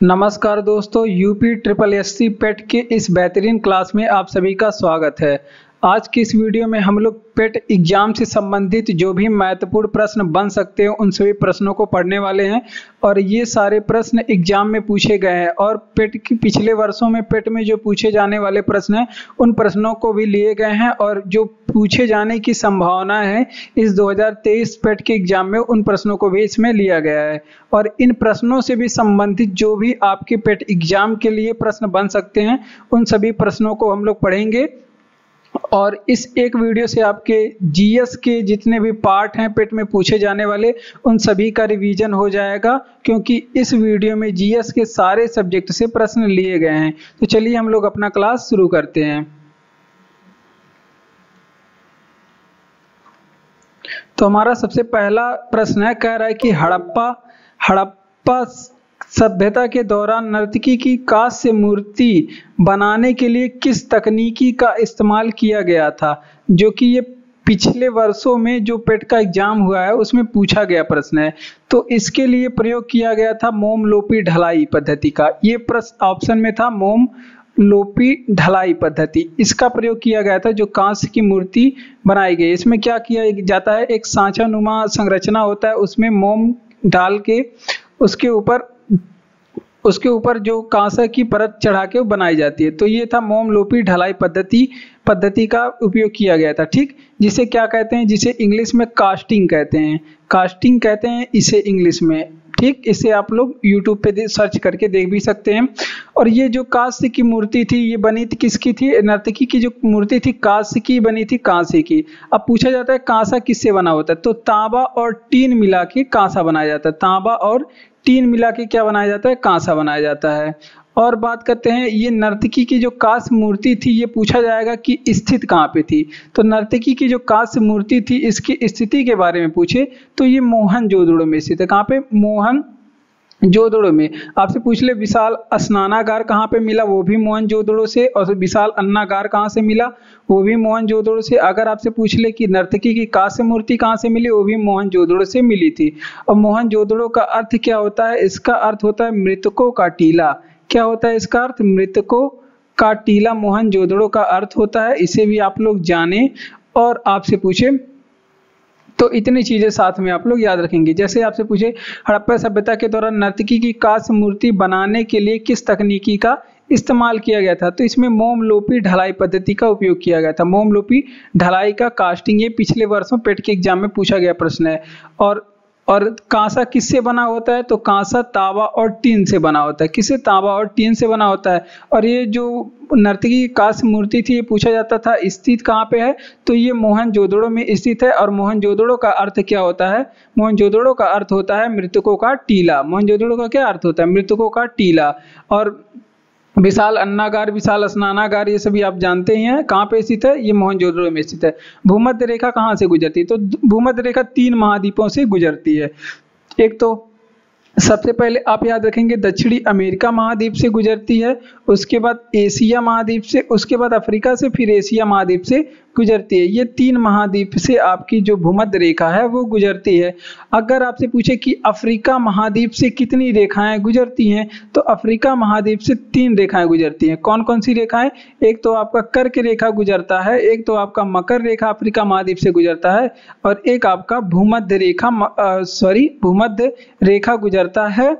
नमस्कार दोस्तों, UP triple SC पेट के इस बेहतरीन क्लास में आप सभी का स्वागत है। आज की इस वीडियो में हम लोग पेट एग्जाम से संबंधित जो भी महत्वपूर्ण प्रश्न बन सकते हैं उन सभी प्रश्नों को पढ़ने वाले हैं और ये सारे प्रश्न एग्जाम में पूछे गए हैं और पेट की पिछले वर्षों में पेट में जो पूछे जाने वाले प्रश्न हैं उन प्रश्नों को भी लिए गए हैं और जो पूछे जाने की संभावना है इस 2023 पेट के एग्जाम में उन प्रश्नों को भी इसमें लिया गया है। और इन प्रश्नों से भी संबंधित जो भी आपके पेट एग्जाम के लिए प्रश्न बन सकते हैं उन सभी प्रश्नों को हम लोग पढ़ेंगे और इस एक वीडियो से आपके जीएस के जितने भी पार्ट हैं पेट में पूछे जाने वाले उन सभी का रिवीजन हो जाएगा, क्योंकि इस वीडियो में जीएस के सारे सब्जेक्ट से प्रश्न लिए गए हैं। तो चलिए हम लोग अपना क्लास शुरू करते हैं। तो हमारा सबसे पहला प्रश्न है, कह रहा है कि हड़प्पा सभ्यता के दौरान नर्तकी की कांस्य मूर्ति बनाने के लिए किस तकनीकी का इस्तेमाल किया गया था, जो कि ये पिछले वर्षों में जो पेट का एग्जाम हुआ है उसमें पूछा गया प्रश्न है। तो इसके लिए प्रयोग किया गया था मोम लोपी ढलाई पद्धति का। ये प्रश्न ऑप्शन में था मोम लोपी ढलाई पद्धति, इसका प्रयोग किया गया था जो कांस्य की मूर्ति बनाई गई। इसमें क्या किया जाता है, एक सांचा नुमा संरचना होता है, उसमें मोम डाल के उसके ऊपर जो कांसा की परत चढ़ा के बनाई जाती है। तो ये था मोम लोपी ढलाई पद्धति का उपयोग किया गया था। ठीक, जिसे क्या कहते हैं, जिसे इंग्लिश में कास्टिंग कहते हैं। कास्टिंग कहते हैं इसे इंग्लिश में। ठीक, इसे आप लोग यूट्यूब पे सर्च करके देख भी सकते हैं। और ये जो कांस्य की मूर्ति थी ये बनी थी किसकी थी, नर्तकी की जो मूर्ति थी कांस्य की बनी थी, कांसे की। अब पूछा जाता है कांसा किससे बना होता है, तो तांबा और टीन मिला के कांसा बनाया जाता है। तांबा और टीन मिला के क्या बनाया जाता है, कांसा बनाया जाता है। और बात करते हैं ये नर्तकी की जो कांस्य मूर्ति थी ये पूछा जाएगा कि स्थित कहाँ पे थी। तो नर्तकी की जो कांस्य मूर्ति थी इसकी स्थिति के बारे में पूछे तो ये मोहनजोदड़ो में स्थित है। कहाँ पे, मोहनजोदड़ो में। आपसे पूछ ले विशाल स्नानागार कहाँ पे मिला, वो भी मोहनजोदड़ो से। और विशाल अन्नागार कहाँ से मिला, वो भी मोहनजोदड़ो से। अगर आपसे पूछ ले कि नर्तकी की कांस्य मूर्ति कहाँ से मिली, वो भी मोहनजोदड़ो से मिली थी। और मोहनजोदड़ो का अर्थ क्या होता है, इसका अर्थ होता है मृतकों का टीला। क्या होता है इसका अर्थ, मृतकों का टीला मोहनजोदड़ो का अर्थ होता है। इसे भी आप लोग जाने और आपसे पूछे तो इतनी चीजें साथ में आप लोग याद रखेंगे। जैसे आपसे पूछे हड़प्पा सभ्यता के दौरान नर्तकी की कांस्य मूर्ति बनाने के लिए किस तकनीकी का इस्तेमाल किया गया था, तो इसमें मोम लोपी ढलाई पद्धति का उपयोग किया गया था। मोम लोपी ढलाई का कास्टिंग, ये पिछले वर्षों पेट के एग्जाम में पूछा गया प्रश्न है। और कांसा किससे बना होता है, तो कांसा तांबा और टीन से बना होता है। किससे, तांबा और टीन से बना होता है। और ये जो नर्तकी की कांस्य मूर्ति थी ये पूछा जाता था स्थित कहाँ पे है, तो ये मोहनजोदड़ो में स्थित है। और मोहनजोदड़ो का अर्थ क्या होता है, मोहनजोदड़ो का अर्थ होता है मृतकों का टीला। मोहनजोदड़ो का क्या अर्थ होता है, मृतकों का टीला। और विशाल अन्नागार, विशाल स्नानागार, ये सभी आप जानते ही हैं कहाँ पे स्थित है, ये मोहनजोदड़ो में स्थित है। भूमध्य रेखा कहाँ से गुजरती है, तो भूमध्य रेखा 3 महाद्वीपों से गुजरती है। एक तो सबसे पहले आप याद रखेंगे दक्षिणी अमेरिका महाद्वीप से गुजरती है, उसके बाद एशिया महाद्वीप से, उसके बाद अफ्रीका से, फिर एशिया महाद्वीप से गुजरती है। ये 3 महाद्वीप से आपकी जो भूमध्य रेखा है वो गुजरती है। अगर आपसे पूछे कि अफ्रीका महाद्वीप से कितनी रेखाएं गुजरती हैं, तो अफ्रीका महाद्वीप से 3 रेखाएं गुजरती हैं। कौन कौन सी रेखाएं, एक तो आपका कर्क रेखा गुजरता है, एक तो आपका मकर रेखा अफ्रीका महाद्वीप से गुजरता है, और एक आपका भूमध्य रेखा गुजरता है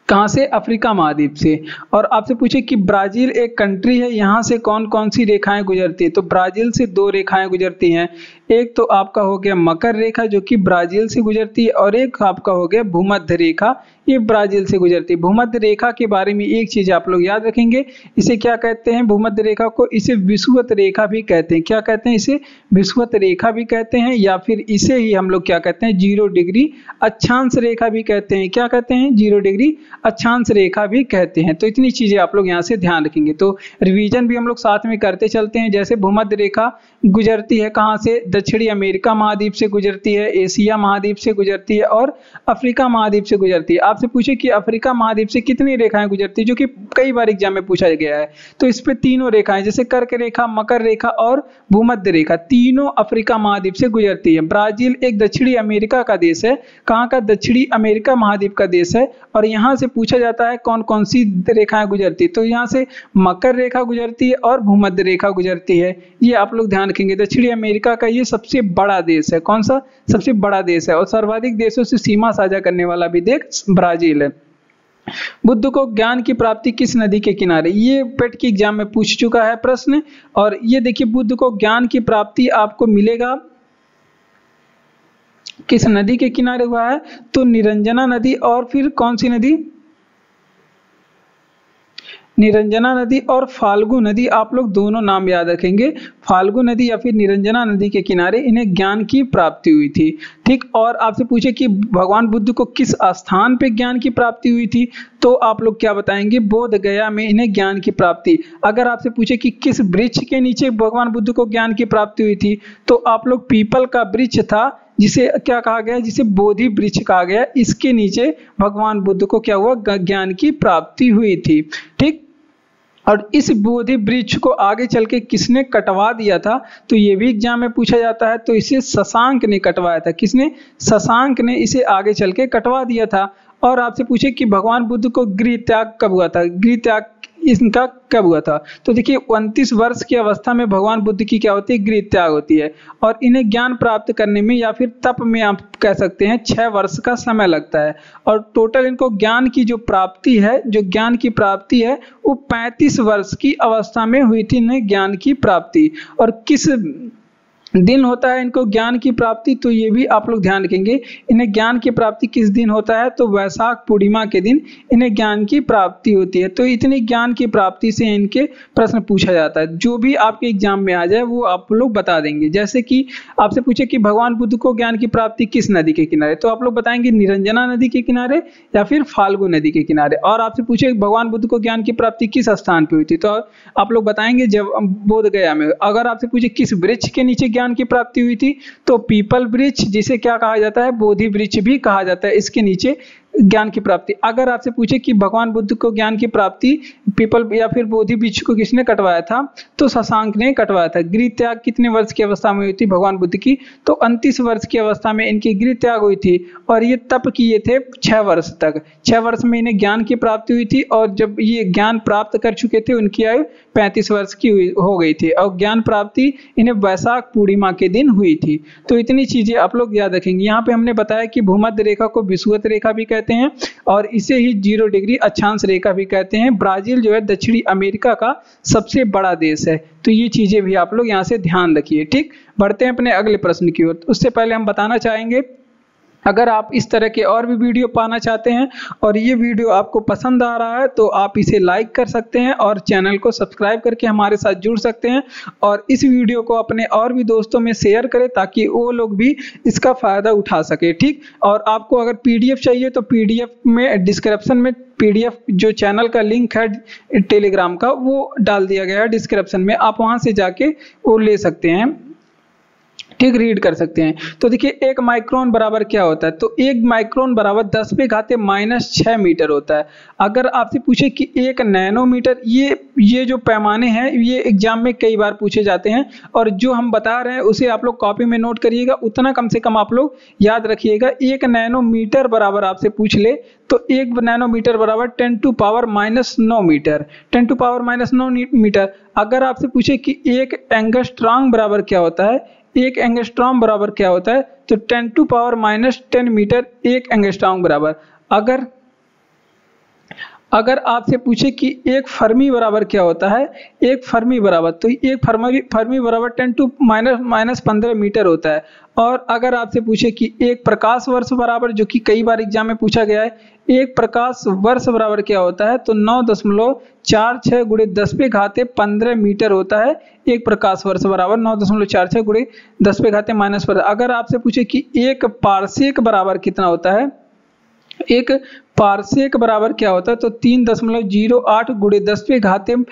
कहाँ से, अफ्रीका महाद्वीप से। और आपसे पूछे कि ब्राजील एक कंट्री है, यहाँ से कौन कौन सी रेखाएं गुजरती है, तो ब्राजील से 2 रेखाएं गुजरती हैं। एक तो आपका हो गया मकर रेखा जो कि ब्राजील से गुजरती है, और एक आपका हो गया भूमध्य रेखा, ये ब्राजील से गुजरती है। भूमध्य रेखा के बारे में एक चीज आप लोग याद रखेंगे, इसे क्या कहते हैं, भूमध्य रेखा को इसे विषुवत रेखा भी कहते हैं। क्या कहते हैं, इसे विषुवत रेखा भी कहते हैं, या फिर इसे ही हम लोग क्या कहते हैं, 0 डिग्री अक्षांश रेखा भी कहते हैं। क्या कहते हैं, 0 डिग्री अक्षांश रेखा भी कहते हैं। तो इतनी चीजें आप लोग यहाँ से ध्यान रखेंगे। तो रिवीजन भी हम लोग साथ में करते चलते हैं। जैसे भूमध्य रेखा गुजरती है कहाँ से, दक्षिणी अमेरिका महाद्वीप से गुजरती है, एशिया महाद्वीप से गुजरती है और अफ्रीका महाद्वीप से गुजरती है। आपसे पूछे कि अफ्रीका महाद्वीप से कितनी रेखाएं गुजरती है, जो कि कई बार एग्जाम में पूछा गया है, तो इस पे तीनों रेखाएं जैसे कर्क रेखा, मकर रेखा और भूमध्य रेखा तीनों अफ्रीका महाद्वीप से गुजरती है। ब्राजील एक दक्षिणी अमेरिका का देश है, कहाँ का? दक्षिणी अमेरिका महाद्वीप का देश है। और यहाँ से पूछा जाता है कौन कौन सी रेखाएं गुजरती है, तो यहाँ से मकर रेखा गुजरती है और भूमध्य रेखा गुजरती है। ये आप लोग ध्यान रखेंगे। दक्षिणी अमेरिका का ये सबसे बड़ा देश है। कौन सा? सबसे बड़ा देश है। और सर्वाधिक देशों से सीमा साझा करने वाला भी देश ब्राजील है। बुद्ध को ज्ञान की प्राप्ति किस नदी के किनारे? ये पेट की एग्जाम में पूछ चुका है प्रश्न। और ये देखिए, बुद्ध को ज्ञान की प्राप्ति आपको मिलेगा किस नदी के किनारे हुआ है? तो निरंजना नदी और फिर कौन सी नदी? निरंजना नदी और फाल्गु नदी। आप लोग दोनों नाम याद रखेंगे, फाल्गु नदी या फिर निरंजना नदी के किनारे इन्हें ज्ञान की प्राप्ति हुई थी। ठीक। और आपसे पूछे कि भगवान बुद्ध को किस स्थान पे ज्ञान की प्राप्ति हुई थी, तो आप लोग क्या बताएंगे? बोध गया में इन्हें ज्ञान की प्राप्ति। अगर आपसे पूछे कि किस वृक्ष के नीचे भगवान बुद्ध को ज्ञान की प्राप्ति हुई थी, तो आप लोग पीपल का वृक्ष था, जिसे क्या कहा गया? जिसे बोधि वृक्ष कहा गया। इसके नीचे भगवान बुद्ध को क्या हुआ? ज्ञान की प्राप्ति हुई थी। ठीक। और इस बोधि वृक्ष को आगे चल के किसने कटवा दिया था, तो ये भी एग्जाम में पूछा जाता है। तो इसे शशांक ने कटवाया था। किसने? शशांक ने इसे आगे चल के कटवा दिया था। और आपसे पूछे कि भगवान बुद्ध को गृह त्याग कब हुआ था? गृह त्याग इनका कब हुआ था? तो देखिए, 29 वर्ष की अवस्था में भगवान बुद्ध की क्या होती है? गृह त्याग होती है। और इन्हें ज्ञान प्राप्त करने में या फिर तप में आप कह सकते हैं 6 वर्ष का समय लगता है। और टोटल इनको ज्ञान की जो प्राप्ति है, जो ज्ञान की प्राप्ति है, वो 35 वर्ष की अवस्था में हुई थी इन्हें ज्ञान की प्राप्ति। और किस दिन होता है इनको ज्ञान की प्राप्ति, तो ये भी आप लोग ध्यान रखेंगे। इन्हें ज्ञान की प्राप्ति किस दिन होता है? तो वैशाख पूर्णिमा के दिन इन्हें ज्ञान की प्राप्ति होती है। तो इतनी ज्ञान की प्राप्ति से इनके प्रश्न पूछा जाता है। जो भी आपके एग्जाम में आ जाए वो आप लोग बता देंगे। जैसे कि आपसे पूछे कि भगवान बुद्ध को ज्ञान की प्राप्ति किस नदी के किनारे, तो आप लोग बताएंगे निरंजना नदी के किनारे या फिर फाल्गु नदी के किनारे। और आपसे पूछे भगवान बुद्ध को ज्ञान की प्राप्ति किस स्थान पर हुई थी, तो आप लोग बताएंगे जब बोध गया में। अगर आपसे पूछे किस वृक्ष के नीचे ज्ञान की प्राप्ति हुई थी, तो पीपल वृक्ष, जिसे क्या कहा जाता है? बोधि वृक्ष भी कहा जाता है, इसके नीचे ज्ञान की प्राप्ति। अगर आपसे पूछे कि भगवान बुद्ध को ज्ञान की प्राप्ति पीपल या फिर बोधि वृक्ष को किसने कटवाया था, तो शशांक ने कटवाया था। गृह त्याग कितने वर्ष की अवस्था में हुई थी भगवान बुद्ध की? तो 29 वर्ष की अवस्था में इनकी गृह त्याग हुई थी। और ये तप किए थे 6 वर्ष तक। 6 वर्ष में इन्हें ज्ञान की प्राप्ति हुई थी। और जब ये ज्ञान प्राप्त कर चुके थे, उनकी आयु 35 वर्ष की हो गई थी। और ज्ञान प्राप्ति इन्हें वैशाख पूर्णिमा के दिन हुई थी। तो इतनी चीजें आप लोग याद रखेंगे। यहाँ पे हमने बताया कि भूमध्य रेखा को विषुवत रेखा भी कहते हैं और इसे ही 0 डिग्री अक्षांश रेखा भी कहते हैं। ब्राजील जो है दक्षिणी अमेरिका का सबसे बड़ा देश है। तो ये चीजें भी आप लोग यहाँ से ध्यान रखिए। ठीक। बढ़ते हैं अपने अगले प्रश्न की ओर। उससे पहले हम बताना चाहेंगे, अगर आप इस तरह के और भी वीडियो पाना चाहते हैं और ये वीडियो आपको पसंद आ रहा है, तो आप इसे लाइक कर सकते हैं और चैनल को सब्सक्राइब करके हमारे साथ जुड़ सकते हैं। और इस वीडियो को अपने और भी दोस्तों में शेयर करें ताकि वो लोग भी इसका फ़ायदा उठा सके। ठीक। और आपको अगर PDF चाहिए तो PDF में डिस्क्रिप्शन में PDF जो चैनल का लिंक है टेलीग्राम का, वो डाल दिया गया है डिस्क्रिप्शन में। आप वहाँ से जाके वो ले सकते हैं। ठीक। रीड कर सकते हैं। तो देखिए, 1 माइक्रोन बराबर क्या होता है? तो 1 माइक्रोन बराबर 10⁻⁻6 मीटर होता है। अगर आपसे पूछे कि 1 नैनोमीटर, ये जो पैमाने हैं ये एग्जाम में कई बार पूछे जाते हैं। और जो हम बता रहे हैं उसे आप लोग कॉपी में नोट करिएगा, उतना कम से कम आप लोग याद रखिएगा। 1 नैनोमीटर बराबर आपसे पूछ ले तो 1 नैनोमीटर बराबर 10⁻⁹ मीटर। 10⁻⁹ मीटर। अगर आपसे पूछे कि 1 एंगस्ट्रॉम बराबर क्या होता है, 1 एंगस्ट्रॉम बराबर क्या होता है, तो 10⁻⁻10 मीटर 1 एंगस्ट्रॉम बराबर। अगर आपसे पूछे कि 1 फर्मी बराबर क्या होता है, 1 फर्मी बराबर, तो 1 फर्मी बराबर 10⁻⁻15 मीटर होता है। और अगर आपसे पूछे कि 1 प्रकाश वर्ष बराबर, जो कि कई बार एग्जाम में पूछा गया है, 1 प्रकाश वर्ष बराबर क्या होता है, तो 9.46 × 10⁻15 मीटर होता है। 1 प्रकाश वर्ष बराबर 9.46 × 10⁻⁻15। अगर आपसे पूछे कि 1 पारसेक बराबर कितना होता है, 1 पारसेक बराबर क्या होता है, तो 3.08 ×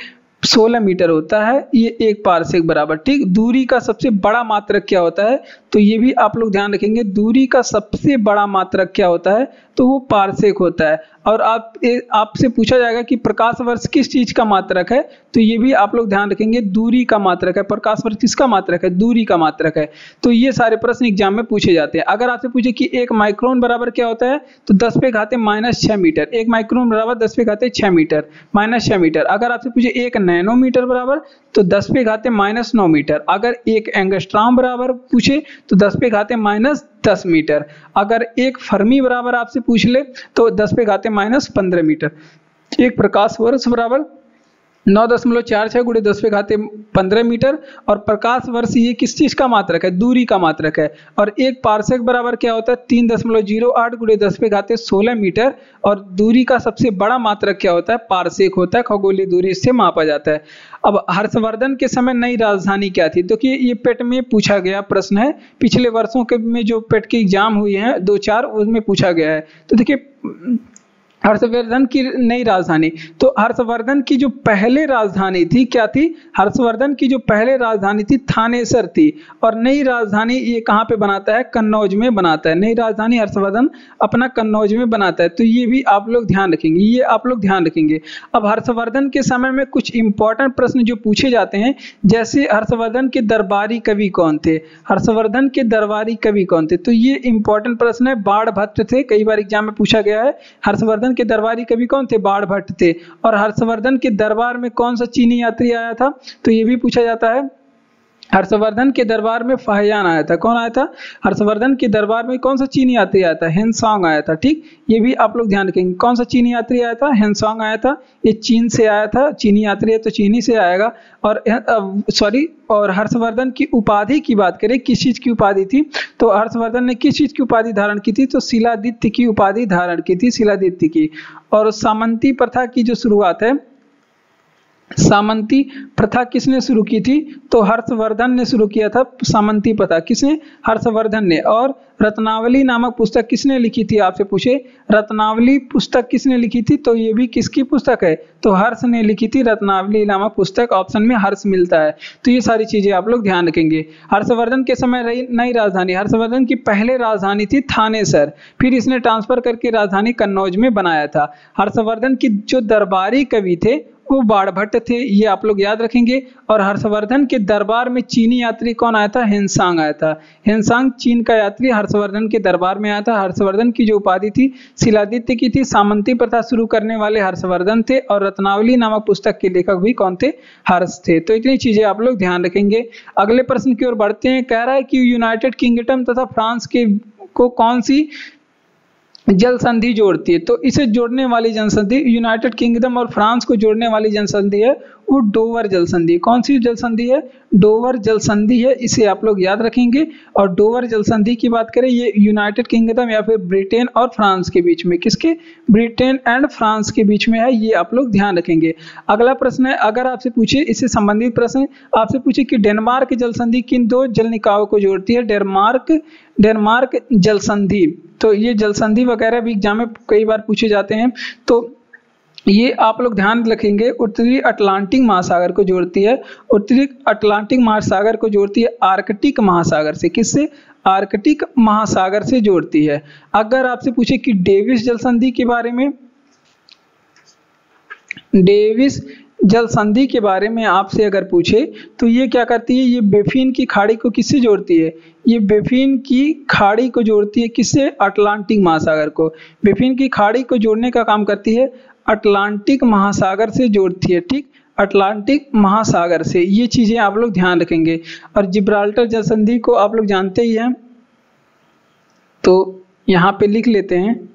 16 मीटर होता है ये एक पारसेक बराबर। ठीक, दूरी का सबसे बड़ा मात्रक क्या होता है, तो ये भी आप लोग ध्यान रखेंगे, दूरी का सबसे बड़ा मात्रक क्या होता है, तो वो पारसेक होता है। और आपसे पूछा जाएगा कि प्रकाश वर्ष किस चीज का मात्रक है, तो ये भी आप लोग ध्यान रखेंगे, दूरी का मात्रक है। प्रकाश वर्ष किसका मात्रक है, दूरी का मात्रक है। तो ये सारे प्रश्न एग्जाम में पूछे जाते हैं। अगर आपसे पूछे कि 1 माइक्रोन बराबर क्या होता है, तो 10 पे घाते -6 मीटर। 1 माइक्रोन बराबर 10 पे घाते 6 मीटर, -6 मीटर। अगर आपसे पूछे 1 नैनोमीटर बराबर, तो 10 पे घाते -9 मीटर। अगर 1 एंगस्ट्रॉम बराबर पूछे तो 10 पे घाते -10 मीटर। अगर 1 फर्मी बराबर आपसे पूछ ले तो 10 पे घाते -15 मीटर। एक प्रकाश वर्ष बराबर 9.46 गुणे 10 पे घाते 15 मीटर। और प्रकाश वर्ष ये किस चीज का मात्रक है, दूरी का मात्रक है। और एक पारसेक बराबर क्या होता है, 3.08 गुणे 10 पे घाते 16 मीटर। और दूरी का सबसे बड़ा मात्रक क्या होता है, पारसेक होता है, खगोलीय दूरी इससे मापा जाता है। अब हर्षवर्धन के समय नई राजधानी क्या थी, तो कि ये पेट में पूछा गया प्रश्न है, पिछले वर्षों के में जो पेट के एग्जाम हुए हैं 2-4 उसमें पूछा गया है। तो देखिए हर्षवर्धन की नई राजधानी, तो हर्षवर्धन की जो पहले राजधानी थी क्या थी, हर्षवर्धन की जो पहले राजधानी थी थानेसर थी। और नई राजधानी ये कहाँ पे बनाता है, कन्नौज में बनाता है। नई राजधानी हर्षवर्धन अपना कन्नौज में बनाता है। तो ये भी आप लोग ध्यान रखेंगे, ये आप लोग ध्यान रखेंगे। अब हर्षवर्धन के समय में कुछ इंपॉर्टेंट प्रश्न जो पूछे जाते हैं, जैसे हर्षवर्धन के दरबारी कवि कौन थे, हर्षवर्धन के दरबारी कवि कौन थे, तो ये इंपॉर्टेंट प्रश्न है। बाणभट्ट थे, कई बार एग्जाम में पूछा गया है। हर्षवर्धन के दरबारी कवि कौन थे, बाणभट्ट थे। और हर्षवर्धन के दरबार में कौन सा चीनी यात्री आया था, तो ये भी पूछा जाता है। हर्षवर्धन के दरबार में फाहियान आया था। कौन आया था, हर्षवर्धन के दरबार में कौन सा चीनी यात्री आया था, हेनसांग आया था। ठीक, ये भी आप लोग ध्यान रखेंगे, कौन सा चीनी यात्री आया था, हेनसांग आया था। ये चीन से आया था, चीनी यात्री है तो चीनी से आएगा। और और हर्षवर्धन की उपाधि की बात करें, किस चीज की उपाधि थी, तो हर्षवर्धन ने किस चीज की उपाधि धारण की थी, तो शिलादित्य की उपाधि धारण की थी, शिलादित्य की। और सामंती प्रथा की जो शुरुआत है, सामंती प्रथा किसने शुरू की थी, तो हर्षवर्धन ने शुरू किया था सामंती प्रथा। किसने, हर्षवर्धन ने। और रत्नावली नामक पुस्तक किसने लिखी थी, आपसे पूछे रत्नावली पुस्तक किसने लिखी थी, तो ये भी किसकी पुस्तक है, तो हर्ष ने लिखी थी रत्नावली नामक पुस्तक। ऑप्शन में हर्ष मिलता है। तो ये सारी चीजें आप लोग ध्यान रखेंगे। हर्षवर्धन के समय नई राजधानी, हर्षवर्धन की पहले राजधानी थी थानेसर, फिर इसने ट्रांसफर करके राजधानी कन्नौज में बनाया था। हर्षवर्धन की जो दरबारी कवि थे वो बाणभट्ट थे, ये आप लोग याद रखेंगे। और हर्षवर्धन के दरबार में चीनी यात्री कौन आया था, हेनसांग आया था। हेनसांग चीन का यात्री हर्षवर्धन के दरबार में आया था। हर्षवर्धन की जो उपाधि थी शिलादित्य की थी। सामंती प्रथा शुरू करने वाले हर्षवर्धन थे। और रत्नावली नामक पुस्तक के लेखक भी कौन थे, हर्ष थे। तो इतनी चीजें आप लोग ध्यान रखेंगे। अगले प्रश्न की ओर बढ़ते हैं। कह रहा है कि यूनाइटेड किंगडम तथा फ्रांस के को कौन सी जल संधि जोड़ती है, तो इसे जोड़ने वाली जनसंधि, यूनाइटेड किंगडम और फ्रांस को जोड़ने वाली जनसंधि है वो डोवर जल संधि। कौन सी जल संधि है, डोवर जल संधि है, इसे आप लोग याद रखेंगे। और डोवर जल संधि की बात करें, ये यूनाइटेड किंगडम या फिर ब्रिटेन और फ्रांस के बीच में, किसके, ब्रिटेन एंड फ्रांस के बीच में है, ये आप लोग ध्यान रखेंगे। अगला प्रश्न है, अगर आपसे पूछे इससे संबंधित प्रश्न आपसे पूछे कि डेनमार्क जल संधि किन 2 जल निकायों को जोड़ती है, डेनमार्क जल संधि। तो ये जल संधि वगैरह भी एग्जाम में कई बार पूछे जाते हैं। तो ये आप लोग ध्यान रखेंगे, उत्तरी अटलांटिक महासागर को जोड़ती है, उत्तरी अटलांटिक महासागर को जोड़ती है आर्कटिक महासागर से। किससे, आर्कटिक महासागर से जोड़ती है। अगर आपसे पूछे कि डेविस जल संधि के बारे में, डेविस जल संधि के बारे में आपसे अगर पूछे तो ये क्या करती है, ये बेफिन की खाड़ी को किससे जोड़ती है, ये बेफिन की खाड़ी को जोड़ती है, किससे, अटलांटिक महासागर को। बेफिन की खाड़ी को जोड़ने का काम करती है, अटलांटिक महासागर से जोड़ती है। ठीक, अटलांटिक महासागर से। ये चीजें आप लोग ध्यान रखेंगे। और जिब्राल्टर जल संधि को आप लोग जानते ही हैं, तो यहाँ पे लिख लेते हैं।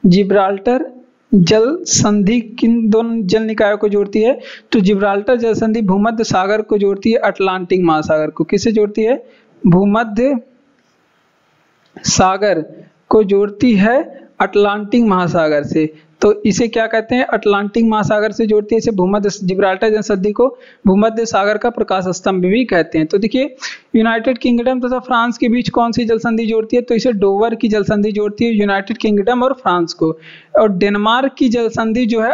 जिब्राल्टर जल संधि किन दोनों जल निकायों को जोड़ती है, तो जिब्राल्टर जल संधि भूमध्य सागर को जोड़ती है अटलांटिक महासागर को। किससे जोड़ती है, भूमध्य सागर को जोड़ती है अटलांटिक महासागर से। तो इसे क्या कहते हैं, अटलांटिक महासागर से जोड़ती है। इसे भूमध्य जिब्राल्टर जनसंधि को भूमध्य सागर का प्रकाश स्तंभ भी कहते हैं। तो देखिए यूनाइटेड किंगडम तथा फ्रांस के बीच कौन सी जल संधि जोड़ती है, तो इसे डोवर की जल संधि जोड़ती है यूनाइटेड किंगडम और फ्रांस को। और डेनमार्क की जल संधि जो है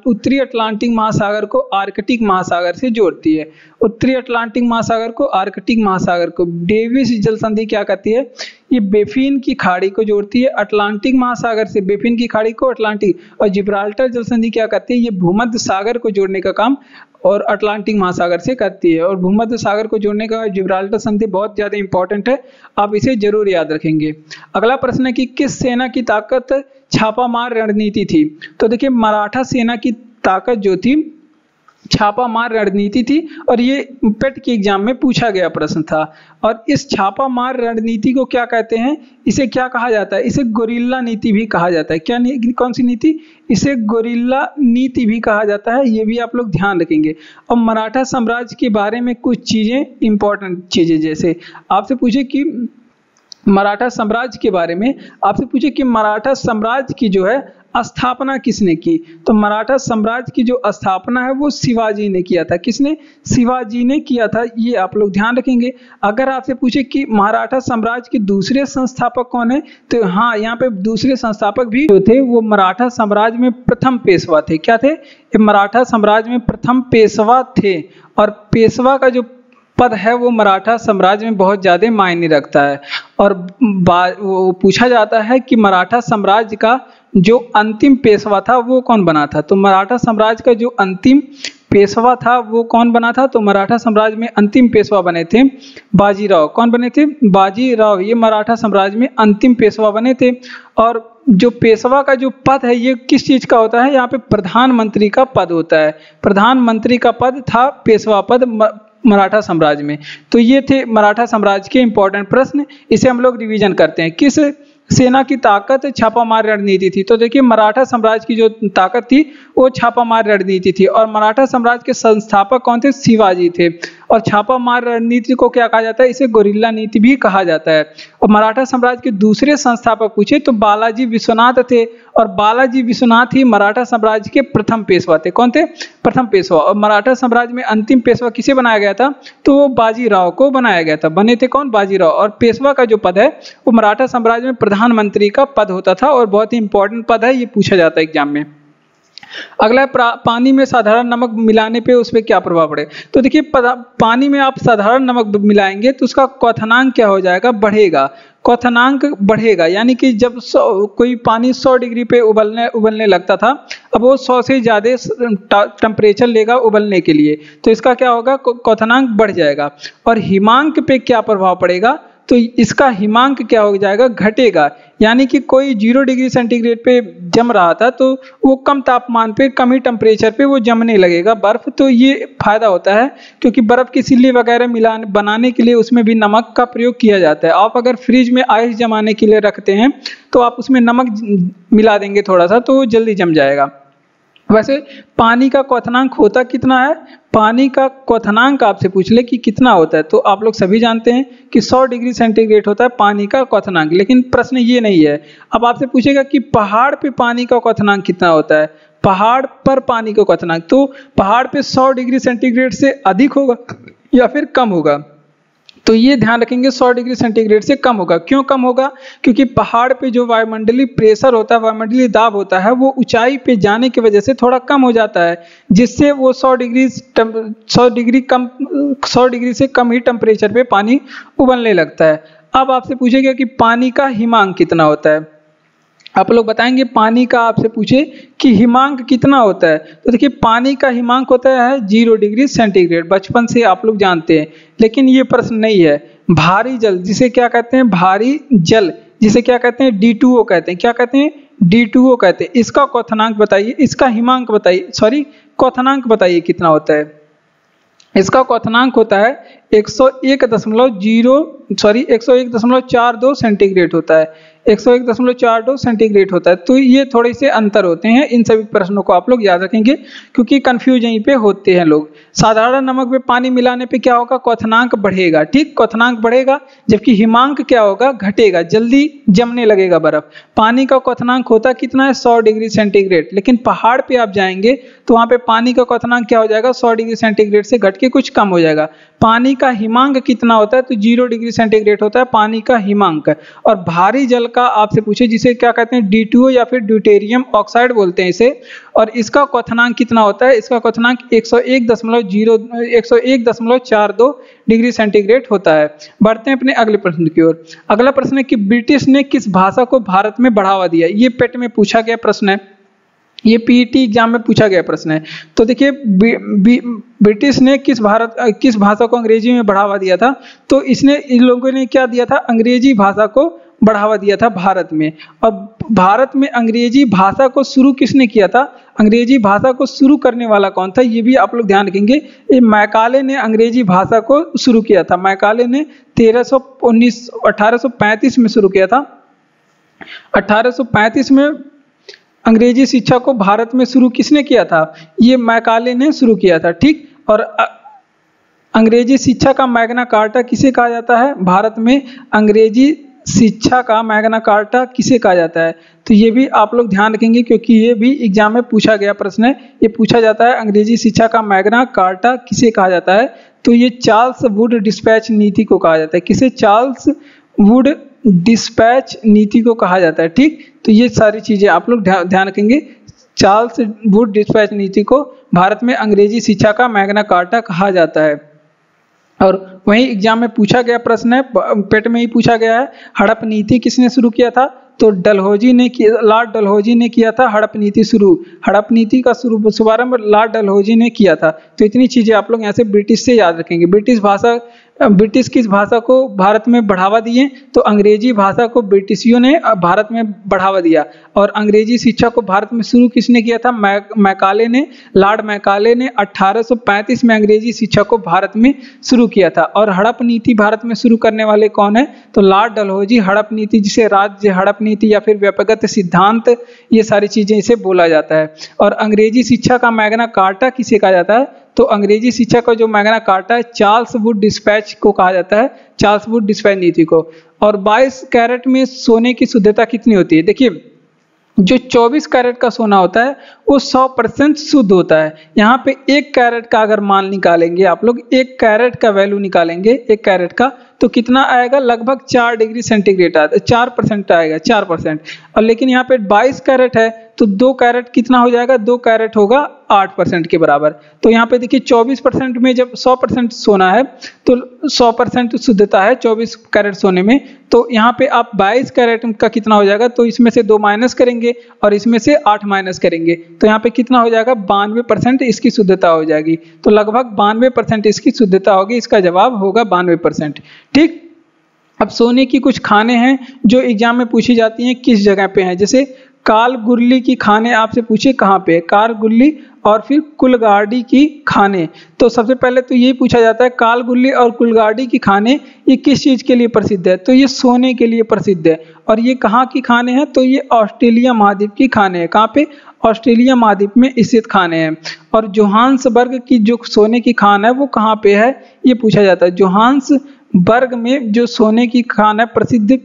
उत्तरी अटलांटिक महासागर को आर्कटिक महासागर से जोड़ती है। उत्तरी अटलांटिक महासागर को आर्कटिक महासागर को। डेविस जल संधि क्या कहती है, ये बेफिन की खाड़ी को जोड़ती है अटलांटिक महासागर से, बेफिन की खाड़ी को अटलांटिक। और जिब्राल्टर जल संधि क्या करती है, ये भूमध्य सागर को जोड़ने का काम और अटलांटिक महासागर से करती है। और भूमध्य सागर को जोड़ने का जिब्राल्टर संधि बहुत ज्यादा इंपॉर्टेंट है, आप इसे जरूर याद रखेंगे। अगला प्रश्न है कि किस सेना की ताकत छापामार रणनीति थी, तो देखिए मराठा सेना की ताकत जो थी छापामार रणनीति थी, और ये पेट के एग्जाम में पूछा गया प्रश्न था। और इस छापामार रणनीति को क्या कहते हैं, इसे क्या कहा जाता है, इसे गोरिल्ला नीति भी कहा जाता है। क्या कौन सी नीति, इसे गोरिल्ला नीति भी कहा जाता है, ये भी आप लोग ध्यान रखेंगे। और मराठा साम्राज्य के बारे में कुछ चीजें इंपॉर्टेंट चीजें, जैसे आपसे पूछे कि मराठा साम्राज्य के बारे में, आपसे पूछे कि मराठा साम्राज्य की जो है स्थापना किसने की, तो मराठा साम्राज्य की जो स्थापना है वो शिवाजी ने किया था। किसने, शिवाजी ने किया था, ये आप लोग ध्यान रखेंगे। अगर आपसे पूछे कि मराठा साम्राज्य के दूसरे संस्थापक कौन है, तो हाँ यहाँ पे दूसरे संस्थापक भी जो थे वो मराठा साम्राज्य में प्रथम पेशवा थे। क्या थे, ये मराठा साम्राज्य में प्रथम पेशवा थे। और पेशवा का जो पद है वो मराठा साम्राज्य में बहुत ज्यादा मायने रखता है। और वो पूछा जाता है कि मराठा साम्राज्य का जो अंतिम पेशवा था वो कौन बना था, तो मराठा साम्राज्य का जो अंतिम पेशवा था वो कौन बना था, तो मराठा साम्राज्य में अंतिम पेशवा बने थे बाजीराव। कौन बने थे, बाजीराव, ये मराठा साम्राज्य में अंतिम पेशवा बने थे। और जो पेशवा का जो पद है ये किस चीज का होता है, यहाँ पे प्रधानमंत्री का पद होता है। प्रधानमंत्री का पद था पेशवा पद मराठा साम्राज्य में। तो ये थे मराठा साम्राज्य के इंपॉर्टेंट प्रश्न, इसे हम लोग रिवीजन करते हैं। किस सेना की ताकत छापामार रणनीति थी, तो देखिए मराठा साम्राज्य की जो ताकत थी वो छापामार रणनीति थी। और मराठा साम्राज्य के संस्थापक कौन थे, शिवाजी थे। और छापामार रणनीति को क्या कहा जाता है, इसे गोरिल्ला नीति भी कहा जाता है। और मराठा साम्राज्य के दूसरे संस्थापक पूछे तो बालाजी विश्वनाथ थे। और बालाजी विश्वनाथ ही मराठा साम्राज्य के प्रथम पेशवा थे। कौन थे, प्रथम पेशवा। और मराठा साम्राज्य में अंतिम पेशवा किसे बनाया गया था, तो वो बाजीराव को बनाया गया था। बने थे कौन, बाजीराव। और पेशवा का जो पद है वो मराठा साम्राज्य में प्रधानमंत्री का पद होता था, और बहुत ही इंपॉर्टेंट पद है, ये पूछा जाता है एग्जाम में। अगला है पानी में साधारण नमक मिलाने पे उस पर क्या प्रभाव पड़े, तो देखिए पानी में आप साधारण नमक मिलाएंगे तो उसका क्वथनांक क्या हो जाएगा, बढ़ेगा। क्वथनांक बढ़ेगा, यानी कि जब कोई पानी 100 डिग्री पे उबलने लगता था, अब वो 100 से ज़्यादा टेम्परेचर लेगा उबलने के लिए, तो इसका क्या होगा, क्वथनांक बढ़ जाएगा। और हिमांक पे क्या प्रभाव पड़ेगा, तो इसका हिमांक क्या हो जाएगा, घटेगा। यानी कि कोई 0 डिग्री सेंटीग्रेड पे जम रहा था तो वो कम तापमान पे, कम ही टेम्परेचर पे वो जमने लगेगा बर्फ। तो ये फायदा होता है, क्योंकि बर्फ की सिल्ली वगैरह बनाने के लिए उसमें भी नमक का प्रयोग किया जाता है। आप अगर फ्रिज में आइस जमाने के लिए रखते हैं तो आप उसमें नमक मिला देंगे थोड़ा सा, तो वो जल्दी जम जाएगा। वैसे पानी का क्वथनांक होता कितना है, पानी का क्वथनांक आपसे पूछ ले कि कितना होता है, तो आप लोग सभी जानते हैं कि 100 डिग्री सेंटीग्रेड होता है पानी का क्वथनांक। लेकिन प्रश्न ये नहीं है, अब आपसे पूछेगा कि पहाड़ पे पानी का क्वथनांक कितना होता है, पहाड़ पर पानी का क्वथनांक, तो पहाड़ पे 100 डिग्री सेंटीग्रेड से अधिक होगा या फिर कम होगा, तो ये ध्यान रखेंगे 100 डिग्री सेंटीग्रेड से कम होगा। क्यों कम होगा, क्योंकि पहाड़ पे जो वायुमंडलीय प्रेशर होता है, वायुमंडलीय दाब होता है, वो ऊंचाई पे जाने की वजह से थोड़ा कम हो जाता है, जिससे वो 100 डिग्री से कम ही टेम्परेचर पे पानी उबलने लगता है। अब आपसे पूछेगा कि पानी का हिमांक कितना होता है, आप लोग बताएंगे पानी का, आपसे पूछे कि हिमांक कितना होता है, तो देखिए पानी का हिमांक होता है 0 डिग्री सेंटीग्रेड, बचपन से आप लोग जानते हैं। लेकिन ये प्रश्न नहीं है। भारी जल जिसे क्या कहते हैं, भारी जल जिसे क्या कहते हैं, D2O कहते हैं। क्या कहते हैं, D2O कहते हैं। इसका क्वथनांक बताइए, इसका हिमांक बताइए, क्वथनांक बताइए कितना होता है। इसका क्वथनांक होता है 101.42 सेंटीग्रेड होता है। 101.42 सेंटीग्रेड होता है। तो ये थोड़े से अंतर होते हैं, इन सभी प्रश्नों को आप लोग याद रखेंगे क्योंकि कंफ्यूज यहीं पे होते हैं लोग। साधारण नमक में पानी मिलाने पे क्या होगा, क्वथनांक बढ़ेगा, ठीक, क्वथनांक बढ़ेगा, जबकि हिमांक क्या होगा, घटेगा, जल्दी जमने लगेगा बर्फ। पानी का क्वथनांक होता कितना है, 100 डिग्री सेंटीग्रेड, लेकिन पहाड़ पे आप जाएंगे तो वहां पे पानी का क्वथनांक क्या हो जाएगा, 100 डिग्री सेंटीग्रेड से घट के कुछ कम हो जाएगा। पानी का हिमांक कितना होता है, तो 0 डिग्री सेंटीग्रेड होता है पानी का हिमांक। और भारी जल का आपसे पूछे जिसे क्या कहते हैं, D2O या फिर ड्यूटेरियम ऑक्साइड बोलते हैं इसे, और इसका क्वथनांक कितना होता है, इसका क्वथनांक 101.42 डिग्री सेंटीग्रेड होता है। बढ़ते हैं अपने अगले प्रश्न की ओर। अगला प्रश्न है कि ब्रिटिश ने किस भाषा को भारत में बढ़ावा दिया। ये पेट में पूछा गया प्रश्न है, ये पीईटी एग्जाम में पूछा गया प्रश्न है। तो देखिए ब्रिटिश ने किस भाषा को अंग्रेजी में बढ़ावा दिया था, तो इसने इन लोगों ने क्या दिया था, अंग्रेजी भाषा को बढ़ावा दिया था भारत में। और भारत में अंग्रेजी भाषा को शुरू किसने किया था, अंग्रेजी भाषा को शुरू करने वाला कौन था, ये भी आप लोग ध्यान रखेंगे। ये मैकाले ने अंग्रेजी भाषा को शुरू किया था। मैकाले ने 1835 में शुरू किया था। 1835 में अंग्रेजी शिक्षा को भारत में शुरू किसने किया था, ये मैकाले ने शुरू किया था, ठीक। और अंग्रेजी शिक्षा का मैग्ना कार्टा किसे कहा जाता है, भारत में अंग्रेजी शिक्षा का मैग्ना कार्टा किसे कहा जाता है, तो ये भी आप लोग ध्यान रखेंगे क्योंकि ये भी एग्जाम में पूछा गया प्रश्न है। ये पूछा जाता है अंग्रेजी शिक्षा का मैग्ना कार्टा किसे कहा जाता है, तो ये चार्ल्स वुड डिस्पैच नीति को कहा जाता है। किसे, चार्ल्स वुड डिस्पैच नीति को कहा जाता है, ठीक। तो ये सारी चीजें आप लोग ध्यान रखेंगे। चार्ल्स वुड डिस्पैच नीति को भारत में अंग्रेजी शिक्षा का मैग्ना कार्टा कहा जाता है। और वहीं एग्जाम में पूछा गया प्रश्न है, पेट में ही पूछा गया है, हड़प नीति किसने शुरू किया था, तो डलहौजी ने किया, लॉर्ड डलहौजी ने किया था हड़प नीति शुरू। हड़प नीति का शुभारंभ लॉर्ड डलहौजी ने किया था। तो इतनी चीजें आप लोग यहाँ से ब्रिटिश से याद रखेंगे। ब्रिटिश किस भाषा को भारत में बढ़ावा दिए, तो अंग्रेजी भाषा को ब्रिटिशियों ने भारत में बढ़ावा दिया। और अंग्रेजी शिक्षा को भारत में शुरू किसने किया था, मैकाले ने, लॉर्ड मैकाले ने 1835 में अंग्रेजी शिक्षा को भारत में शुरू किया था। और हड़प नीति भारत में शुरू करने वाले कौन है, तो लॉर्ड डलहौजी। हड़प नीति जिसे राज्य हड़प नीति या फिर व्यक्तिगत सिद्धांत, ये सारी चीजें इसे बोला जाता है। और अंग्रेजी शिक्षा का मैग्ना कार्टा किसे कहा जाता है, तो अंग्रेजी शिक्षा का जो मैग्ना कार्टा है चार्ल्स वुड डिस्पैच को कहा जाता है, चार्ल्स वुड डिस्पैच नीति को। और 22 कैरेट में सोने की शुद्धता कितनी होती है, देखिए जो 24 कैरेट का सोना होता है वो 100% शुद्ध होता है। यहाँ पे 1 कैरेट का अगर मान निकालेंगे आप लोग, 1 कैरेट का वैल्यू निकालेंगे 1 कैरेट का, तो कितना आएगा, लगभग 4 डिग्री सेंटीग्रेड आता है, 4% आएगा, 4%। और लेकिन यहाँ पे 22 कैरेट है तो 2 कैरेट कितना हो जाएगा, 2 कैरेट होगा 8% के बराबर। तो यहाँ पे देखिए 24% में जब 100% सोना है तो 100% शुद्धता है 24 कैरेट सोने में। तो यहाँ पे आप 22 कैरेट का कितना हो जाएगा, तो इसमें से 2 माइनस करेंगे और इसमें से 8 माइनस करेंगे, तो यहाँ पे कितना हो जाएगा, 92% इसकी शुद्धता हो जाएगी। तो लगभग 92% इसकी शुद्धता होगी, इसका जवाब होगा 92%, ठीक। अब सोने की कुछ खाने हैं जो एग्जाम में पूछी जाती हैं, किस जगह पे हैं, जैसे कालगुर्ली की खाने आपसे पूछे कहाँ पे है, कालगुर्ली और फिर कुलगाड़ी की खाने। तो सबसे पहले तो यही पूछा जाता है कालगुर्ली और कुलगाड़ी की खाने ये किस चीज के लिए प्रसिद्ध है, तो ये सोने के लिए प्रसिद्ध है। और ये कहाँ की खाने हैं, तो ये ऑस्ट्रेलिया महाद्वीप की खाने हैं। कहाँ पे, ऑस्ट्रेलिया महाद्वीप में स्थित खाने हैं। और जोहान्सबर्ग की जो सोने की खान है वो कहाँ पे है, ये पूछा जाता है। जोहान्सबर्ग में जो सोने की खान है प्रसिद्ध,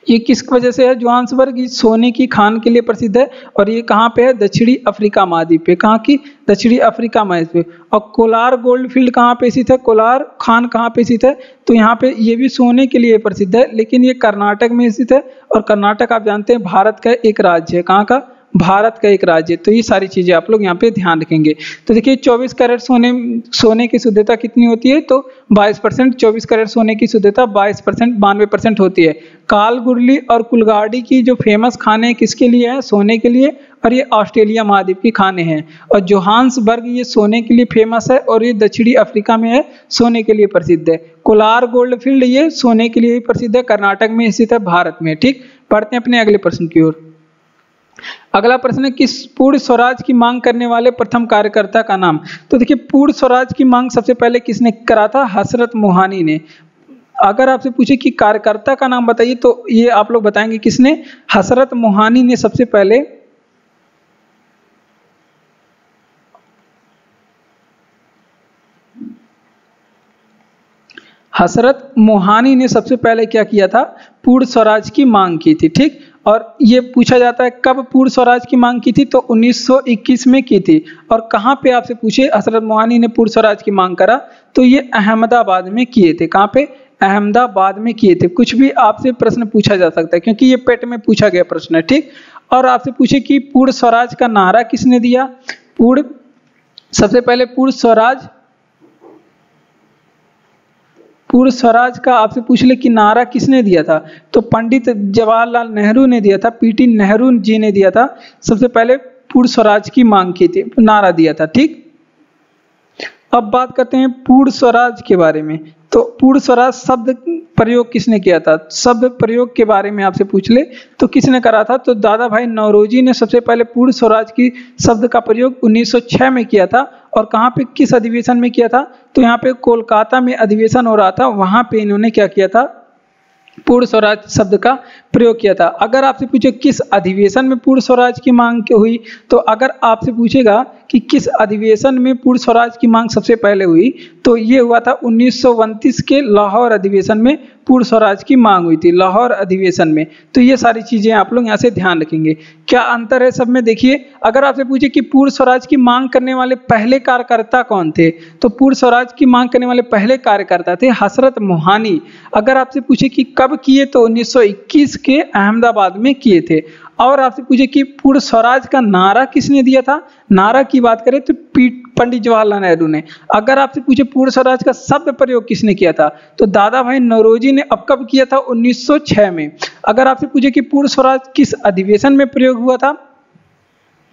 ये किस वजह से है, जोहान्सबर्ग सोने की खान के लिए प्रसिद्ध है। और ये कहाँ पे है, दक्षिणी अफ्रीका महाद्वीप पे। कहाँ की, दक्षिणी अफ्रीका महाद्वीप पे। और कोलार गोल्ड फील्ड कहाँ पे स्थित है, कोलार खान कहाँ पे स्थित है, तो यहाँ पे ये भी सोने के लिए प्रसिद्ध है, लेकिन ये कर्नाटक में स्थित है। और कर्नाटक आप जानते हैं भारत का एक राज्य है, कहाँ का, भारत का एक राज्य। तो ये सारी चीजें आप लोग यहाँ पे ध्यान रखेंगे। तो देखिए 24 कैरेट सोने की शुद्धता कितनी होती है, तो 22%। 24 कैरेट सोने की शुद्धता 22%, 92% होती है। कालगुर्ली और कुलगाड़ी की जो फेमस खाने हैं किसके लिए है, सोने के लिए, और ये ऑस्ट्रेलिया महाद्वीप की खाने हैं। और जोहान्सबर्ग ये सोने के लिए फेमस है और ये दक्षिणी अफ्रीका में है, सोने के लिए प्रसिद्ध है। कोलार गोल्ड फील्ड ये सोने के लिए प्रसिद्ध है, कर्नाटक में स्थित है, भारत में, ठीक। पढ़ते हैं अपने अगले प्रश्न की ओर। अगला प्रश्न है किस पूर्ण स्वराज की मांग करने वाले प्रथम कार्यकर्ता का नाम। तो देखिए पूर्ण स्वराज की मांग सबसे पहले किसने करा था, हसरत मोहानी ने। अगर आपसे पूछे कि कार्यकर्ता का नाम बताइए तो ये आप लोग बताएंगे किसने, हसरत मोहानी ने सबसे पहले हसरत मोहानी ने सबसे पहले क्या किया था, पूर्ण स्वराज की मांग की थी। ठीक, और ये पूछा जाता है कब पूर्ण स्वराज की मांग की थी, तो 1921 में की थी। और कहाँ पे आपसे पूछे हसरत मोहानी ने पूर्ण स्वराज की मांग करा, तो ये अहमदाबाद में किए थे। कहाँ पे, अहमदाबाद में किए थे। कुछ भी आपसे प्रश्न पूछा जा सकता है क्योंकि ये पेट में पूछा गया प्रश्न है। ठीक, और आपसे पूछे कि पूर्ण स्वराज का नारा किसने दिया, सबसे पहले पूर्ण स्वराज का आपसे पूछ ले कि नारा किसने दिया था, तो पंडित जवाहरलाल नेहरू ने दिया था, पीटी नेहरू जी ने दिया था। सबसे पहले पूर्ण स्वराज की मांग की थी, नारा दिया था। ठीक, अब बात करते हैं पूर्ण स्वराज के बारे में। तो पूर्ण स्वराज शब्द प्रयोग किसने किया था, शब्द प्रयोग के बारे में आपसे पूछ ले तो किसने करा था, तो दादा भाई नौरोजी ने सबसे पहले पूर्ण स्वराज की शब्द का प्रयोग 1906 में किया था। और कहाँ पे, किस अधिवेशन में किया था, तो यहाँ पे कोलकाता में अधिवेशन हो रहा था, वहां पे इन्होंने क्या किया था, पूर्ण स्वराज शब्द का प्रयोग किया था। अगर आपसे पूछे किस अधिवेशन में पूर्ण स्वराज की मांग हुई, तो अगर आपसे पूछेगा कि किस अधिवेशन में पूर्ण स्वराज की मांग सबसे पहले हुई, तो ये हुआ था 1929 के लाहौर अधिवेशन में पूर्ण स्वराज की मांग हुई थी, लाहौर अधिवेशन में। तो ये सारी चीजें आप लोग यहाँ से ध्यान रखेंगे। क्या अंतर है सब में, देखिए अगर आपसे पूछे कि पूर्ण स्वराज की मांग करने वाले पहले कार्यकर्ता कौन थे, तो पूर्ण स्वराज की मांग करने वाले पहले कार्यकर्ता थे हसरत मोहानी। अगर आपसे पूछे कि कब किए, तो 1921 के अहमदाबाद में किए थे। और आपसे पूछे कि पूर्ण स्वराज का नारा किसने दिया था, नारा की बात करें तो पंडित जवाहरलाल नेहरू ने। अगर आपसे पूछे पूर्ण स्वराज का शब्द प्रयोग किसने किया था, तो दादा भाई नौरोजी ने। अब कब किया था, 1906 में। अगर आपसे पूछे कि पूर्ण स्वराज किस अधिवेशन में प्रयोग हुआ था,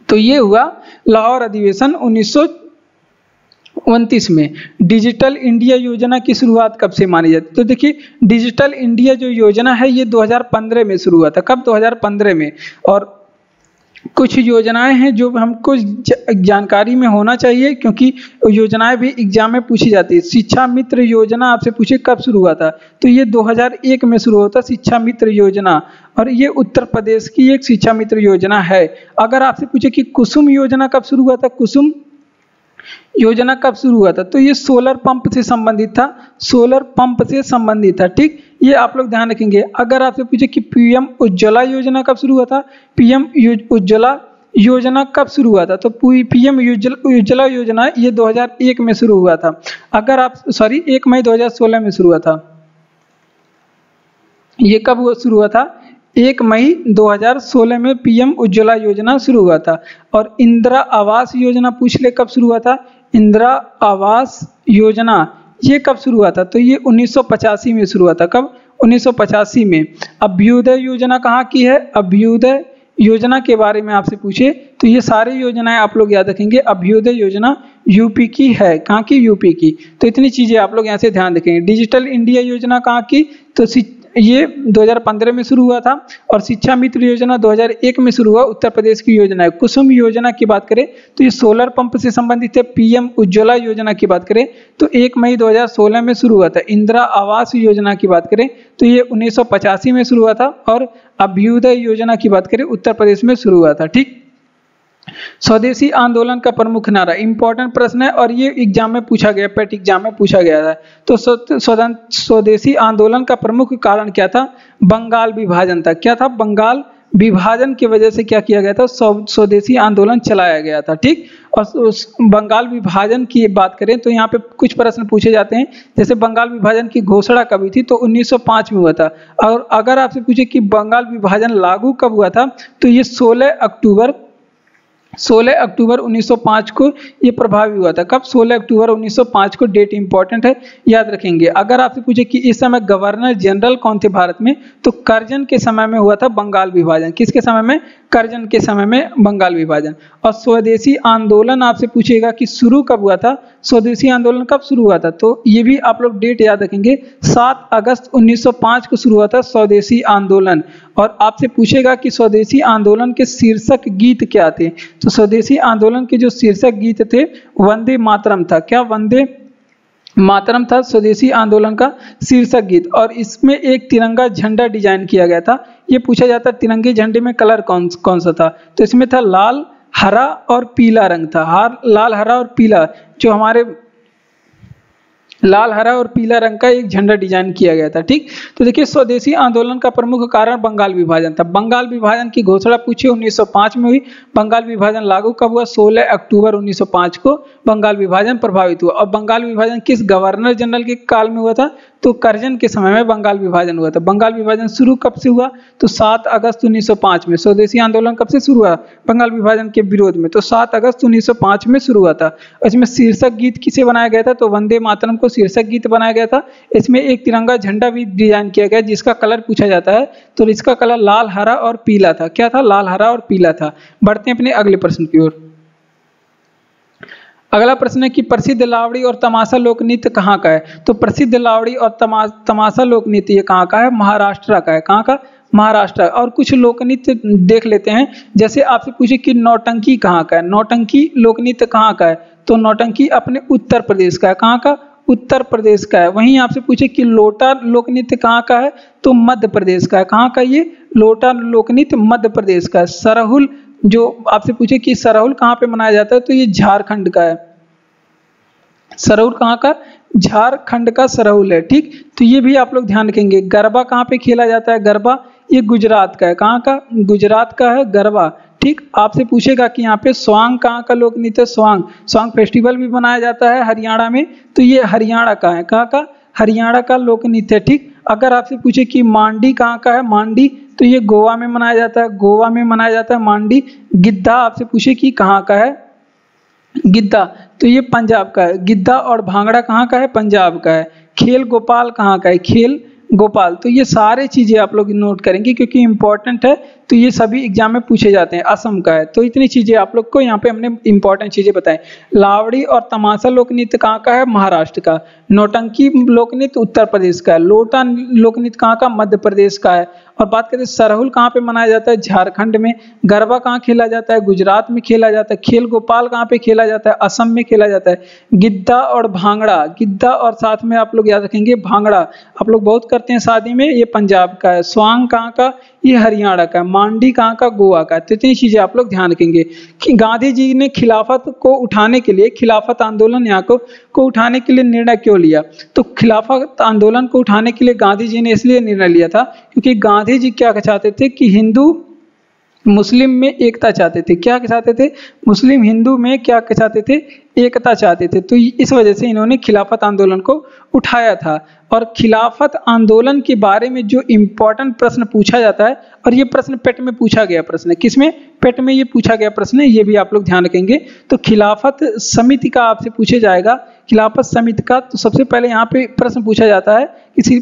तो ये हुआ लाहौर अधिवेशन 1929 में। डिजिटल इंडिया योजना की शुरुआत कब से मानी जाती है, तो देखिए डिजिटल इंडिया जो योजना है ये 2015 में शुरू हुआ था। कब, 2015 में। और कुछ योजनाएं हैं जो हमको जानकारी में होना चाहिए क्योंकि योजनाएं भी एग्जाम में पूछी जाती है। शिक्षा मित्र योजना आपसे पूछे कब शुरू हुआ था, तो ये 2001 में शुरू होता शिक्षा मित्र योजना, और ये उत्तर प्रदेश की एक शिक्षा मित्र योजना है। अगर आपसे पूछे कि कुसुम योजना कब शुरू हुआ था, कुसुम योजना कब शुरू हुआ था, तो ये सोलर पंप से संबंधित था, सोलर पंप से संबंधित था। ठीक, ये आप लोग ध्यान रखेंगे। अगर आपसे पूछे कि पीएम उज्ज्वला योजना कब शुरू हुआ था, पीएम उज्ज्वला योजना कब शुरू हुआ था, तो पीएम उज्ज्वला योजना ये 2001 में शुरू हुआ था। अगर आप 1 मई 2016 में शुरू हुआ था। ये कब शुरू हुआ था, 1 मई 2016 में पीएम उज्ज्वला योजना शुरू हुआ था। और इंदिरा आवास योजना पूछ ले कब शुरू हुआ था, इंदिरा आवास योजना ये कब शुरू हुआ था, तो ये 1985 में शुरू हुआ था। कब, 1985 में। अभ्युदय योजना कहाँ की है, अभ्युदय योजना के बारे में आपसे पूछे तो ये सारी योजनाएं आप लोग याद रखेंगे। अभ्युदय योजना यूपी की है, कहाँ की, यूपी की। तो इतनी चीजें आप लोग यहाँ से ध्यान रखेंगे। डिजिटल इंडिया योजना कहाँ की, तो ये 2015 में शुरू हुआ था। और शिक्षा मित्र योजना 2001 में शुरू हुआ, उत्तर प्रदेश की योजना है। कुसुम योजना की बात करें तो ये सोलर पंप से संबंधित है। पीएम उज्ज्वला योजना की बात करें तो 1 मई 2016 में शुरू हुआ था। इंदिरा आवास योजना की बात करें तो ये 1985 में शुरू हुआ था। और अभ्युदय योजना की बात करें उत्तर प्रदेश में शुरू हुआ था। ठीक, स्वदेशी आंदोलन का प्रमुख नारा, इंपॉर्टेंट प्रश्न है और ये एग्जाम में पूछा गया, पेट एग्जाम में पूछा गया था। तो स्वदेशी आंदोलन का प्रमुख कारण क्या था, बंगाल विभाजन था। क्या था, बंगाल विभाजन की वजह से क्या किया गया था, स्वदेशी आंदोलन चलाया गया था। ठीक, और उस बंगाल विभाजन की बात करें तो यहाँ पे कुछ प्रश्न पूछे जाते हैं, जैसे बंगाल विभाजन की घोषणा कब हुई थी, तो 1905 में हुआ था। और अगर आपसे पूछे कि बंगाल विभाजन लागू कब हुआ था, तो ये 16 अक्टूबर 1905 को ये प्रभावी हुआ था। कब, 16 अक्टूबर 1905 को, डेट इंपॉर्टेंट है, याद रखेंगे। अगर आपसे पूछे कि इस समय गवर्नर जनरल कौन थे भारत में, तो कर्जन के समय में हुआ था बंगाल विभाजन। किसके समय में, कर्जन के समय में बंगाल विभाजन। और स्वदेशी आंदोलन आपसे पूछेगा कि शुरू कब हुआ था, स्वदेशी आंदोलन कब शुरू हुआ था, तो ये भी आप लोग डेट याद रखेंगे। 7 अगस्त 1905 को शुरू हुआ था स्वदेशी आंदोलन। और आपसे पूछेगा कि स्वदेशी आंदोलन के शीर्षक गीत क्या थे, तो स्वदेशी आंदोलन के जो शीर्षक गीत थे वंदे मातरम था। क्या, वंदे मातरम था स्वदेशी आंदोलन का शीर्षक गीत, और इसमें एक तिरंगा झंडा डिजाइन किया गया था। ये पूछा जाता तिरंगे झंडे में कलर कौन कौन सा था, तो इसमें था लाल, हरा और पीला रंग था। लाल, हरा और पीला, जो हमारे लाल, हरा और पीला रंग का एक झंडा डिजाइन किया गया था। ठीक, तो देखिए स्वदेशी आंदोलन का प्रमुख कारण बंगाल विभाजन था। बंगाल विभाजन की घोषणा पूछी 1905 में हुई। बंगाल विभाजन लागू कब हुआ? 16 अक्टूबर 1905 को बंगाल विभाजन प्रभावित हुआ। और बंगाल विभाजन किस गवर्नर जनरल के काल में हुआ था? तो करजन के समय में बंगाल विभाजन हुआ था। बंगाल विभाजन शुरू कब से हुआ? तो 7 अगस्त 1905 में। स्वदेशी आंदोलन कब से शुरू हुआ बंगाल विभाजन के विरोध में? तो 7 अगस्त 1905 में शुरू हुआ था। इसमें शीर्षक गीत किसे बनाया गया था? तो वंदे मातरम को शीर्षक गीत बनाया गया था। इसमें एक तिरंगा झंडा भी डिजाइन किया गया जिसका कलर पूछा जाता है, तो इसका कलर लाल, हरा और पीला था। क्या था? लाल, हरा और पीला था। बढ़ते हैं अपने अगले प्रश्न की ओर। अगला प्रश्न है कि प्रसिद्ध लावड़ी और तमाशा लोक नृत्य कहाँ का है? तो प्रसिद्ध लावड़ी और तमाशा लोक नृत्य ये कहाँ का है? महाराष्ट्र का है। कहाँ का? महाराष्ट्र। और कुछ लोक नृत्य देख लेते हैं। जैसे आपसे पूछे कि नौटंकी कहाँ का है? नौटंकी लोक नृत्य कहाँ का है? तो नौटंकी अपने उत्तर प्रदेश का है। कहाँ का? उत्तर प्रदेश का है। वहीं आपसे पूछे कि लोटा लोक नृत्य कहाँ का है? तो मध्य प्रदेश का है। कहाँ का? ये लोटा लोक नृत्य मध्य प्रदेश का है। सरहुल, जो आपसे पूछे कि सरहुल कहाँ पे मनाया जाता है, तो ये झारखंड का है। सरहुल कहाँ का? झारखंड का सरहुल है। ठीक, तो ये भी आप लोग ध्यान रखेंगे। गरबा कहाँ पे खेला जाता है? गरबा ये गुजरात का है। कहाँ का? गुजरात का है गरबा। ठीक, आपसे पूछेगा कि यहाँ पे स्वांग कहाँ का लोक नृत्य? स्वांग, स्वांग फेस्टिवल भी मनाया जाता है हरियाणा में, तो ये हरियाणा का है। कहाँ का? हरियाणा का लोक नृत्य। ठीक, अगर आपसे पूछे कि मांडी कहाँ का है? मांडी, तो ये गोवा में मनाया जाता है। गोवा में मनाया जाता है मांडी। गिद्धा आपसे पूछे कि कहाँ का है? गिद्धा, तो ये पंजाब का है। गिद्धा और भांगड़ा कहाँ का है? पंजाब का है। खेल गोपाल कहाँ का है? खेल गोपाल, तो ये सारे चीजें आप लोग नोट करेंगे क्योंकि इंपॉर्टेंट है, तो ये सभी एग्जाम में पूछे जाते हैं। असम का है। तो इतनी चीजें आप लोग को यहाँ पे हमने इंपॉर्टेंट चीजें बताई। लावड़ी और तमाशा लोक नृत्य कहाँ का है? महाराष्ट्र का। नौटंकी लोक नृत्य उत्तर प्रदेश का है। लोटा लोक नृत्य कहाँ का? मध्य प्रदेश का है। और बात करें सरहुल कहाँ पे मनाया जाता है? झारखंड में। गरबा कहाँ खेला जाता है? गुजरात में खेला जाता है। खेल गोपाल कहाँ पे खेला जाता है? असम में खेला जाता है। गिद्धा और भांगड़ा, गिद्धा और साथ में आप लोग याद रखेंगे भांगड़ा, आप लोग बहुत करते हैं शादी में, ये पंजाब का है। स्वांग कहाँ का? ये हरियाणा का है। मांडी कहाँ का? गोवा का है। तो इतनी चीजें आप लोग ध्यान रखेंगे कि गांधी जी ने खिलाफत को उठाने के लिए, खिलाफत आंदोलन यहाँ को उठाने के लिए निर्णय क्यों लिया? तो खिलाफत आंदोलन को उठाने के लिए गांधी जी ने इसलिए निर्णय लिया था क्योंकि गांधी जी क्या चाहते थे कि हिंदू मुस्लिम में एकता चाहते थे। क्या चाहते थे? मुस्लिम हिंदू में क्या चाहते थे? एकता चाहते थे। तो इस वजह से इन्होंने खिलाफत आंदोलन को उठाया था। और खिलाफत आंदोलन के बारे में जो इम्पोर्टेंट प्रश्न पूछा जाता है, और ये प्रश्न पेट में पूछा गया प्रश्न है। किसमें? पेट में ये पूछा गया प्रश्न है, ये भी आप लोग ध्यान रखेंगे। तो खिलाफत समिति का आपसे पूछे जाएगा, खिलाफत समिति का, तो सबसे पहले यहाँ पे प्रश्न पूछा जाता है कि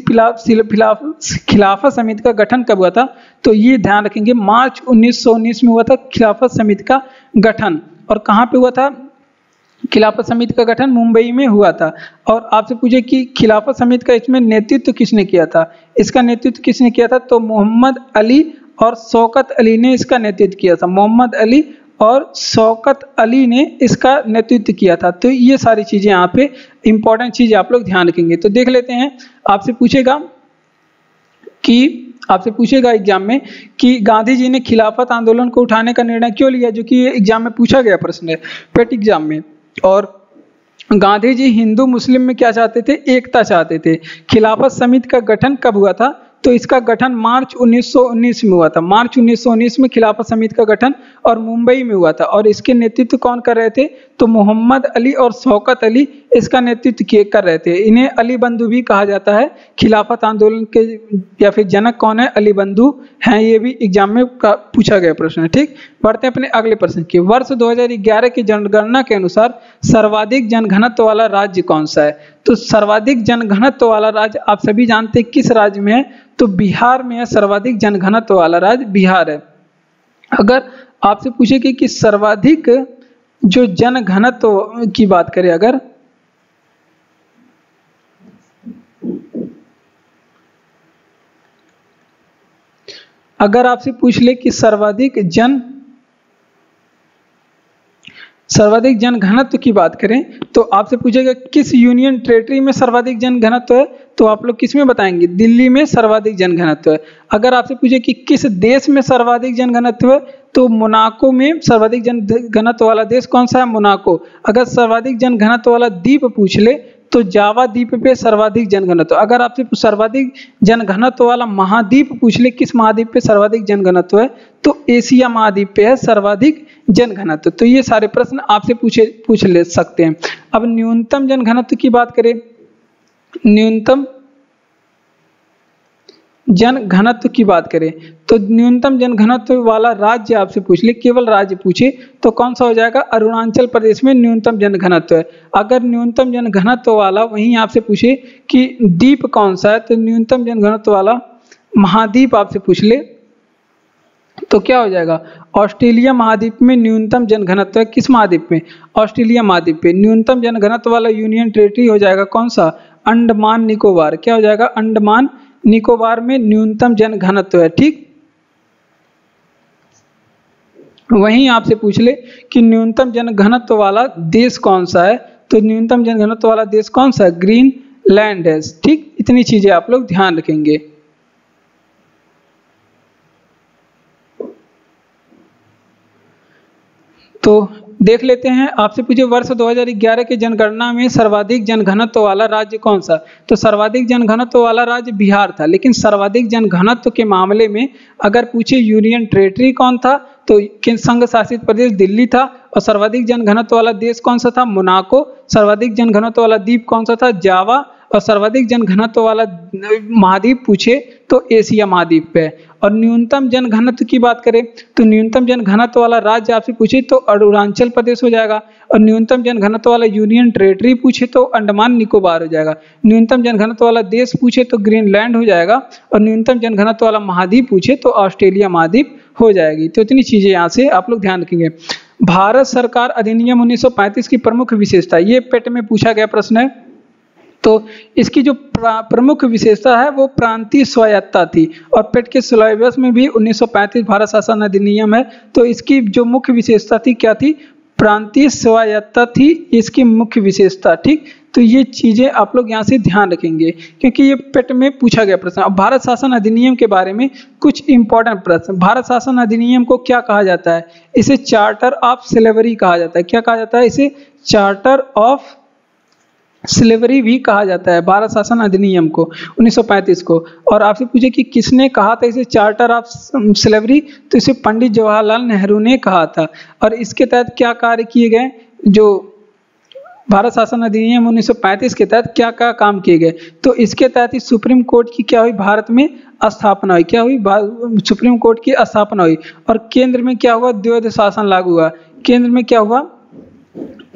खिलाफत समिति का गठन कब हुआ था? तो ये ध्यान रखेंगे मार्च 1919 में हुआ था खिलाफत समिति का गठन। और कहाँ पे हुआ था खिलाफत समिति का गठन? मुंबई में हुआ था। और आपसे पूछे कि खिलाफत समिति का इसमें नेतृत्व किसने किया था? इसका नेतृत्व किसने किया था? तो मोहम्मद अली और शौकत अली ने इसका नेतृत्व किया था। मोहम्मद अली और शौकत अली ने इसका नेतृत्व किया था। तो ये सारी चीजें यहाँ पे इंपॉर्टेंट चीज आप लोग ध्यान रखेंगे। तो देख लेते हैं, आपसे पूछेगा एग्जाम में कि गांधी जी ने खिलाफत आंदोलन को उठाने का निर्णय क्यों लिया, जो कि ये एग्जाम में पूछा गया प्रश्न है, पेट एग्जाम में। और गांधी जी हिंदू मुस्लिम में क्या चाहते थे? एकता चाहते थे। खिलाफत समिति का गठन कब हुआ था? तो इसका गठन मार्च 1919 में हुआ था। मार्च 1919 में खिलाफत समिति का गठन और मुंबई में हुआ था। और इसके नेतृत्व कौन कर रहे थे? तो मोहम्मद अली और शौकत अली इसका नेतृत्व कर रहे थे। इन्हें अली बंधु भी कहा जाता है। खिलाफत आंदोलन के या फिर जनक कौन है? अली बंधु हैं। ये भी एग्जाम में पूछा गया प्रश्न है। ठीक, बढ़ते हैं अपने अगले प्रश्न की। वर्ष 2011 की जनगणना के अनुसार सर्वाधिक जनघनत्व वाला राज्य कौन सा है? तो सर्वाधिक जनघनत्व वाला राज्य आप सभी जानते हैं किस राज्य में है? तो बिहार में है। सर्वाधिक जनघनत्व वाला राज्य बिहार है। अगर आपसे पूछे कि सर्वाधिक जो जनघनत्व की बात करें, अगर आपसे पूछ ले कि सर्वाधिक जनघनत्व की बात करें, तो आपसे पूछेगा किस यूनियन टेरिटरी में सर्वाधिक जनघनत्व है, तो आप लोग किस में बताएंगे, दिल्ली में सर्वाधिक जनघनत्व है। अगर आपसे पूछे कि किस देश में सर्वाधिक जनघनत्व है, तो मोनाको में सर्वाधिक जनघनत्व वाला देश कौन सा है, मोनाको। अगर सर्वाधिक जनघनत्व वाला द्वीप पूछ ले तो जावा द्वीप पे सर्वाधिक जनघनत्व। अगर आपसे सर्वाधिक जनघनत्व वाला महाद्वीप पूछ ले किस महाद्वीप पे सर्वाधिक जनघनत्व है, तो एशिया महाद्वीप पे है सर्वाधिक जनघनत्व। तो ये सारे प्रश्न आपसे पूछ ले सकते हैं। अब न्यूनतम जनघनत्व की बात करें, न्यूनतम जनघनत्व की बात करें तो न्यूनतम जनघनत्व वाला राज्य आपसे पूछ ले, केवल राज्य पूछे तो कौन सा हो जाएगा, अरुणाचल प्रदेश में न्यूनतम जनघनत्व है। अगर न्यूनतम जनघनत्व वाला वहीं आपसे पूछे कि द्वीप कौन सा है, तो न्यूनतम जनघनत्व वाला महाद्वीप आपसे पूछ ले तो क्या हो जाएगा, ऑस्ट्रेलिया महाद्वीप में न्यूनतम जनघनत्व है। किस महाद्वीप में, ऑस्ट्रेलिया महाद्वीप पे। न्यूनतम जनघनत्व वाला यूनियन टेरिटरी हो जाएगा कौन सा, अंडमान निकोबार। क्या हो जाएगा, अंडमान निकोबार में न्यूनतम जनघनत्व है। ठीक, वहीं आपसे पूछ ले कि न्यूनतम जनघनत्व वाला देश कौन सा है, तो न्यूनतम जनघनत्व वाला देश कौन सा है, ग्रीनलैंड है। ठीक, इतनी चीजें आप लोग ध्यान रखेंगे। तो देख लेते हैं, आपसे पूछे वर्ष 2011 के जनगणना में सर्वाधिक जनघनत्व वाला राज्य कौन सा, तो सर्वाधिक जनघनत्व वाला राज्य बिहार था। लेकिन सर्वाधिक जनघनत्व के मामले में अगर पूछे यूनियन टेरिटरी कौन था, तो संघ शासित प्रदेश दिल्ली था। और सर्वाधिक जनघनत्व वाला देश कौन सा था, मोनाको। सर्वाधिक जनघनत्व वाला द्वीप कौन सा था, जावा। और सर्वाधिक जनघनत्व वाला महाद्वीप पूछे तो एशिया महाद्वीप पे। और न्यूनतम जनघनत्व की बात करें तो न्यूनतम जनघनत्व वाला राज्य आपसे पूछे तो अरुणाचल प्रदेश हो जाएगा। और न्यूनतम जनघनत्व वाला यूनियन टेरिटरी पूछे तो अंडमान निकोबार हो जाएगा। न्यूनतम जनघनत्व वाला देश पूछे तो ग्रीनलैंड हो जाएगा। और न्यूनतम जनघनत्व वाला महाद्वीप पूछे तो ऑस्ट्रेलिया महाद्वीप हो जाएगी। तो इतनी चीजें यहाँ से आप लोग ध्यान रखेंगे। भारत सरकार अधिनियम 1935 की प्रमुख विशेषता, ये पेट में पूछा गया प्रश्न है। तो इसकी जो प्रमुख विशेषता है वो प्रांतीय स्वायत्तता थी। और पेट के सिलेबस में भी 1935 भारत शासन अधिनियम है, तो इसकी जो मुख्य विशेषता थी क्या थी, प्रांतीय स्वायत्तता थी इसकी मुख्य विशेषता। ठीक, तो ये चीजें आप लोग यहाँ से ध्यान रखेंगे क्योंकि ये पेट में पूछा गया प्रश्न। अब भारत शासन अधिनियम के बारे में कुछ इंपॉर्टेंट प्रश्न। भारत शासन अधिनियम को क्या कहा जाता है, इसे चार्टर ऑफ स्लेवरी कहा जाता है। क्या कहा जाता है, इसे चार्टर ऑफ स्लेवरी भी कहा जाता है, भारत शासन अधिनियम को 1935 को। और आपसे पूछे कि किसने कहा था इसे चार्टर ऑफ स्लेवरी, तो इसे पंडित जवाहरलाल नेहरू ने कहा था। और इसके तहत क्या कार्य किए गए, जो भारत शासन अधिनियम 1935 के तहत क्या क्या काम किए गए, तो इसके तहत ही सुप्रीम कोर्ट की क्या हुई, भारत में स्थापना हुई। क्या हुई, सुप्रीम कोर्ट की स्थापना हुई। और केंद्र में क्या हुआ, द्वैध शासन लागू हुआ। केंद्र में क्या हुआ,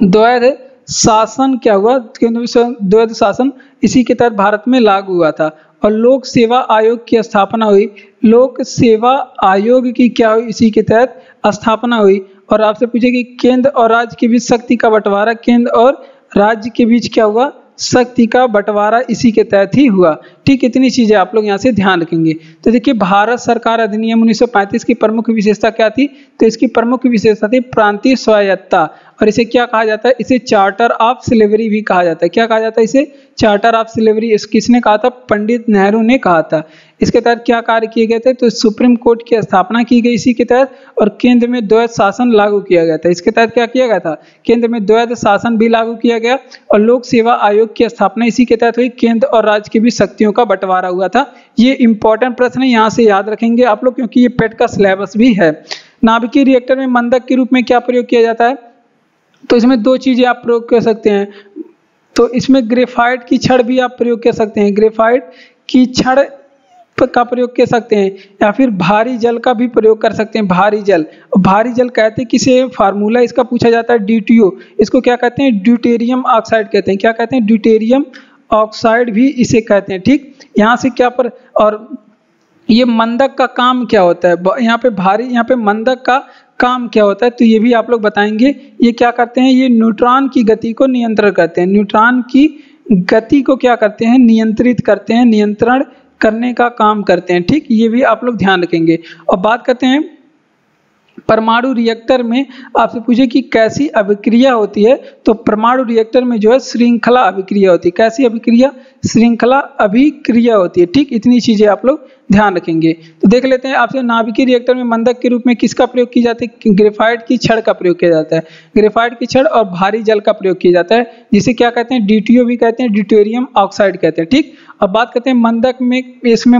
द्वैध शासन क्या हुआ, केंद्र में द्वैध शासन इसी के तहत भारत में लागू हुआ था। और लोक सेवा आयोग की स्थापना हुई। लोक सेवा आयोग की क्या हुई, इसी के तहत स्थापना हुई। और आपसे पूछे कि केंद्र और राज्य के बीच शक्ति का बंटवारा, केंद्र और राज्य के बीच क्या हुआ, शक्ति का बंटवारा इसी के तहत ही हुआ। ठीक, इतनी चीजें आप लोग यहाँ से ध्यान रखेंगे। तो देखिए, भारत सरकार अधिनियम 1935 की प्रमुख विशेषता क्या थी, तो इसकी प्रमुख विशेषता थी प्रांतीय स्वायत्तता। और इसे क्या कहा जाता है, इसे चार्टर ऑफ स्लेवरी भी कहा जाता है। क्या कहा जाता है, इसे चार्टर ऑफ स्लेवरी। इस किसने कहा था, पंडित नेहरू ने कहा था। इसके तहत क्या कार्य किए गए थे, तो सुप्रीम कोर्ट की स्थापना की गई इसी के तहत। और केंद्र में द्वैध शासन लागू किया गया था। इसके तहत क्या किया गया था, केंद्र में द्वैध शासन भी लागू किया गया। और लोक सेवा आयोग की स्थापना इसी के तहत हुई। केंद्र और राज्य के बीच शक्तियों का बंटवारा हुआ था। ये इंपॉर्टेंट प्रश्न है, यहाँ से याद रखेंगे आप लोग क्योंकि ये पेट का सिलेबस भी है। नाभिकीय रिएक्टर में मंदक के रूप में क्या प्रयोग किया जाता है, तो इसमें दो चीजें आप प्रयोग कर सकते हैं। तो इसमें ग्रेफाइट की छड़ भी आप प्रयोग कर सकते हैं, ग्रेफाइट की छड़ का प्रयोग कर सकते हैं, या फिर भारी जल का भी प्रयोग कर सकते हैं। भारी जल, भारी जल कहते हैं किसे, फार्मूला इसका पूछा जाता है DTO। इसको क्या कहते हैं, ड्यूटेरियम ऑक्साइड कहते हैं। क्या कहते हैं, ड्यूटेरियम ऑक्साइड भी इसे कहते हैं। ठीक, यहाँ से क्या पर, और ये मंदक का काम क्या होता है, यहाँ पे भारी, यहाँ पे मंदक का काम क्या होता है, तो ये भी आप लोग बताएंगे। ये क्या करते हैं, ये न्यूट्रॉन की गति को नियंत्रण करते हैं। न्यूट्रॉन की गति को क्या करते हैं, नियंत्रित करते हैं, नियंत्रण करने का काम करते हैं। ठीक, ये भी आप लोग ध्यान रखेंगे। और बात करते हैं परमाणु रिएक्टर में आपसे पूछे कि कैसी अभिक्रिया होती है, तो परमाणु रिएक्टर में जो है श्रृंखला अभिक्रिया होती है। कैसी अभिक्रिया? श्रृंखला अभिक्रिया होती है। ठीक, इतनी चीजें आप लोग ध्यान रखेंगे। तो देख लेते हैं आपसे, नाभिकीय रिएक्टर में मंदक के रूप में किसका प्रयोग किया जाता है? ग्रेफाइट की छड़ का प्रयोग किया जाता है। ग्रेफाइट की छड़ और भारी जल का प्रयोग किया जाता है, जिसे क्या कहते हैं? DTO भी कहते हैं, ड्यूटेरियम ऑक्साइड कहते हैं। ठीक, अब बात करते हैं मंदक में। इसमें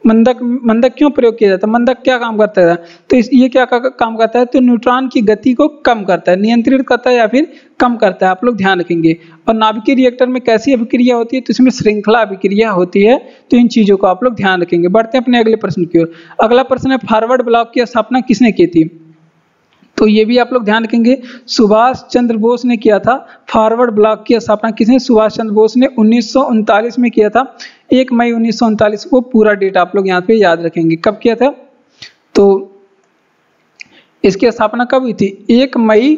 मंदक क्यों प्रयोग किया जाता है? मंदक क्या काम करता है? तो ये क्या काम करता है? तो न्यूट्रॉन की गति को कम करता है, नियंत्रित करता है या फिर कम करता है, आप लोग ध्यान रखेंगे। और नाभिकीय रिएक्टर में कैसी अभिक्रिया होती है? तो इसमें श्रृंखला अभिक्रिया होती है। तो इन चीजों को आप लोग ध्यान रखेंगे। बढ़ते हैं अपने अगले प्रश्न की ओर। अगला प्रश्न है, फॉरवर्ड ब्लॉक की स्थापना किसने की थी? तो ये भी आप लोग ध्यान रखेंगे, सुभाष चंद्र बोस ने किया था। फॉरवर्ड ब्लॉक की स्थापना किसने? सुभाष चंद्र बोस ने 1939 में किया था। 1 मई 1939 को पूरा डेट आप लोग यहाँ पे याद रखेंगे, कब किया था। तो इसकी स्थापना कब हुई थी? 1 मई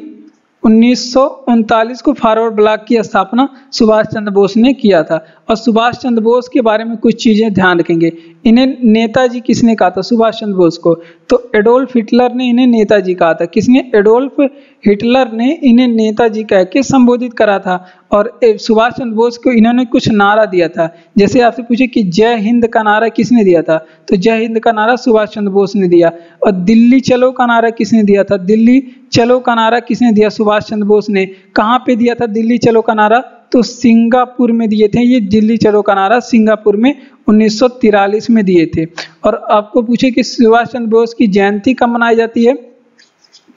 1939 को फॉरवर्ड ब्लॉक की स्थापना सुभाष चंद्र बोस ने किया था। और सुभाष चंद्र बोस के बारे में कुछ चीजें ध्यान रखेंगे। इन्हें नेताजी किसने कहा था? सुभाष चंद्र बोस को। तो एडोल्फ हिटलर ने इन्हें नेताजी कहा था। किसने? एडोल्फ हिटलर ने इन्हें नेताजी कह के संबोधित करा था। और सुभाष चंद्र बोस को इन्होंने कुछ नारा दिया था। जैसे आपसे पूछे कि जय हिंद का नारा किसने दिया था? तो जय हिंद का नारा सुभाष चंद्र बोस ने दिया। और दिल्ली चलो का नारा किसने दिया था? दिल्ली चलो का नारा किसने दिया? सुभाष चंद्र बोस ने। कहाँ पे दिया था दिल्ली चलो का नारा? तो सिंगापुर में दिए थे। ये दिल्ली चलो का नारा सिंगापुर में 1943 में दिए थे। और आपको पूछे कि सुभाष चंद्र बोस की जयंती कब मनाई जाती है?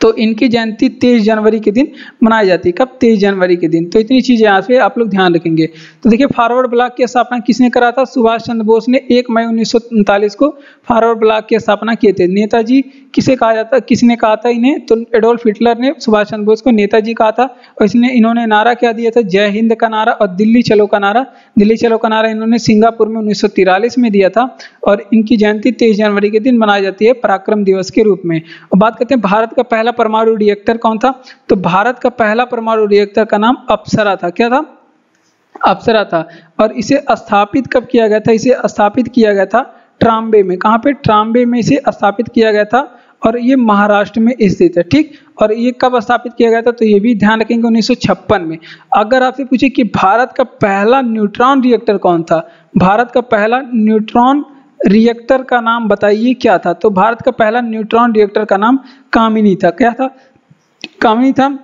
तो इनकी जयंती 23 जनवरी के दिन मनाई जाती है। कब? 23 जनवरी के दिन। तो इतनी चीजें यहाँ से आप लोग ध्यान रखेंगे। तो देखिए, फॉरवर्ड ब्लॉक की स्थापना किसने करा था? सुभाष चंद्र बोस ने 1 मई 1939 को फॉरवर्ड ब्लॉक की स्थापना किए थे। नेताजी किसे कहा जाता? किसने कहा था इन्हें? तो एडोल्फ हिटलर ने सुभाष चंद्र बोस को नेताजी कहा था। और इन्होंने नारा क्या दिया था? जय हिंद का नारा और दिल्ली चलो का नारा। दिल्ली चलो का नारा इन्होंने सिंगापुर में 1943 में दिया था। और इनकी जयंती 23 जनवरी के दिन मनाई जाती है, पराक्रम दिवस के रूप में। और बात करते हैं, भारत का पहला परमाणु रिएक्टर कौन था? तो भारत का पहला परमाणु रिएक्टर का नाम अप्सरा था। क्या था? अप्सरा था। और इसे स्थापित कब किया गया था? इसे स्थापित किया गया था ट्राम्बे में। कहाँ पे? ट्राम्बे में इसे स्थापित किया गया था। और ये महाराष्ट्र में स्थित है। ठीक, और ये कब स्थापित किया गया था? तो ये भी ध्यान रखेंगे, 1956 में। अगर आपसे पूछे कि भारत का पहला न्यूट्रॉन रिएक्टर कौन था? भारत का पहला न्यूट्रॉन रिएक्टर का नाम बताइए क्या था? तो भारत का पहला न्यूट्रॉन रिएक्टर का नाम कामिनी था। क्या था? कामिनी था।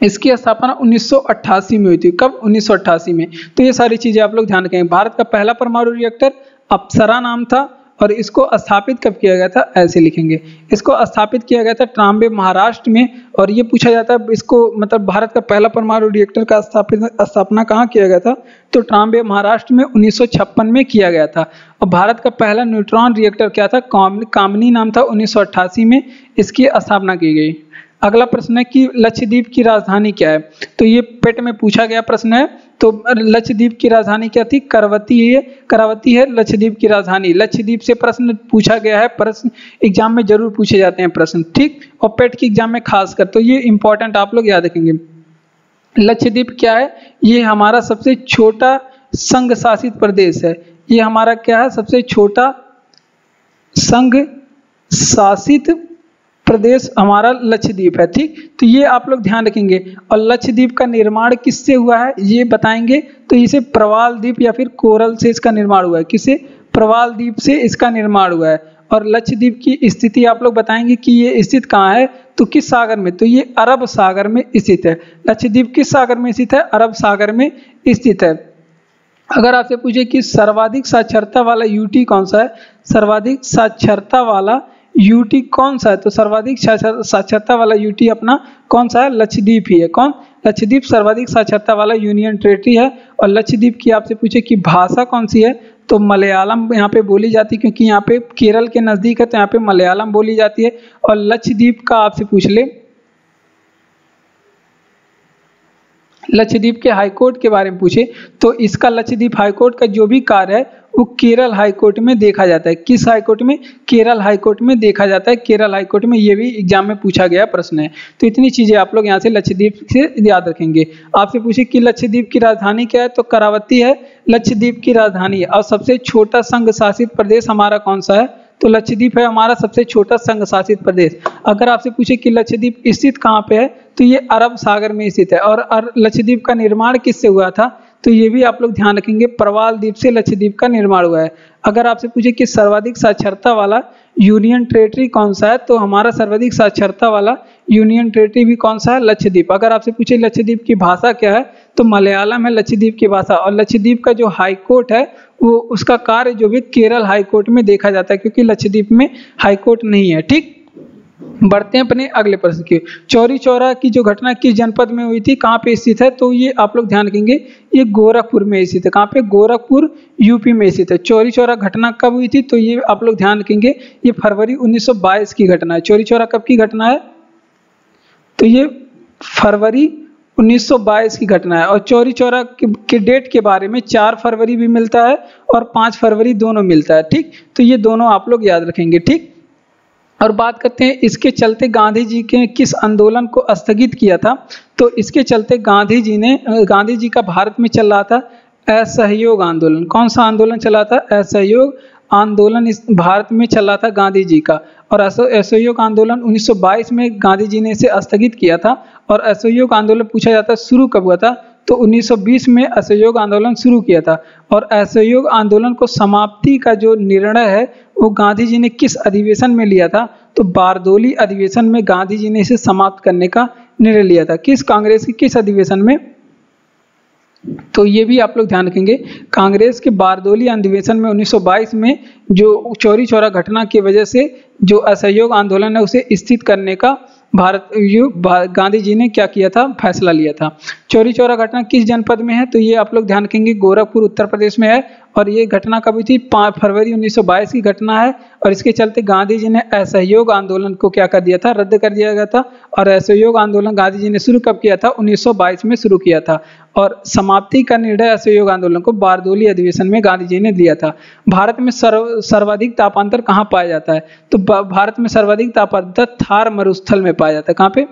इसकी स्थापना 1988 में हुई थी। कब? 1988 में। तो ये सारी चीजें आप लोग ध्यान रखेंगे। भारत का पहला परमाणु रिएक्टर अप्सरा नाम था। और इसको स्थापित कब किया गया था? ऐसे लिखेंगे, इसको स्थापित किया गया था ट्राम्बे, महाराष्ट्र में। और ये पूछा जाता है इसको, मतलब भारत का पहला परमाणु रिएक्टर का स्थापना कहाँ किया गया था? तो ट्राम्बे, महाराष्ट्र में 1956 में किया गया था। और भारत का पहला न्यूट्रॉन रिएक्टर क्या था? कामिनी नाम था। 1988 में इसकी स्थापना की गई। अगला प्रश्न है कि लक्षद्वीप की राजधानी क्या है? तो ये पेट में पूछा गया प्रश्न है। तो लक्षद्वीप की राजधानी क्या थी? करावती है लक्षद्वीप की राजधानी। लक्षद्वीप से प्रश्न पूछा गया है, प्रश्न एग्जाम में जरूर पूछे जाते हैं प्रश्न। ठीक, और पेट की एग्जाम में खासकर, तो ये इंपॉर्टेंट आप लोग याद रखेंगे। लक्षद्वीप क्या है? ये हमारा सबसे छोटा संघ शासित प्रदेश है। ये हमारा क्या है? सबसे छोटा संघ शासित प्रदेश हमारा लक्षद्वीप है। ठीक, तो ये आप लोग ध्यान रखेंगे। और लक्षद्वीप का निर्माण किससे हुआ है ये बताएंगे। तो इसे प्रवाल द्वीप या फिर कोरल से इसका निर्माण हुआ है। किसे? प्रवाल द्वीप से इसका निर्माण हुआ है। और लक्षद्वीप की स्थिति आप लोग बताएंगे कि ये स्थित कहाँ है? तो किस सागर में? तो ये अरब सागर में स्थित है। लक्षद्वीप किस सागर में स्थित है? अरब सागर में स्थित है। अगर आपसे पूछे कि सर्वाधिक साक्षरता वाला यूटी कौन सा है? सर्वाधिक साक्षरता वाला यूटी कौन सा है? तो सर्वाधिक साक्षरता वाला यूटी अपना कौन सा है? लक्षद्वीप ही है। कौन? लक्षद्वीप सर्वाधिक साक्षरता वाला यूनियन टेरिटरी है। और लक्षद्वीप की आपसे पूछे कि भाषा कौन सी है? तो मलयालम यहाँ पे बोली जाती है, क्योंकि यहाँ पे केरल के नजदीक है, तो यहाँ पे मलयालम बोली जाती है। और लक्षद्वीप का आपसे पूछ ले, लक्षद्वीप के हाईकोर्ट के बारे में पूछे, तो इसका लक्षद्वीप हाईकोर्ट का जो भी कार्य है वो केरल हाईकोर्ट में देखा जाता है। किस हाईकोर्ट में? केरल हाईकोर्ट में देखा जाता है। केरल हाईकोर्ट में, ये भी एग्जाम में पूछा गया प्रश्न है। तो इतनी चीजें आप लोग यहाँ से लक्षद्वीप से याद रखेंगे। आपसे पूछे कि लक्षद्वीप की राजधानी क्या है? तो करावती है लक्षद्वीप की राजधानी है। और सबसे छोटा संघ शासित प्रदेश हमारा कौन सा है? तो लक्षद्वीप है हमारा सबसे छोटा संघ शासित प्रदेश। अगर आपसे पूछे कि लक्षद्वीप स्थित कहाँ पे है, तो ये अरब सागर में स्थित है। और लक्षद्वीप का निर्माण किससे हुआ था, तो ये भी आप लोग ध्यान रखेंगे, प्रवाल द्वीप से लक्षद्वीप का निर्माण हुआ है। अगर आपसे पूछे कि सर्वाधिक साक्षरता वाला यूनियन टेरिटरी कौन सा है, तो हमारा सर्वाधिक साक्षरता वाला यूनियन टेरिटरी भी कौन सा है, लक्षद्वीप। अगर आपसे पूछे लक्षद्वीप की भाषा क्या है, तो मलयालम है लक्षद्वीप की भाषा। और लक्षद्वीप का जो हाई कोर्ट है वो उसका कार्य जो भी केरल हाई कोर्ट में देखा जाता है, क्योंकि लक्षद्वीप में हाई कोर्ट नहीं है। ठीक, बढ़ते हैं अपने अगले प्रश्न की। चौरी चौरा की जो घटना किस जनपद में हुई थी, कहाँ पे स्थित है, तो ये आप लोग ध्यान रखेंगे, ये गोरखपुर में स्थित है। कहाँ पे, गोरखपुर यूपी में स्थित है। चौरी चौरा घटना कब हुई थी, तो ये आप लोग ध्यान रखेंगे, ये फरवरी 1922 की घटना है। चौरी चौरा कब की घटना है, तो ये फरवरी 1922 की घटना है। और चौरी चौरा के डेट के बारे में 4 फरवरी भी मिलता है और 5 फरवरी दोनों मिलता है। ठीक, तो ये दोनों आप लोग याद रखेंगे। ठीक, और बात करते हैं इसके चलते गांधी जी के किस आंदोलन को स्थगित किया था, तो इसके चलते गांधी जी का भारत में चल रहा था असहयोग आंदोलन। कौन सा आंदोलन चला था, असहयोग आंदोलन इस भारत में चल रहा था गांधी जी का। और असहयोग आंदोलन 1922 में गांधी जी ने इसे स्थगित किया था। और असहयोग आंदोलन पूछा जाता है शुरू कब हुआ था, तो 1920 में असहयोग आंदोलन शुरू किया था। और असहयोग आंदोलन को समाप्ति का जो निर्णय है वो गांधी जी ने किस अधिवेशन में लिया था, तो बारदोली अधिवेशन में गांधी जी ने इसे समाप्त करने का निर्णय लिया था। किस कांग्रेस के किस अधिवेशन में, तो ये भी आप लोग ध्यान रखेंगे, कांग्रेस के बारदोली अधिवेशन में 1922 में जो चौरी चौरा घटना की वजह से जो असहयोग आंदोलन है उसे स्थित करने का गांधी जी ने क्या किया था, फैसला लिया था। चौरी चौरा घटना किस जनपद में है, तो ये आप लोग ध्यान रखेंगे, गोरखपुर उत्तर प्रदेश में है। और ये घटना कब हुई थी, 5 फरवरी 1922 की घटना है। और इसके चलते गांधी जी ने असहयोग आंदोलन को क्या कर दिया था, रद्द कर दिया गया था। और असहयोग आंदोलन गांधी जी ने शुरू कब किया था, 1922 में शुरू किया था। और समाप्ति का निर्णय असहयोग आंदोलन को बारदोली अधिवेशन में गांधी जी ने दिया था। भारत में सर्वाधिक तापांतर कहाँ पाया जाता है, तो भारत में सर्वाधिक तापांतर थार मरुस्थल में पाया जाता है। कहाँ पे,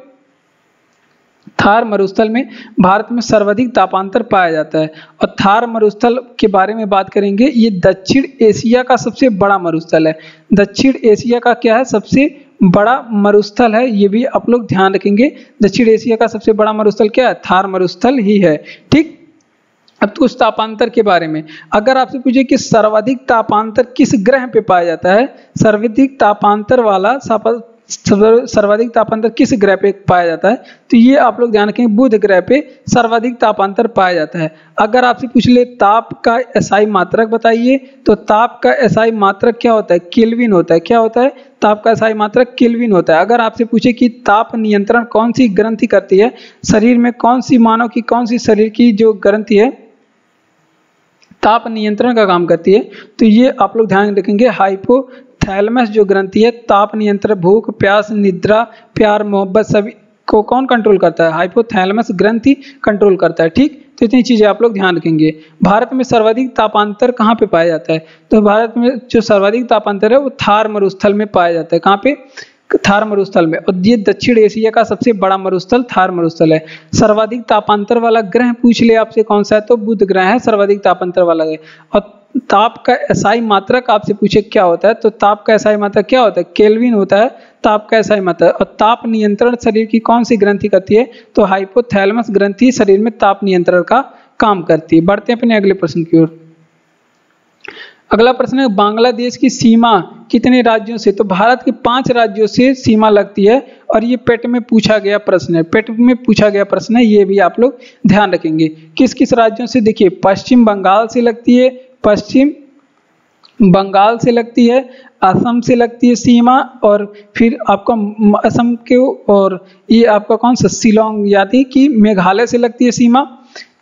थार मरुस्थल में भारत में सर्वाधिक तापांतर पाया जाता है। और थार मरुस्थल के बारे में बात करेंगे, ये दक्षिण एशिया का सबसे बड़ा मरुस्थल है। दक्षिण एशिया का क्या है, सबसे बड़ा मरुस्थल है। ये भी आप लोग ध्यान रखेंगे, दक्षिण एशिया का सबसे बड़ा मरुस्थल क्या है, थार मरुस्थल ही है। ठीक, अब तो कुछ तापांतर के बारे में, अगर आपसे पूछे कि सर्वाधिक तापांतर किस ग्रह पे पाया जाता है, सर्वाधिक तापांतर वाला सर्वाधिक तापांतर किस ग्रह पे पाया जाता है, तो ये आप लोग ध्यान रखें, बुध ग्रह पे सर्वाधिक तापांतर पाया जाता है। अगर आपसे पूछ ले ताप का एसआई मात्रक बताइए, तो ताप का एसआई मात्रक क्या होता है, केल्विन होता है। क्या होता है, ताप का एसआई मात्रक केल्विन होता है। अगर आपसे पूछे कि ताप नियंत्रण कौन सी ग्रंथि करती है, शरीर में कौन सी मानव की कौन सी शरीर की जो ग्रंथि है ताप नियंत्रण का काम करती है, तो ये आप लोग ध्यान रखेंगे, हाइपोथैलेमस जो ग्रंथि है, ताप नियंत्रण, भूख, प्यास, निद्रा, प्यार, मोहब्बत सभी को कौन कंट्रोल करता है, हाइपोथैलेमस ग्रंथि कंट्रोल करता है। ठीक, तो इतनी चीजें आप लोग ध्यान रखेंगे। भारत में सर्वाधिक तापांतर कहाँ पे पाया जाता है, तो भारत में जो सर्वाधिक तापांतर है वो थार मरुस्थल में पाया जाता है। कहाँ पे, थार मरुस्थल में। और ये दक्षिण एशिया का सबसे बड़ा मरुस्थल थार मरुस्थल है। सर्वाधिक तापांतर वाला ग्रह पूछ ले आपसे कौन सा है, तो बुध ग्रह है सर्वाधिक तापांतर वाला ग्रह। और ताप का एसआई मात्रक आपसे पूछे क्या होता है, तो ताप का एसआई मात्रक क्या होता है, केल्विन होता है ताप का एसआई मात्रक। और ताप नियंत्रण शरीर की कौन सी ग्रंथि करती है, तो हाइपोथैलेमस ग्रंथि शरीर में ताप नियंत्रण का काम करती है। बढ़ते हैं अपने अगले प्रश्न की ओर। अगला प्रश्न है, बांग्लादेश की सीमा कितने राज्यों से, तो भारत के 5 राज्यों से सीमा लगती है। और ये पेट में पूछा गया प्रश्न है, पेट में पूछा गया प्रश्न है, ये भी आप लोग ध्यान रखेंगे। किस किस राज्यों से, देखिए पश्चिम बंगाल से लगती है, पश्चिम बंगाल से लगती है, असम से लगती है सीमा, और फिर आपका असम के, और ये आपका कौन सा शिलोंग यानी कि मेघालय से लगती है सीमा,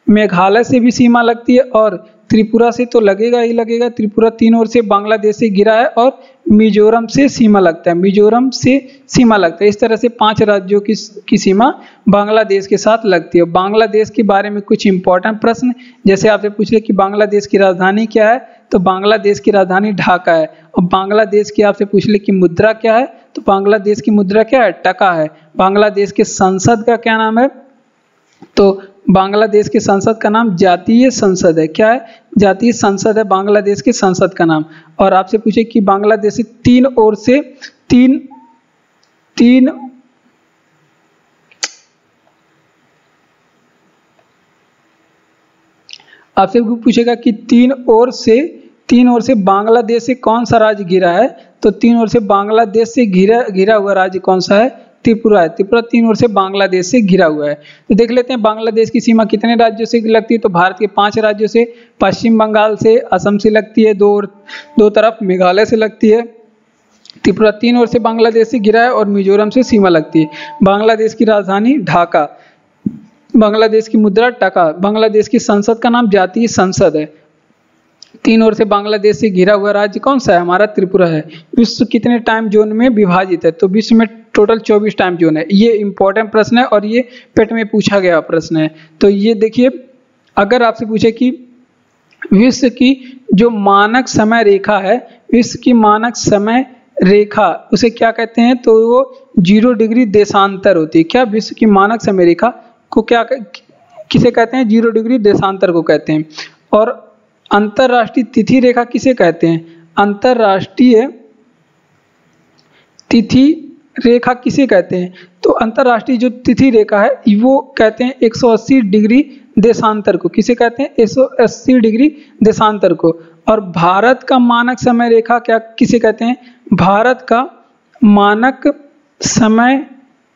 मेघालय से भी सीमा लगती है। और त्रिपुरा से तो लगेगा ही लगेगा, त्रिपुरा 3 ओर से बांग्लादेश से घिरा है। और मिजोरम से सीमा लगता है, मिजोरम से सीमा लगता है। इस तरह से 5 राज्यों की सीमा बांग्लादेश के साथ लगती है। बांग्लादेश के बारे में कुछ इंपॉर्टेंट प्रश्न, जैसे आपसे पूछ ले कि बांग्लादेश की राजधानी क्या है, तो बांग्लादेश की राजधानी ढाका है। और बांग्लादेश की आपसे पूछ ले कि मुद्रा क्या है, तो बांग्लादेश की मुद्रा क्या है, टका है। बांग्लादेश के संसद का क्या नाम है, तो बांग्लादेश की संसद का नाम जातीय संसद है। क्या है? जातीय संसद है बांग्लादेश की संसद का नाम। और आपसे पूछे कि बांग्लादेश तीन ओर से आपसे पूछेगा कि तीन ओर से बांग्लादेश से कौन सा राज्य घिरा है? तो तीन ओर से बांग्लादेश से घिरा हुआ राज्य कौन सा है? त्रिपुरा है। त्रिपुरा तीन ओर से बांग्लादेश से घिरा हुआ है। तो देख लेते हैं बांग्लादेश की सीमा कितने राज्यों से लगती है। तो भारत के 5 राज्यों से, पश्चिम बंगाल से, असम से लगती है, दो तरफ मेघालय से लगती है। त्रिपुरा तीन ओर से बांग्लादेश से घिरा है और मिजोरम से सीमा लगती है। बांग्लादेश की राजधानी ढाका, बांग्लादेश की मुद्रा टका, बांग्लादेश की संसद का नाम जातीय संसद है। तीन ओर से बांग्लादेश से घिरा हुआ राज्य कौन सा है? हमारा त्रिपुरा है। विश्व कितने टाइम जोन में विभाजित है? तो विश्व में टोटल 24 टाइम जोन है। ये इंपॉर्टेंट प्रश्न है और ये पेट में पूछा गया प्रश्न है। तो ये देखिए, अगर आपसे पूछे कि विश्व की जो मानक समय रेखा है, विश्व की मानक समय रेखा उसे क्या कहते हैं? तो वो 0 डिग्री देशांतर होती है। क्या? विश्व की मानक समय रेखा को किसे कहते हैं? 0 डिग्री देशांतर को कहते हैं। और अंतरराष्ट्रीय तिथि रेखा किसे कहते हैं? अंतरराष्ट्रीय तिथि रेखा किसे कहते हैं? तो अंतरराष्ट्रीय जो तिथि रेखा है वो कहते हैं 180 डिग्री देशांतर को। किसे कहते हैं? 180 डिग्री देशांतर को। और भारत का मानक समय रेखा किसे कहते हैं? भारत का मानक समय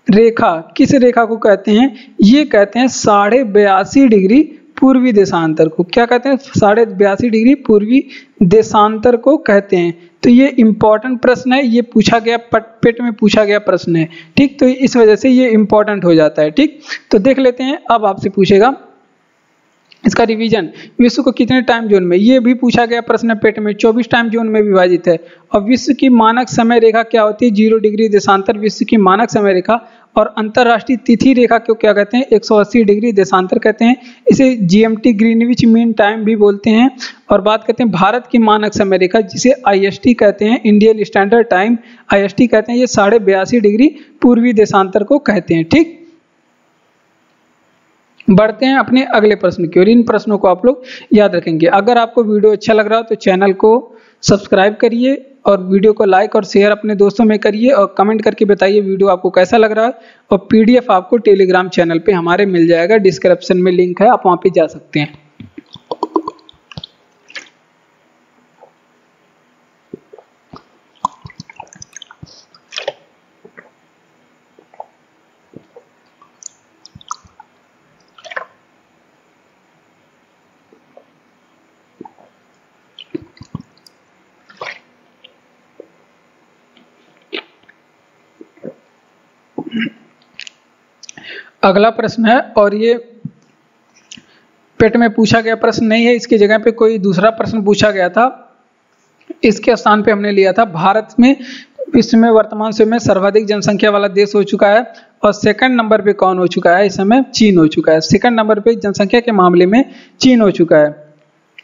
रेखा किस रेखा को कहते हैं? ये कहते हैं 82.5 डिग्री पूर्वी देशांतर को। क्या कहते हैं? 82.5 डिग्री पूर्वी देशांतर को कहते हैं। तो ये इंपॉर्टेंट प्रश्न है, ये पूछा गया पेट में पूछा गया प्रश्न है। ठीक, तो इस वजह से ये इंपॉर्टेंट हो जाता है। ठीक, तो देख लेते हैं। अब आपसे पूछेगा इसका रिवीजन, विश्व को कितने टाइम जोन में, ये भी पूछा गया प्रश्न पेट में। 24 टाइम जोन में विभाजित है। और विश्व की मानक समय रेखा क्या होती है? 0 डिग्री देशांतर विश्व की मानक समय रेखा। और अंतरराष्ट्रीय तिथि रेखा को क्या कहते हैं? 180 डिग्री देशांतर कहते हैं। इसे GMT ग्रीनविच मीन टाइम भी बोलते हैं। और बात करते हैं भारत की मानक समय रेखा, जिसे IST कहते हैं, इंडियन स्टैंडर्ड टाइम IST कहते हैं। ये 82.5 डिग्री पूर्वी देशांतर को कहते हैं। ठीक, बढ़ते हैं अपने अगले प्रश्न की ओर। इन प्रश्नों को आप लोग याद रखेंगे। अगर आपको वीडियो अच्छा लग रहा हो तो चैनल को सब्सक्राइब करिए और वीडियो को लाइक और शेयर अपने दोस्तों में करिए और कमेंट करके बताइए वीडियो आपको कैसा लग रहा है। और PDF आपको टेलीग्राम चैनल पे हमारे मिल जाएगा, डिस्क्रिप्शन में लिंक है, आप वहाँ पे जा सकते हैं। अगला प्रश्न है, और ये पेट में पूछा गया प्रश्न नहीं है, इसकी जगह पे कोई दूसरा प्रश्न पूछा गया था। इसके स्थान पे हमने लिया था भारत में विश्व में वर्तमान समय में सर्वाधिक जनसंख्या वाला देश हो चुका है। और सेकंड नंबर पे कौन हो चुका है? इस समय चीन हो चुका है। सेकंड नंबर पे जनसंख्या के मामले में चीन हो चुका है।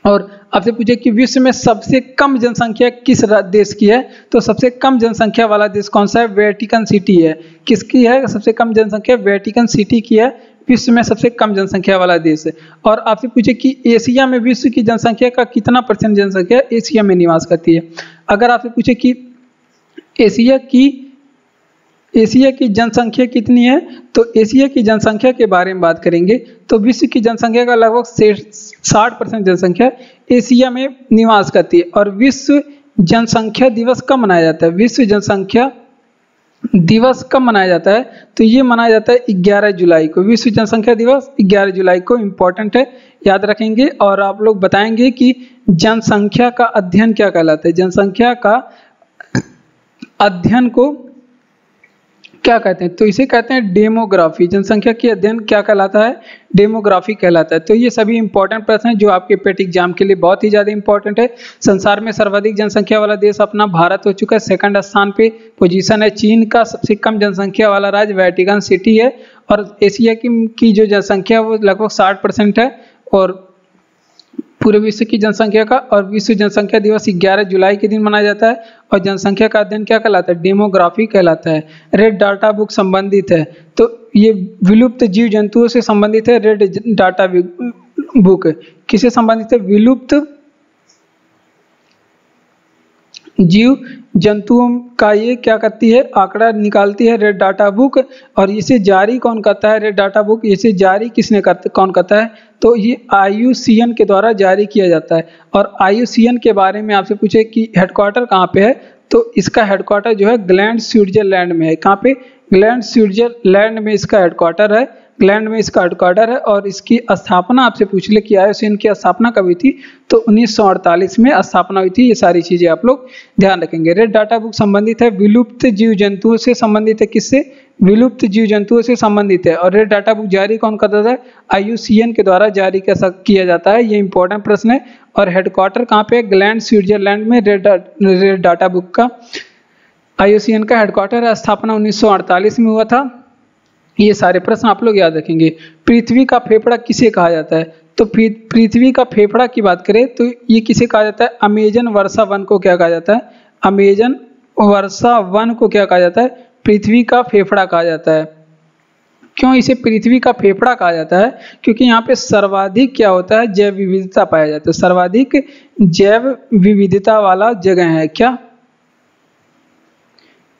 और आपसे पूछे कि विश्व में सबसे कम जनसंख्या किस देश की है? तो सबसे कम जनसंख्या वाला देश कौन सा है? वेटिकन सिटी है। किसकी है सबसे कम जनसंख्या? वेटिकन सिटी की है। विश्व में सबसे कम जनसंख्या वाला देश है। और आपसे पूछे कि एशिया में विश्व की जनसंख्या का कितना % जनसंख्या एशिया में निवास करती है? अगर आपसे पूछे कि एशिया की जनसंख्या कितनी है, तो एशिया की जनसंख्या के बारे में बात करेंगे तो विश्व की जनसंख्या का लगभग 60% जनसंख्या एशिया में निवास करती है। और विश्व जनसंख्या दिवस कब मनाया जाता है? विश्व जनसंख्या दिवस कब मनाया जाता है? तो ये मनाया जाता है 11 जुलाई को। विश्व जनसंख्या दिवस 11 जुलाई को इम्पोर्टेंट है, याद रखेंगे। और आप लोग बताएंगे कि जनसंख्या का अध्ययन क्या कहलाता है? जनसंख्या का अध्ययन को क्या कहते हैं? तो इसे कहते हैं डेमोग्राफी। जनसंख्या के अध्ययन क्या कहलाता है? डेमोग्राफी कहलाता है। तो ये सभी इंपॉर्टेंट प्रश्न हैं जो आपके पेट एग्जाम के लिए बहुत ही ज्यादा इंपॉर्टेंट है। संसार में सर्वाधिक जनसंख्या वाला देश अपना भारत हो चुका है। सेकंड स्थान पे पोजीशन है चीन का। सबसे कम जनसंख्या वाला राज्य वेटिकन सिटी है। और एशिया की जो जनसंख्या वो लगभग 60% है। और पूरे विश्व की जनसंख्या का और विश्व जनसंख्या दिवस 11 जुलाई के दिन मनाया जाता है। और जनसंख्या का अध्ययन क्या कहलाता है? डेमोग्राफी कहलाता है। रेड डाटा बुक संबंधित है। तो ये विलुप्त जीव जंतुओं से संबंधित है। रेड डाटा बुक किससे संबंधित है? विलुप्त जीव जंतुओं का ये क्या करती है? आंकड़ा निकालती है, रेड डाटा बुक। और इसे जारी कौन करता है? रेड डाटा बुक इसे जारी कौन करता है? तो ये IUCN के द्वारा जारी किया जाता है। और IUCN के बारे में आपसे पूछे कि हेडक्वार्टर कहाँ पे है, तो इसका हेडक्वार्टर जो है ग्लैंड स्विट्जरलैंड में है। कहाँ पे? ग्लैंड स्विट्जरलैंड में इसका हेडक्वार्टर है। ग्लैंड में इसका हेडक्वार्टर है। और इसकी स्थापना आपसे पूछ ले कि IUCN की स्थापना कब हुई थी, तो 1948 में स्थापना हुई थी। ये सारी चीजें आप लोग ध्यान रखेंगे। रेड डाटा बुक संबंधित है विलुप्त जीव जंतुओं से संबंधित है। किससे? विलुप्त जीव जंतुओं से संबंधित है। और रेड डाटा बुक जारी कौन करता है? IUCN के द्वारा जारी किया जाता है। ये इंपॉर्टेंट प्रश्न है। और हेडक्वार्टर कहाँ पे है? ग्लैंड स्विट्जरलैंड में रेड डाटा बुक का IUCN का हेडक्वार्टर है। स्थापना 1948 में हुआ था। ये सारे प्रश्न आप लोग याद रखेंगे। पृथ्वी का फेफड़ा किसे कहा जाता है? तो पृथ्वी का फेफड़ा की बात करें तो ये किसे कहा जाता है? अमेजन वर्षा वन को क्या कहा जाता है? अमेजन वर्षा वन को क्या कहा जाता है? पृथ्वी का फेफड़ा कहा जाता है। क्यों इसे पृथ्वी का फेफड़ा कहा जाता है? क्योंकि यहाँ पे सर्वाधिक क्या होता है? जैव विविधता पाया जाता है। सर्वाधिक जैव विविधता वाला जगह है। क्या?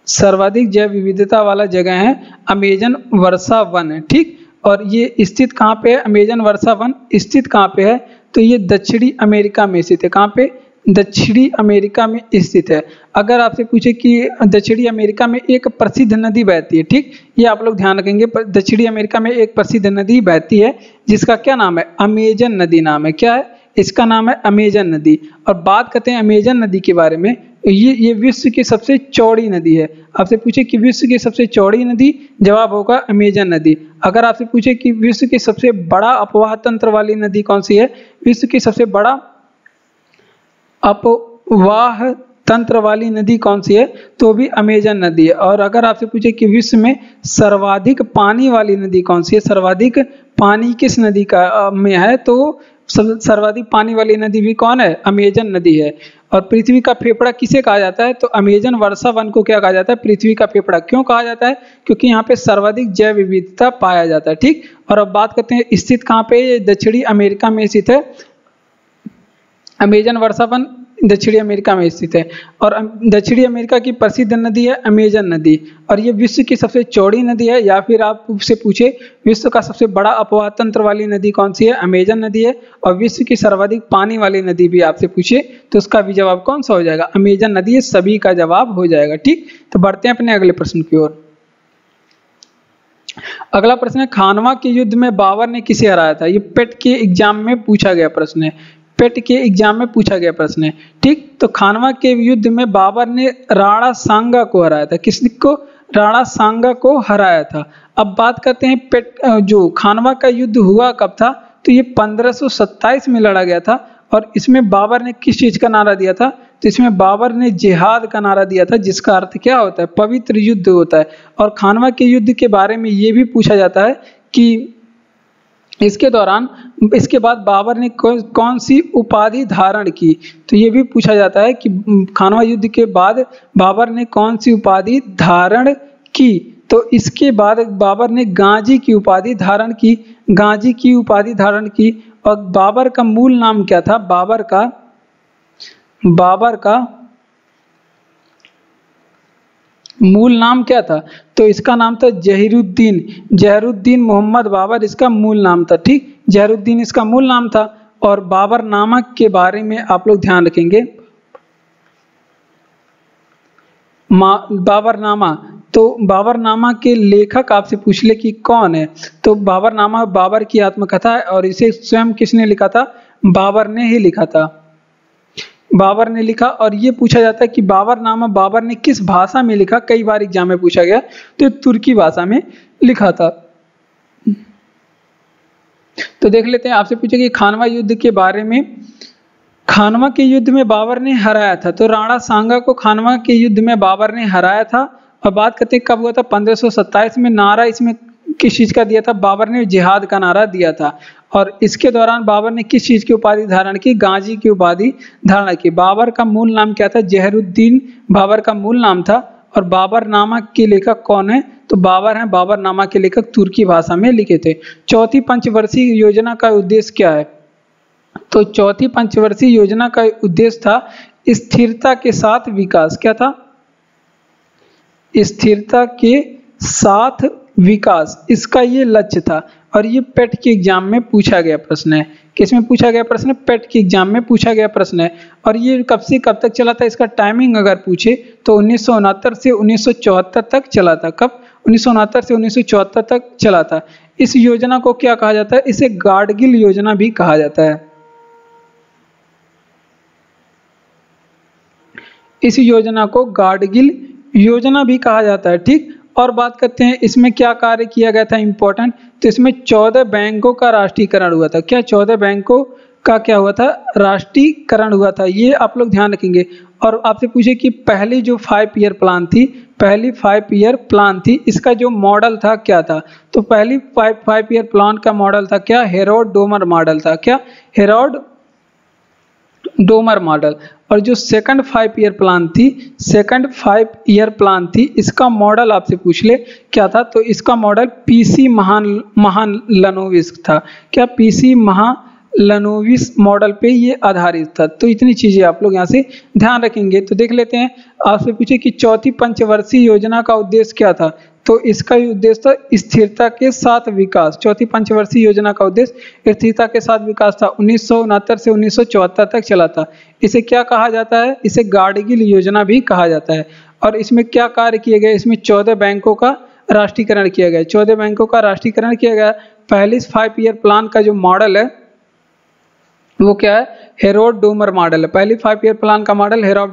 सर्वाधिक जैव विविधता वाला जगह है अमेजन वर्षा वन है। ठीक। और ये स्थित कहाँ पे है? अमेजन वर्षा वन स्थित कहाँ पे है? तो ये दक्षिणी अमेरिका में स्थित है। कहाँ पे? दक्षिणी अमेरिका में स्थित है। अगर आपसे पूछे कि दक्षिणी अमेरिका में एक प्रसिद्ध नदी बहती है, ठीक, ये आप लोग ध्यान रखेंगे। दक्षिणी अमेरिका में एक प्रसिद्ध नदी बहती है जिसका क्या नाम है? अमेजन नदी नाम है। क्या है? इसका नाम है अमेजन नदी। और बात करते हैं अमेजन नदी के बारे में। ये विश्व की सबसे चौड़ी नदी है। आपसे पूछे कि विश्व की सबसे चौड़ी नदी, जवाब होगा अमेजन नदी। अगर आपसे पूछे कि विश्व की सबसे बड़ा अपवाह तंत्र वाली नदी कौन सी है? विश्व की सबसे बड़ा अपवाह तंत्र वाली नदी कौन सी है? तो भी अमेजन नदी है। और अगर आपसे पूछे कि विश्व में सर्वाधिक पानी वाली नदी कौन सी है? सर्वाधिक पानी किस नदी का में है? तो सर्वाधिक पानी वाली नदी भी कौन है? अमेजन नदी है। और पृथ्वी का फेफड़ा किसे कहा जाता है? तो अमेजन वर्षा वन को क्या कहा जाता है? पृथ्वी का फेफड़ा। क्यों कहा जाता है? क्योंकि यहाँ पे सर्वाधिक जैव विविधता पाया जाता है। ठीक। और अब बात करते हैं स्थित कहाँ पे? ये दक्षिणी अमेरिका में स्थित है। अमेजन वर्षा वन दक्षिणी अमेरिका में स्थित है। और दक्षिणी अमेरिका की प्रसिद्ध नदी है अमेजन नदी। और ये विश्व की सबसे चौड़ी नदी है। या फिर आपसे पूछे विश्व का सबसे बड़ा अपवाह तंत्र वाली नदी कौन सी है? अमेजन नदी है। और विश्व की सर्वाधिक पानी वाली नदी भी आपसे पूछे तो उसका भी जवाब कौन सा हो जाएगा? अमेजन नदी है। सभी का जवाब हो जाएगा। ठीक। तो बढ़ते हैं अपने अगले प्रश्न की ओर। अगला प्रश्न है खानवा के युद्ध में बाबर ने किसे हराया था? ये पेट के एग्जाम में पूछा गया प्रश्न है। पेट के एग्जाम में पूछा गया प्रश्न है। ठीक। तो खानवा के युद्ध में बाबर ने राणा सांगा को हराया था। किसको? राणा सांगा को हराया था। अब बात करते हैं पेट जो खानवा का युद्ध हुआ कब था? तो ये 1527 में लड़ा गया था। और इसमें बाबर ने किस चीज का नारा दिया था? तो इसमें बाबर ने जिहाद का नारा दिया था, जिसका अर्थ क्या होता है? पवित्र युद्ध होता है। और खानवा के युद्ध के बारे में ये भी पूछा जाता है कि इसके दौरान इसके बाद बाबर ने कौन सी उपाधि धारण की? तो ये भी पूछा जाता है कि खानवा युद्ध के बाद बाबर ने कौन सी उपाधि धारण की? तो इसके बाद बाबर ने गाजी की उपाधि धारण की। गाजी की उपाधि धारण की। और बाबर का मूल नाम क्या था? बाबर का मूल नाम क्या था? तो इसका नाम था जहीरुद्दीन मोहम्मद बाबर इसका मूल नाम था। ठीक। जहीरुद्दीन इसका मूल नाम था। और बाबरनामा के बारे में आप लोग ध्यान रखेंगे। बाबरनामा, तो बाबरनामा के लेखक आपसे पूछ ले कि कौन है? तो बाबरनामा बाबर की आत्मकथा है। और इसे स्वयं किसने लिखा था? बाबर ने ही लिखा था। बाबर ने लिखा। और ये पूछा जाता है कि बाबरनामा बाबर ने किस भाषा में लिखा? कई बार एग्जाम में पूछा गया। तो तुर्की भाषा में लिखा था। तो देख लेते हैं। आपसे पूछे कि खानवा युद्ध के बारे में। खानवा के युद्ध में बाबर ने हराया था। तो राणा सांगा को खानवा के युद्ध में बाबर ने हराया था। और बात करते हैं कब हुआ था? 1527 में। नारा इसमें किस चीज का दिया था? बाबर ने जिहाद का नारा दिया था। और इसके दौरान बाबर ने किस चीज की उपाधि धारण की? गाजी की उपाधि धारण की। बाबर का मूल नाम क्या था? जहीरुद्दीन बाबर का मूल नाम था। और बाबरनामा के लेखक कौन है? तो बाबर हैं, बाबरनामा के लेखक तुर्की भाषा में लिखे थे। चौथी पंचवर्षीय योजना का उद्देश्य क्या है? तो चौथी पंचवर्षीय योजना का उद्देश्य था स्थिरता के साथ विकास। क्या था? स्थिरता के साथ विकास, इसका ये लक्ष्य था। और ये पेट के एग्जाम में पूछा गया प्रश्न है। किसमें पूछा गया प्रश्न है? पेट के एग्जाम में पूछा गया प्रश्न है। और ये कब से कब तक चला था? इसका टाइमिंग अगर पूछे तो 1969 से 1974 तक चला था। कब? 1969 से 1974 तक चला था। इस योजना को क्या कहा जाता है? इसे गाडगिल योजना भी कहा जाता है। इस योजना को गाडगिल योजना भी कहा जाता है। ठीक, और बात करते हैं इसमें क्या कार्य किया गया था इंपॉर्टेंट। तो इसमें 14 बैंकों का राष्ट्रीयकरण हुआ था। क्या? 14 बैंकों का क्या हुआ था? राष्ट्रीयकरण हुआ था। ये आप लोग ध्यान रखेंगे। और आपसे पूछे कि पहली जो 5 ईयर प्लान थी, पहली 5 ईयर प्लान थी, इसका जो मॉडल था क्या था? तो पहली 5 ईयर प्लान का मॉडल था क्या? हेरोल्ड डोमर मॉडल था। क्या? Harold Domar model. और जो सेकंड 5 ईयर प्लान थी, सेकंड 5 ईयर प्लान थी, इसका मॉडल आपसे पूछ ले क्या था? तो इसका मॉडल पीसी महालनोबिस था। क्या? पीसी महालनोबिस मॉडल पे ये आधारित था। तो इतनी चीजें आप लोग यहाँ से ध्यान रखेंगे। तो देख लेते हैं, आपसे पूछे कि चौथी पंचवर्षीय योजना का उद्देश्य क्या था? तो इसका उद्देश्य था स्थिरता के साथ विकास। चौथी पंचवर्षीय योजना का उद्देश्य स्थिरता के साथ विकास था। 1969 से 1974 तक चला था। इसे क्या कहा जाता है? इसे गाडगिल योजना भी कहा जाता है। और इसमें क्या कार्य किए गए? इसमें 14 बैंकों का राष्ट्रीयकरण किया गया। 14 बैंकों का राष्ट्रीयकरण किया गया। पहली 5 ईयर प्लान का जो मॉडल है वो क्या है? हेरोल्ड डोमर मॉडल है। पहली 5 ईयर प्लान का model Harold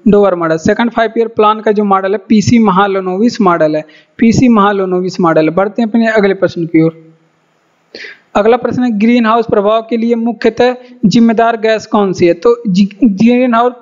Domar model. Second 5 year plan का जो मॉडल है पीसी महालनोबिस मॉडल है। पीसी महालनोबिस मॉडल है। बढ़ते हैं अपने अगले प्रश्न की ओर। अगला प्रश्न है, ग्रीन हाउस प्रभाव के लिए मुख्यतः जिम्मेदार गैस कौन सी है? तो ग्रीन हाउस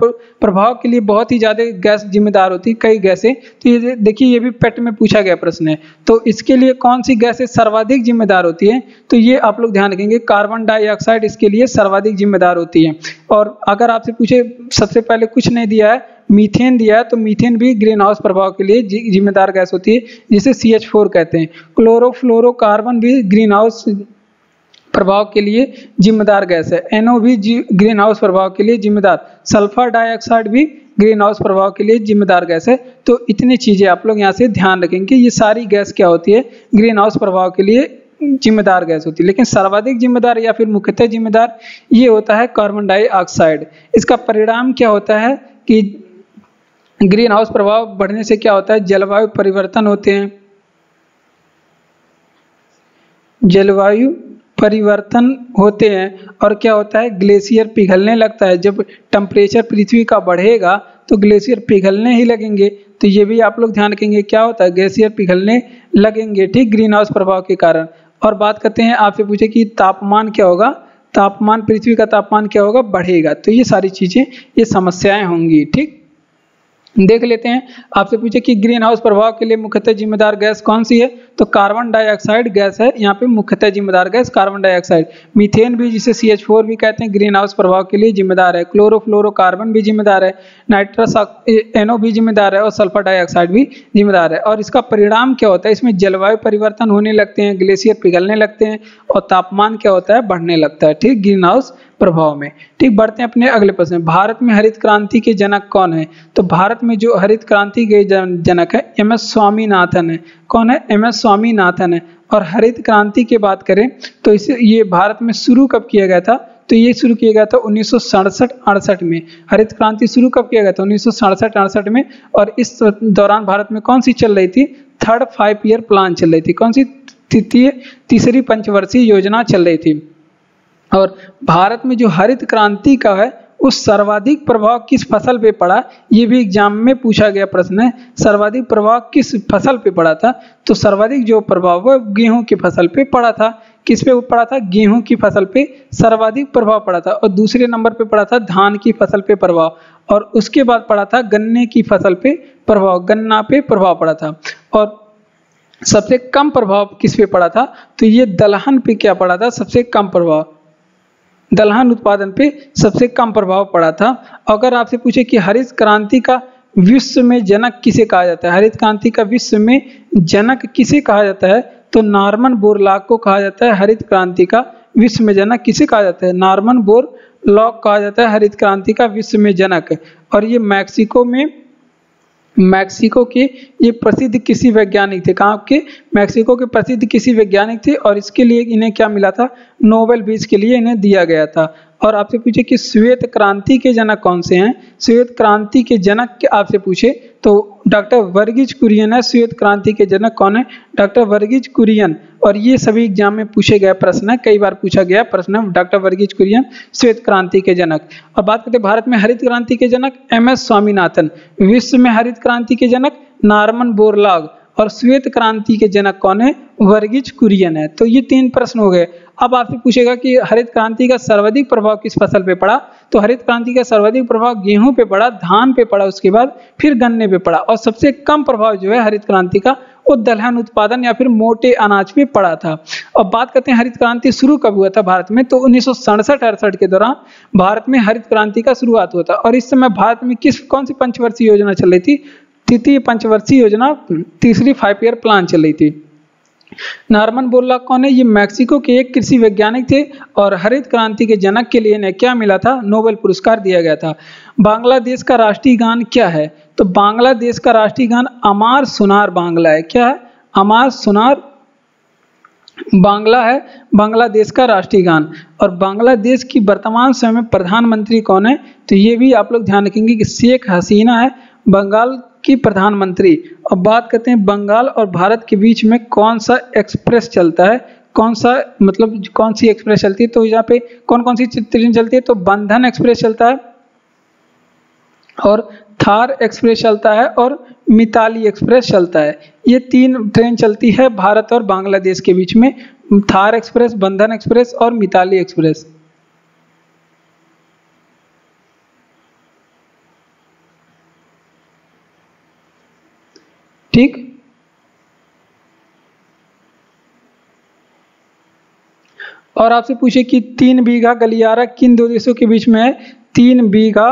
प्रभाव के लिए बहुत ही ज्यादा गैस जिम्मेदार होती है, कई गैसें। तो ये देखिए, ये भी पेट में पूछा गया प्रश्न है। तो इसके लिए कौन सी गैसें सर्वाधिक जिम्मेदार होती है? तो ये आप लोग ध्यान रखेंगे, कार्बन डाइऑक्साइड इसके लिए सर्वाधिक जिम्मेदार होती है। और अगर आपसे पूछे, सबसे पहले कुछ नहीं दिया है, मीथेन दिया है, तो मीथेन भी ग्रीन हाउस प्रभाव के लिए जिम्मेदार गैस होती है, जिसे CH4 कहते हैं। क्लोरोफ्लोरोकार्बन भी ग्रीन हाउस प्रभाव के लिए जिम्मेदार गैस है। NO भी ग्रीन हाउस प्रभाव के लिए जिम्मेदार। सल्फर डाइऑक्साइड भी ग्रीन हाउस प्रभाव के लिए जिम्मेदार गैस है। तो इतनी चीजें आप लोग यहाँ से ध्यान रखेंगे। ये सारी गैस क्या होती है? ग्रीन हाउस प्रभाव के लिए जिम्मेदार गैस होती है। लेकिन सर्वाधिक जिम्मेदार या फिर मुख्यतः जिम्मेदार ये होता है कार्बन डाइऑक्साइड। इसका परिणाम क्या होता है कि ग्रीन हाउस प्रभाव बढ़ने से क्या होता है? जलवायु परिवर्तन होते हैं। जलवायु परिवर्तन होते हैं। और क्या होता है? ग्लेशियर पिघलने लगता है। जब टेम्परेचर पृथ्वी का बढ़ेगा तो ग्लेशियर पिघलने ही लगेंगे। तो ये भी आप लोग ध्यान रखेंगे, क्या होता है? ग्लेशियर पिघलने लगेंगे, ठीक, ग्रीन हाउस प्रभाव के कारण। और बात करते हैं, आपसे पूछे कि तापमान क्या होगा? तापमान, पृथ्वी का तापमान क्या होगा? बढ़ेगा। तो ये सारी चीजें, ये समस्याएं होंगी। ठीक, देख लेते हैं, आपसे पूछे कि ग्रीन हाउस प्रभाव के लिए मुख्यतः जिम्मेदार गैस कौन सी है? तो कार्बन डाइऑक्साइड गैस है यहाँ पे मुख्यतः जिम्मेदार गैस, कार्बन डाइऑक्साइड। मीथेन भी, जिसे CH4 भी कहते हैं, ग्रीन हाउस प्रभाव के लिए जिम्मेदार है। क्लोरोफ्लोरोकार्बन भी जिम्मेदार है। नाइट्रस NO भी जिम्मेदार है। और सल्फर डाइऑक्साइड भी जिम्मेदार है। और इसका परिणाम क्या होता है? इसमें जलवायु परिवर्तन होने लगते हैं, ग्लेशियर पिघलने लगते हैं, और तापमान क्या होता है? बढ़ने लगता है, ठीक, ग्रीन हाउस प्रभाव में। ठीक, बढ़ते हैं अपने अगले प्रश्न। भारत में हरित क्रांति के जनक कौन है? तो भारत में जो हरित क्रांति के जनक है MS स्वामीनाथन है। कौन है? MS स्वामीनाथन है। और हरित क्रांति की बात करें तो इसे, ये भारत में शुरू कब किया गया था? तो ये शुरू किया गया था 1967-68 में। हरित क्रांति शुरू कब किया गया था? 1967-68 में। और इस दौरान भारत में कौन सी चल रही थी? थर्ड 5 ईयर प्लान चल रही थी। कौन सी? तीसरी पंचवर्षीय योजना चल रही थी। और भारत में जो हरित क्रांति का है, उस सर्वाधिक प्रभाव किस फसल पे पड़ा? ये भी एग्जाम में पूछा गया प्रश्न है। सर्वाधिक प्रभाव किस फसल पे पड़ा था? तो सर्वाधिक जो प्रभाव वो गेहूं की फसल पे पड़ा था। किस पे पड़ा था? गेहूं की फसल पे सर्वाधिक प्रभाव पड़ा था। और दूसरे नंबर पे पड़ा था धान की फसल पे प्रभाव। और उसके बाद पड़ा था गन्ने की फसल पे प्रभाव, गन्ना पे प्रभाव पड़ा था। और सबसे कम प्रभाव किस पे पड़ा था? तो ये दलहन पे क्या पड़ा था? सबसे कम प्रभाव, दलहन उत्पादन पे सबसे कम प्रभाव पड़ा था। अगर आपसे पूछे कि हरित क्रांति का विश्व में जनक किसे कहा जाता है? हरित क्रांति का विश्व में जनक किसे कहा जाता है? तो नॉर्मन बोरलॉग को कहा जाता है हरित क्रांति का विश्व में जनक। किसे कहा जाता है? नॉर्मन बोरलॉग कहा जाता है हरित क्रांति का विश्व में जनक। और ये मैक्सिको के ये प्रसिद्ध कृषि वैज्ञानिक थे। कहाँ के? मैक्सिको के प्रसिद्ध कृषि वैज्ञानिक थे और इसके लिए इन्हें क्या मिला था? नोबेल पीस के लिए इन्हें दिया गया था। और आपसे पूछे कि श्वेत क्रांति के जनक कौन से हैं? श्वेत क्रांति के जनक के आपसे पूछे तो डॉक्टर वर्गीज कुरियन है। श्वेत क्रांति के जनक कौन है? डॉक्टर वर्गीज कुरियन। और ये सभी एग्जाम में पूछे गए प्रश्न है, कई बार पूछा गया प्रश्न है, डॉक्टर वर्गीज कुरियन श्वेत क्रांति के जनक। और बात करते हैं भारत में हरित क्रांति के जनक MS स्वामीनाथन। विश्व में हरित क्रांति के जनक नॉर्मन बोरलॉग। और श्वेत क्रांति के जनक कौन है? वर्गीज कुरियन है। तो ये 3 प्रश्न हो गए। अब आपसे पूछेगा कि हरित क्रांति का सर्वाधिक प्रभाव किस फसल पे पड़ा? तो हरित क्रांति का सर्वाधिक प्रभाव गेहूं पे पड़ा, धान पे पड़ा, उसके बाद फिर गन्ने पे पड़ा। और सबसे कम प्रभाव जो है हरित क्रांति का वो दलहन उत्पादन या फिर मोटे अनाज पे पड़ा था। अब बात करते हैं हरित क्रांति शुरू कब हुआ था भारत में? तो 1967-68 के दौरान भारत में हरित क्रांति का शुरुआत हुआ था। और इस समय भारत में कौन सी पंचवर्षीय योजना चल रही थी? तृतीय पंचवर्षीय योजना, तीसरी 5 ईयर प्लान चल रही थी। नॉर्मन बोरलॉग कौन है? ये मैक्सिको के एक कृषि वैज्ञानिक थे और हरित क्रांति के जनक के लिए इन्हें क्या मिला था? नोबेल पुरस्कार दिया गया था। बांग्लादेश का राष्ट्रीय गान क्या है? तो बांग्लादेश का राष्ट्रीय गान अमार सुनार बांग्ला है। क्या है? अमार सुनार बांग्ला है बांग्लादेश का राष्ट्रीय गान। और बांग्लादेश की वर्तमान समय में प्रधानमंत्री कौन है? तो ये भी आप लोग ध्यान रखेंगे कि शेख हसीना है बंगाल की प्रधानमंत्री। और बात करते हैं बंगाल और भारत के बीच में कौन सा एक्सप्रेस चलता है? कौन सा मतलब कौन सी एक्सप्रेस चलती है? तो यहाँ पे कौन कौन सी ट्रेन चलती है? तो बंधन एक्सप्रेस चलता है और थार एक्सप्रेस चलता है और मिताली एक्सप्रेस चलता है। ये 3 ट्रेन चलती है भारत और बांग्लादेश के बीच में, थार एक्सप्रेस, बंधन एक्सप्रेस और मिताली एक्सप्रेस। ठीक। और आपसे पूछे कि 3 बीघा गलियारा किन 2 देशों के बीच में है? 3 बीघा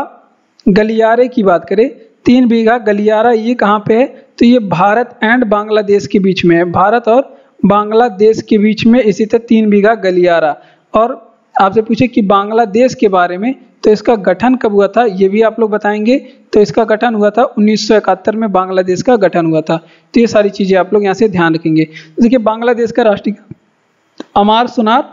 गलियारे की बात करें, 3 बीघा गलियारा ये कहाँ पे है? तो ये भारत एंड बांग्लादेश के बीच में है। भारत और बांग्लादेश के बीच में इसी तरह 3 बीघा गलियारा। और आपसे पूछे कि बांग्लादेश के बारे में, तो इसका गठन कब हुआ था? ये भी आप लोग बताएंगे। तो इसका गठन हुआ था 1971 में बांग्लादेश का गठन हुआ था। तो ये सारी चीजें आप लोग यहाँ से ध्यान रखेंगे। देखिए बांग्लादेश का राष्ट्रीय अमार सुनार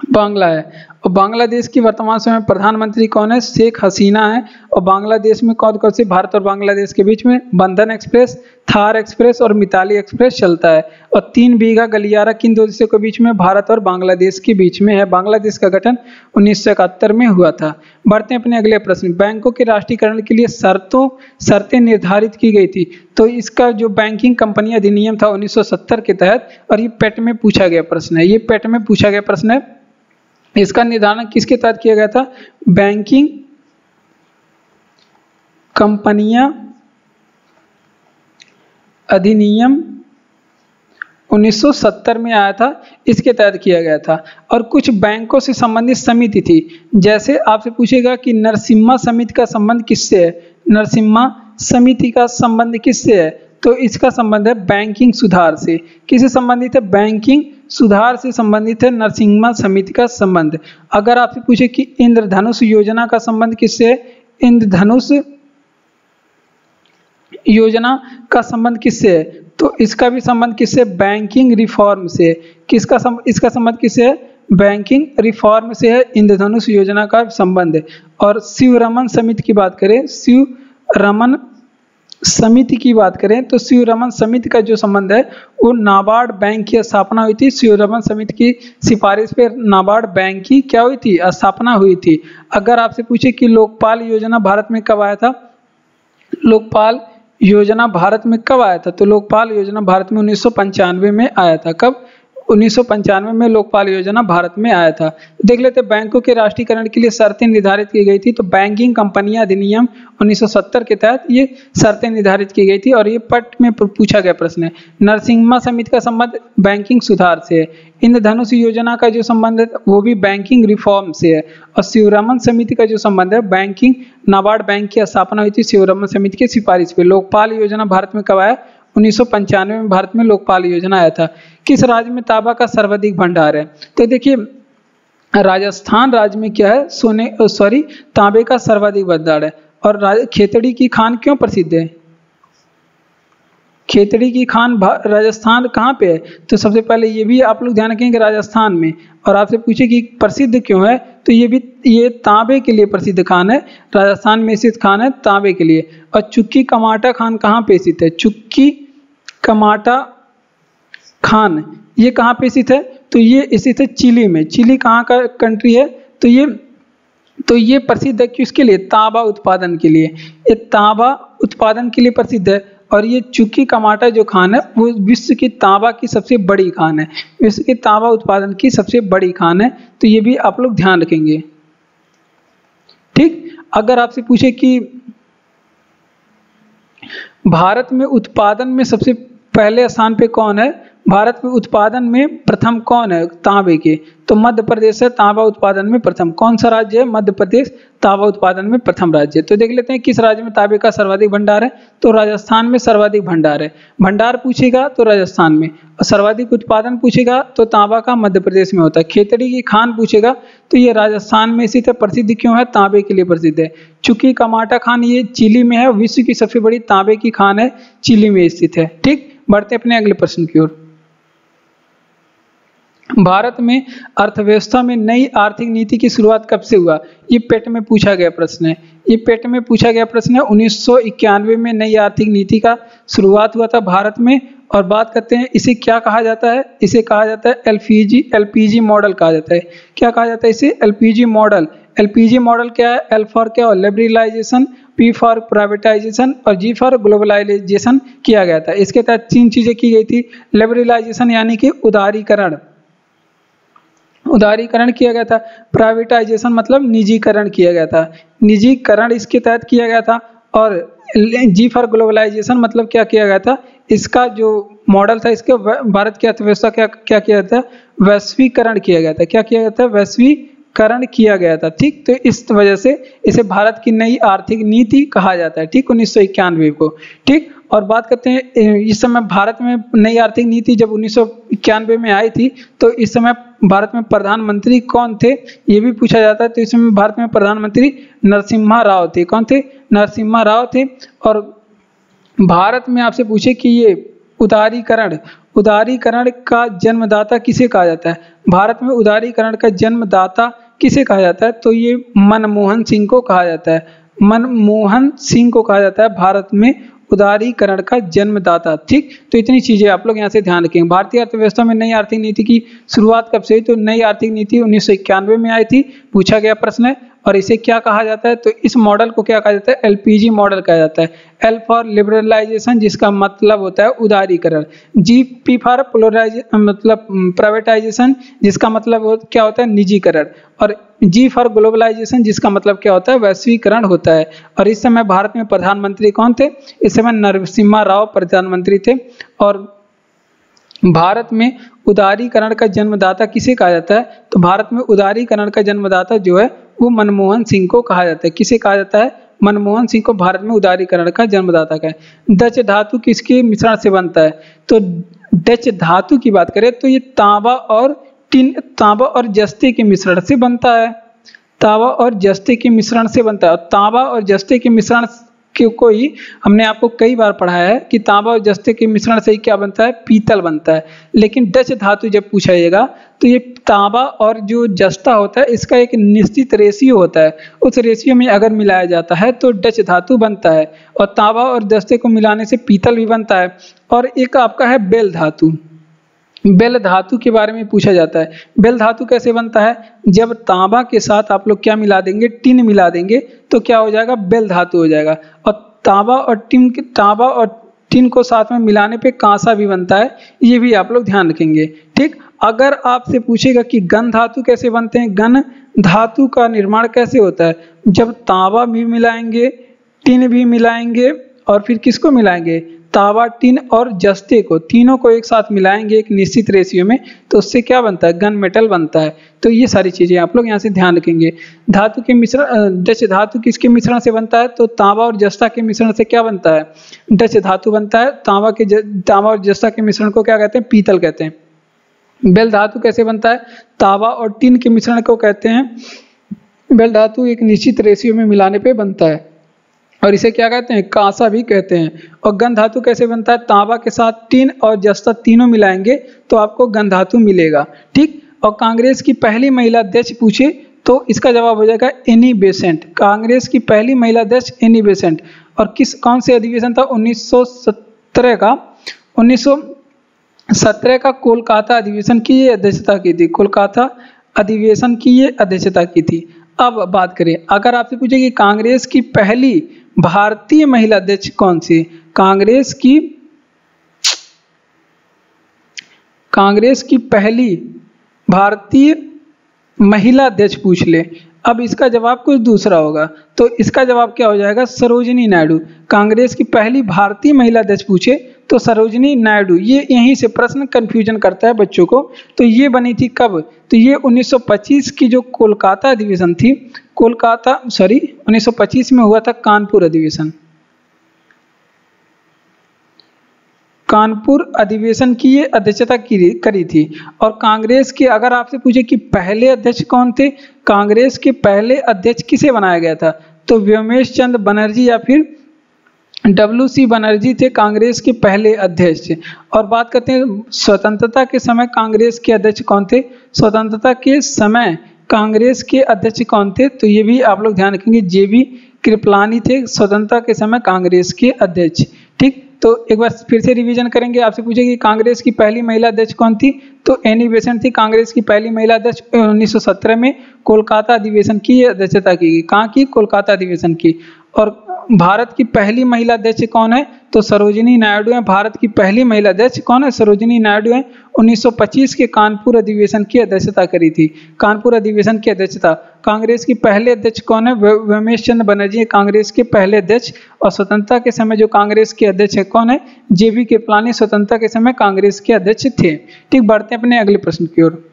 बांग्ला है। और बांग्लादेश की वर्तमान समय प्रधानमंत्री कौन है? शेख हसीना है। और बांग्लादेश में कौन कौन से भारत और बांग्लादेश के बीच में बंधन एक्सप्रेस, थार एक्सप्रेस और मिताली एक्सप्रेस चलता है। और 3 बीघा गलियारा किन 2 देशों के बीच में? भारत और बांग्लादेश के बीच में है। बांग्लादेश का गठन 1971 में हुआ था। बढ़ते हैं अपने अगले प्रश्न। बैंकों के राष्ट्रीयकरण के लिए शर्तें निर्धारित की गई थी। तो इसका जो बैंकिंग कंपनी अधिनियम था 1970 के तहत, और ये पेट में पूछा गया प्रश्न है, ये पेट में पूछा गया प्रश्न है। इसका निर्धारण किसके तहत किया गया था? बैंकिंग कंपनियां अधिनियम 1970 में आया था, इसके तहत किया गया था। और कुछ बैंकों से संबंधित समिति थी। जैसे आपसे पूछेगा कि नरसिम्हा समिति का संबंध किससे है? नरसिम्हा समिति का संबंध किससे है? तो इसका संबंध है बैंकिंग सुधार से। किससे संबंधित है? बैंकिंग सुधार से संबंधित है नरसिम्हा समिति का संबंध। अगर आपसे पूछे कि इंद्रधनुष योजना का संबंध किससे है? इंद्रधनुष योजना का संबंध किससे है? तो इसका भी संबंध किससे? बैंकिंग रिफॉर्म से। इसका संबंध किससे है? बैंकिंग रिफॉर्म से है इंद्रधनुष योजना का संबंध। और शिवरमन समिति की बात करें, शिवरमन समिति की बात करें तो शिवरमन समिति का जो संबंध है वो नाबार्ड बैंक की स्थापना हुई थी। शिवरमन समिति की सिफारिश पर नाबार्ड बैंक की क्या हुई थी? स्थापना हुई थी। अगर आपसे पूछे कि लोकपाल योजना भारत में कब आया था? लोकपाल योजना भारत में कब आया था? तो लोकपाल योजना भारत में 1995 में आया था। कब? 1995 में लोकपाल योजना भारत में आया था। देख लेते बैंकों के राष्ट्रीयकरण के लिए शर्तें निर्धारित की गई थी। तो बैंकिंग कंपनियां अधिनियम 1970 के तहत ये शर्तें निर्धारित की गई थी और ये पट में पूछा गया प्रश्न है। नरसिम्हा समिति का संबंध बैंकिंग सुधार से है। इंद्रधनुष योजना का जो संबंध है वो भी बैंकिंग रिफॉर्म से है। और शिवरमन समिति का जो संबंध है बैंकिंग, नाबार्ड बैंक की स्थापना हुई थी शिवरमन समिति की सिफारिश पे। लोकपाल योजना भारत में कब आया? 1995 में भारत में लोकपाल योजना आया था। किस राज्य में तांबा का सर्वाधिक भंडार है? तो देखिए राजस्थान राज्य में क्या है? तांबे का सर्वाधिक भंडार है। और खेतड़ी की खान क्यों प्रसिद्ध है? खेतड़ी की खान राजस्थान कहाँ पे है? तो सबसे पहले ये भी आप लोग ध्यान रखेंगे राजस्थान में। और आपसे पूछे कि प्रसिद्ध क्यों है, तो ये तांबे के लिए प्रसिद्ध खान है। राजस्थान में स्थित खान है तांबे के लिए। और चुक्की कमाटा खान कहाँ पे स्थित है? चुक्की कमाटा खान ये कहाँ पे स्थित है? तो ये स्थित है चिली में। चिली कहाँ का कंट्री है? तो ये प्रसिद्ध है किसके लिए? तांबा उत्पादन के लिए। ये तांबा उत्पादन के लिए प्रसिद्ध है। और ये चुक्की कमाटा जो खान है वो विश्व की तांबा की सबसे बड़ी खान है। विश्व की तांबा उत्पादन की सबसे बड़ी खान है। तो ये भी आप लोग ध्यान रखेंगे। ठीक, अगर आपसे पूछे कि भारत में उत्पादन में सबसे पहले स्थान पे कौन है? भारत में उत्पादन में प्रथम कौन है तांबे के? तो मध्य प्रदेश है तांबा उत्पादन में प्रथम। कौन सा राज्य है? मध्य प्रदेश तांबा उत्पादन में प्रथम राज्य। तो देख लेते हैं किस राज्य में तांबे का सर्वाधिक भंडार है। तो राजस्थान में सर्वाधिक भंडार है। भंडार पूछेगा तो राजस्थान में, और सर्वाधिक उत्पादन पूछेगा तो तांबा का मध्य प्रदेश में होता है। खेतड़ी की खान पूछेगा तो ये राजस्थान में स्थित है। प्रसिद्ध क्यों है? तांबे के लिए प्रसिद्ध है। चुकी कमाटा खान ये चिली में है। विश्व की सबसे बड़ी तांबे की खान है, चिली में स्थित है। ठीक, बढ़ते अपने अगले प्रश्न की ओर। भारत में अर्थव्यवस्था में नई आर्थिक नीति की शुरुआत कब से हुआ? ये पेट में पूछा गया प्रश्न है। ये पेट में पूछा गया प्रश्न है। 1991 में नई आर्थिक नीति का शुरुआत हुआ था भारत में। और बात करते हैं इसे क्या कहा जाता है? इसे कहा जाता है एलपीजी मॉडल कहा जाता है। क्या कहा जाता है इसे? LPG model. एलपीजी मॉडल क्या है? एल फॉर क्या? लिबरलाइजेशन, पी फॉर प्राइवेटाइजेशन और जी फॉर ग्लोबलाइजेशन किया गया था। इसके तहत 3 चीजें की गई थी। लिबरलाइजेशन यानी कि उदारीकरण किया गया था। प्राइवेटाइजेशन मतलब निजीकरण किया गया था। निजीकरण इसके तहत किया गया था। और जी फॉर ग्लोबलाइजेशन मतलब क्या किया गया था? इसका जो मॉडल था इसके भारत की अर्थव्यवस्था क्या किया था? वैश्वीकरण किया गया था। क्या किया गया था? वैश्वीकरण किया गया था। ठीक, तो इस वजह से इसे भारत की नई आर्थिक नीति कहा जाता है। ठीक, 1991 को। ठीक, और बात करते हैं इस समय भारत में नई आर्थिक नीति जब 1991 में आई थी तो इस समय भारत में प्रधानमंत्री कौन थे ये भी पूछा जाता है। तो इस समय भारत में प्रधानमंत्री नरसिम्हा राव थे। कौन थे? नरसिम्हा राव थे। और भारत में आपसे पूछे कि ये उदारीकरण का जन्मदाता किसे कहा जाता है? भारत में उदारीकरण का जन्मदाता किसे कहा जाता है? तो ये मनमोहन सिंह को कहा जाता है। मनमोहन सिंह को कहा जाता है भारत में उदारीकरण का जन्मदाता। ठीक, तो इतनी चीजें आप लोग यहाँ से ध्यान रखेंगे। भारतीय अर्थव्यवस्था में नई आर्थिक नीति की शुरुआत कब से हुई? तो नई आर्थिक नीति 1991 में आई थी। पूछा गया प्रश्न है। और इसे क्या कहा जाता है? तो इस मॉडल को क्या कहा जाता है? एलपीजी मॉडल कहा जाता है। एल फॉर लिबरलाइजेशन जिसका मतलब होता है उदारीकरण। जी पी फॉर मतलब प्राइवेटाइजेशन जिसका मतलब क्या होता है? निजीकरण। और जी फॉर ग्लोबलाइजेशन जिसका मतलब क्या होता है? वैश्वीकरण होता है। और इस समय भारत में प्रधानमंत्री कौन थे? इस समय नरसिम्हा राव प्रधानमंत्री थे। और भारत में उदारीकरण का जन्मदाता किसे कहा जाता है? तो भारत में उदारीकरण का जन्मदाता जो है वो मनमोहन सिंह को कहा जाता है। किसे कहा जाता है? मनमोहन सिंह को भारत में उदारीकरण का जन्मदाता का है। डच धातु किसके मिश्रण से बनता है? तो डच धातु की बात करें तो ये तांबा और जस्ते के मिश्रण से बनता है। तांबा और जस्ते के मिश्रण से बनता है। तांबा और जस्ते के मिश्रण को ही हमने आपको कई बार पढ़ाया है कि तांबा और जस्ते के मिश्रण से ही क्या बनता है? पीतल बनता है। लेकिन डच धातु जब पूछा जाएगा तो ये तांबा और जो जस्ता होता है इसका एक निश्चित रेशियो होता है। उस रेशियो में अगर मिलाया जाता है तो डच धातु बनता है। और तांबा और जस्ते को मिलाने से पीतल भी बनता है। और एक आपका है बेल धातु। बेल धातु के बारे में पूछा जाता है। बेल धातु कैसे बनता है? जब तांबा के साथ आप लोग क्या मिला देंगे? टिन मिला देंगे तो क्या हो जाएगा? बेल धातु हो जाएगा। और तांबा और टिन को साथ में मिलाने पे कांसा भी बनता है, ये भी आप लोग ध्यान रखेंगे। ठीक, अगर आपसे पूछेगा कि घन धातु कैसे बनते हैं, घन धातु का निर्माण कैसे होता है, जब तांबा भी मिलाएंगे, टिन भी मिलाएंगे और फिर किसको मिलाएंगे, तांबा, टिन और जस्ते को, तीनों को एक साथ मिलाएंगे एक निश्चित रेशियो में, तो उससे क्या बनता है, घन मेटल बनता है। तो ये सारी चीजें आप लोग यहाँ से ध्यान रखेंगे। धातु के मिश्रण, डच धातु किसके मिश्रण से बनता है, तो तांबा और जस्ता के मिश्रण से क्या बनता है, डच धातु बनता है। तांबा और जस्ता के मिश्रण को क्या कहते हैं, पीतल कहते हैं। बेल धातु कैसे बनता है, तांबा और टिन के मिश्रण को कहते हैं बेल धातु, एक निश्चित रेशियो में मिलाने पे बनता है और इसे क्या कहते हैं, कांसा भी कहते हैं। और घन धातु कैसे बनता है, तांबा के साथ टिन और जस्ता तीनों मिलाएंगे तो आपको घन धातु मिलेगा। ठीक, और कांग्रेस की पहली महिला अध्यक्ष पूछे तो इसका जवाब हो जाएगा एनी बेसेंट। कांग्रेस की पहली महिला अध्यक्ष एनी बेसेंट। और कौन से अधिवेशन था, 1917 का कोलकाता अधिवेशन की ये अध्यक्षता की थी, कोलकाता अधिवेशन की ये अध्यक्षता की थी। अब बात करें, अगर आपसे पूछे कि कांग्रेस की पहली भारतीय महिला अध्यक्ष कौन सी, कांग्रेस की पहली भारतीय महिला अध्यक्ष पूछ ले, अब इसका जवाब कुछ दूसरा होगा, तो इसका जवाब क्या हो जाएगा, सरोजिनी नायडू। कांग्रेस की पहली भारतीय महिला अध्यक्ष पूछे तो सरोजिनी नायडू। ये यहीं से प्रश्न कंफ्यूजन करता है बच्चों को। तो ये बनी थी कब, तो ये 1925 की जो कोलकाता अधिवेशन थी, 1925 में हुआ था कानपुर अधिवेशन। कानपुर अधिवेशन की ये अध्यक्षता करी थी। और कांग्रेस के, अगर आपसे पूछे कि पहले अध्यक्ष कौन थे, कांग्रेस के पहले अध्यक्ष किसे बनाया गया था, तो व्योमेश चंद्र बनर्जी या फिर WC बनर्जी थे कांग्रेस के पहले अध्यक्ष। और बात करते हैं स्वतंत्रता के समय कांग्रेस के अध्यक्ष कौन थे, स्वतंत्रता के समय कांग्रेस के अध्यक्ष कौन थे, तो ये भी आप लोग ध्यान रखेंगे, JB कृपलानी थे स्वतंत्रता के समय कांग्रेस के अध्यक्ष। ठीक, तो एक बार फिर से रिवीजन करेंगे। आपसे पूछेगी कांग्रेस की पहली महिला अध्यक्ष कौन थी, तो एनी बेसेंट थी कांग्रेस की पहली महिला अध्यक्ष। 1917 में कोलकाता अधिवेशन की अध्यक्षता की गई, कहाँ की, कोलकाता अधिवेशन की। और भारत की पहली महिला अध्यक्ष कौन है, तो सरोजिनी नायडू है। भारत की पहली महिला अध्यक्ष कौन है, सरोजिनी नायडू है। 1925 के कानपुर अधिवेशन की अध्यक्षता करी थी, कानपुर अधिवेशन की अध्यक्षता। कांग्रेस की पहले अध्यक्ष कौन है, व्योमेश चंद्र बनर्जी कांग्रेस के पहले अध्यक्ष। और स्वतंत्रता के समय जो कांग्रेस के अध्यक्ष है कौन है, JB कृपलानी स्वतंत्रता के समय कांग्रेस के अध्यक्ष थे। ठीक, बढ़ते हैं अपने अगले प्रश्न की ओर।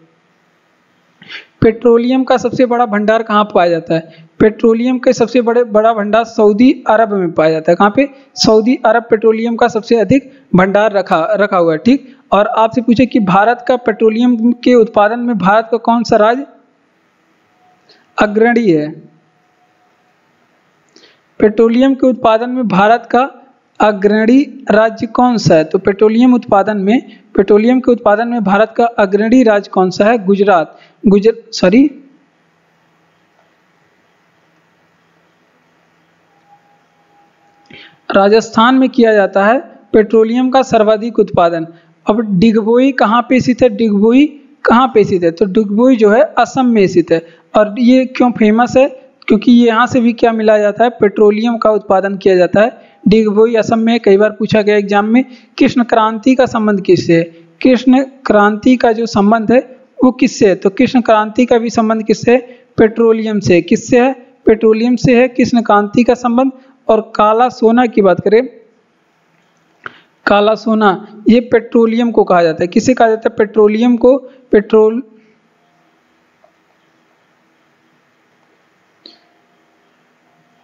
पेट्रोलियम का सबसे बड़ा भंडार कहाँ पाया जाता है, पेट्रोलियम के सबसे बड़ा भंडार सऊदी अरब में पाया जाता है। कहाँ पे, सऊदी अरब पेट्रोलियम का सबसे अधिक भंडार रखा हुआ है। ठीक, और आपसे पूछे कि भारत का पेट्रोलियम के उत्पादन में भारत का कौन सा राज्य अग्रणी है, पेट्रोलियम के उत्पादन में भारत का अग्रणी राज्य कौन सा है, तो पेट्रोलियम के उत्पादन में भारत का अग्रणी राज्य कौन सा है, गुजरात। राजस्थान में किया जाता है पेट्रोलियम का सर्वाधिक उत्पादन। अब डिगबोई कहाँ पे स्थित है, डिगबोई कहाँ पे स्थित है, तो डिगबोई जो है असम में स्थित है। और ये क्यों फेमस है, क्योंकि यहाँ से भी क्या मिला जाता है, पेट्रोलियम का उत्पादन किया जाता है। डिगबोई असम में कई बार पूछा गया एग्जाम में। कृष्ण क्रांति का संबंध किससे है, कृष्ण क्रांति का जो संबंध है वो किससे है, तो कृष्ण क्रांति का भी संबंध किससे है, पेट्रोलियम से। किससे है, पेट्रोलियम से है कृष्ण क्रांति का संबंध। और काला सोना की बात करें, काला सोना ये पेट्रोलियम को कहा जाता है। किसे कहा जाता है, पेट्रोलियम को,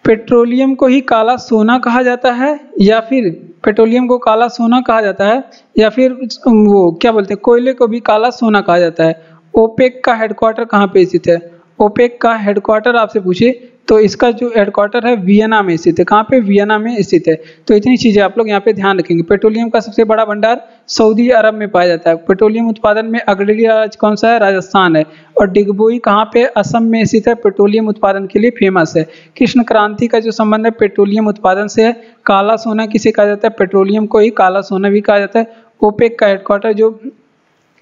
पेट्रोलियम को ही काला सोना कहा जाता है, या फिर पेट्रोलियम को काला सोना कहा जाता है, या फिर वो क्या बोलते हैं, कोयले को भी काला सोना कहा जाता है। ओपेक का हेडक्वार्टर कहाँ पे स्थित है, ओपेक का हेडक्वार्टर आपसे पूछे तो इसका जो हेडक्वार्टर है वियना में स्थित है। कहाँ पे, वियना में स्थित है। तो इतनी चीजें आप लोग यहाँ पे ध्यान रखेंगे। पेट्रोलियम का सबसे बड़ा भंडार सऊदी अरब में पाया जाता है। पेट्रोलियम उत्पादन में अग्रणी राज्य कौन सा है, राजस्थान है। और डिगबोई कहाँ पे, असम में स्थित है, पेट्रोलियम उत्पादन के लिए फेमस है। कृष्ण क्रांति का जो संबंध है पेट्रोलियम उत्पादन से है। काला सोना किसे कहा जाता है, पेट्रोलियम को ही काला सोना भी कहा जाता है। ओपेक का हेडक्वार्टर जो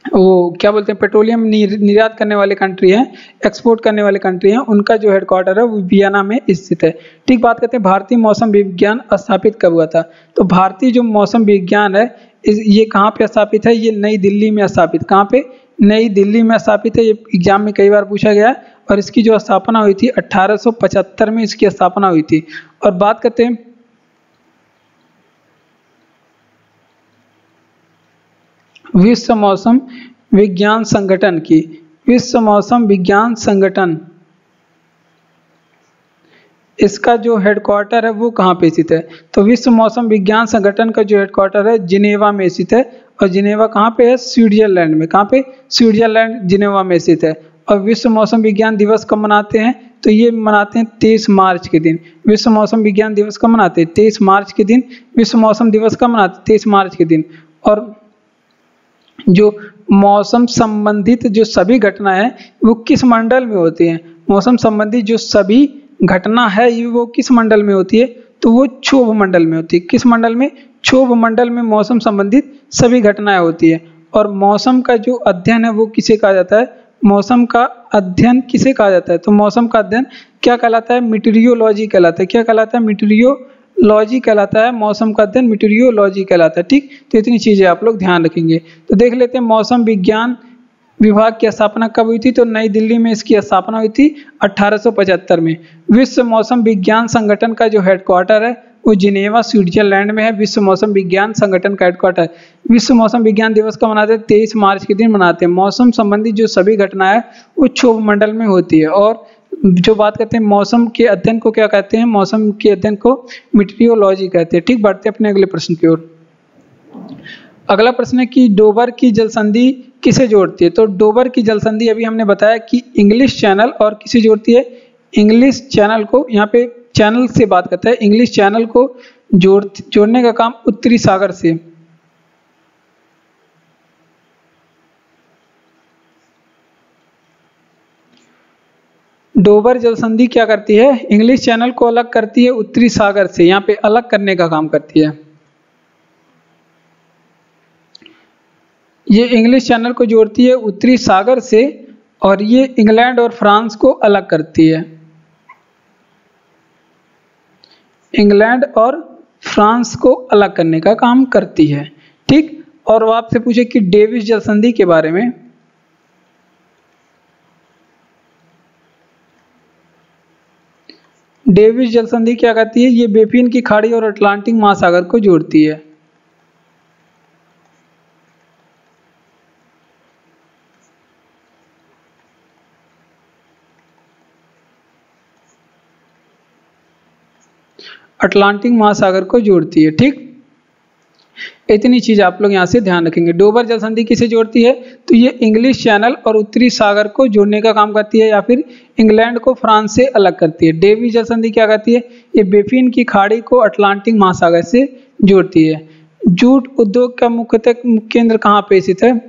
वो क्या बोलते हैं, पेट्रोलियम निर्यात करने वाले कंट्री हैं, एक्सपोर्ट करने वाले कंट्री हैं, उनका जो हेडक्वार्टर है वो वियना में स्थित है। ठीक, बात करते हैं भारतीय मौसम विज्ञान स्थापित कब हुआ था। तो भारतीय जो मौसम विज्ञान है ये कहाँ पे स्थापित है, ये नई दिल्ली में स्थापित, कहाँ पे, नई दिल्ली में स्थापित है। ये एग्जाम में कई बार पूछा गया है। और इसकी जो स्थापना हुई थी 1875 में इसकी स्थापना हुई थी। और बात करते हैं विश्व मौसम विज्ञान संगठन की, विश्व मौसम विज्ञान संगठन, इसका जो हेडक्वार्टर है वो कहाँ पे स्थित है। तो विश्व मौसम विज्ञान संगठन का जो हेडक्वार्टर है जिनेवा में स्थित है। और जिनेवा कहाँ पे है, स्विट्जरलैंड में, कहाँ पे, स्विट्जरलैंड जिनेवा में स्थित है। और विश्व मौसम विज्ञान दिवस कब मनाते हैं, तो ये मनाते हैं 23 मार्च के दिन। विश्व मौसम विज्ञान दिवस कब मनाते हैं, 23 मार्च के दिन। विश्व मौसम दिवस कब मनाते हैं, 23 मार्च के दिन। और जो मौसम संबंधित जो सभी घटना है वो किस मंडल में होती हैं, मौसम संबंधित जो सभी घटना है ये वो किस मंडल में होती है, तो वो क्षोभ मंडल में होती है। किस मंडल में, क्षोभ मंडल में मौसम संबंधित सभी घटनाएं होती है। और मौसम का जो अध्ययन है वो किसे कहा जाता है, मौसम का अध्ययन किसे कहा जाता है, तो मौसम का अध्ययन क्या कहलाता है, मीटेरियोलॉजी कहलाता है। क्या कहलाता है, मीटेरियोलॉजी कहलाता है। मौसम का अध्ययन मीटेरियोलॉजी कहलाता है। ठीक, तो इतनी चीजें आप लोग ध्यान रखेंगे। तो देख लेते हैं मौसम विज्ञान विभाग की स्थापना कब हुई थी, तो नई दिल्ली में इसकी स्थापना हुई थी 1875 में। विश्व मौसम विज्ञान संगठन का जो हेडक्वार्टर है वो जिनेवा स्विट्जरलैंड में है। विश्व मौसम विज्ञान संगठन का हेडक्वार्टर। विश्व मौसम विज्ञान दिवस का मनाते हैं 23 मार्च के दिन मनाते हैं। मौसम संबंधी जो सभी घटनाएं वो क्षोभ मंडल में होती है। और जो बात करते हैं मौसम के अध्ययन को क्या कहते हैं, मौसम के अध्ययन को मीटेरियोलॉजी कहते हैं। ठीक, बढ़ते हैं अपने अगले प्रश्न की ओर। अगला प्रश्न है कि डोबर की जल संधि किसे जोड़ती है। तो डोबर की जल संधि अभी हमने बताया कि इंग्लिश चैनल और किसे जोड़ती है, इंग्लिश चैनल को, यहाँ पे चैनल से बात करता है, इंग्लिश चैनल को जोड़ने का काम उत्तरी सागर से। डोबर जल संधि क्या करती है, इंग्लिश चैनल को अलग करती है उत्तरी सागर से, यहाँ पे अलग करने का काम करती है। ये इंग्लिश चैनल को जोड़ती है उत्तरी सागर से और ये इंग्लैंड और फ्रांस को अलग करती है, इंग्लैंड और फ्रांस को अलग करने का काम करती है। ठीक, और वो आपसे पूछे कि डेविस जल संधि के बारे में। डेविस जल संधि क्या करती है, ये बेफिन की खाड़ी और अटलांटिक महासागर को जोड़ती है। अटलांटिक महासागर को जोड़ती है। ठीक, इतनी चीज आप लोग यहाँ से ध्यान रखेंगे। डोबर जल संधि किसे जोड़ती है, तो ये इंग्लिश चैनल और उत्तरी सागर को जोड़ने का काम करती है या फिर इंग्लैंड को फ्रांस से अलग करती है। डेविस जल संधि क्या करती है, ये बेफिन की खाड़ी को अटलांटिक महासागर से जोड़ती है। जूट उद्योग का मुख्यतः केंद्र कहाँ पे स्थित है,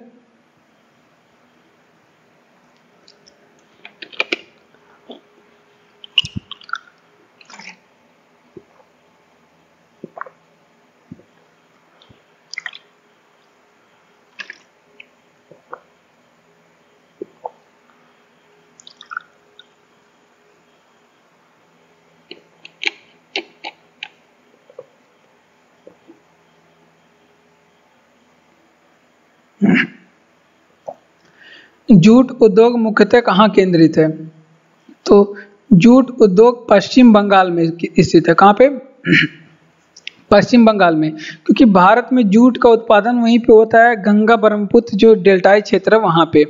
जूट उद्योग मुख्यतः कहाँ केंद्रित है, तो जूट उद्योग पश्चिम बंगाल में स्थित है। कहाँ पे, पश्चिम बंगाल में, क्योंकि भारत में जूट का उत्पादन वहीं पे होता है, गंगा ब्रह्मपुत्र जो डेल्टाई क्षेत्र है वहाँ पे।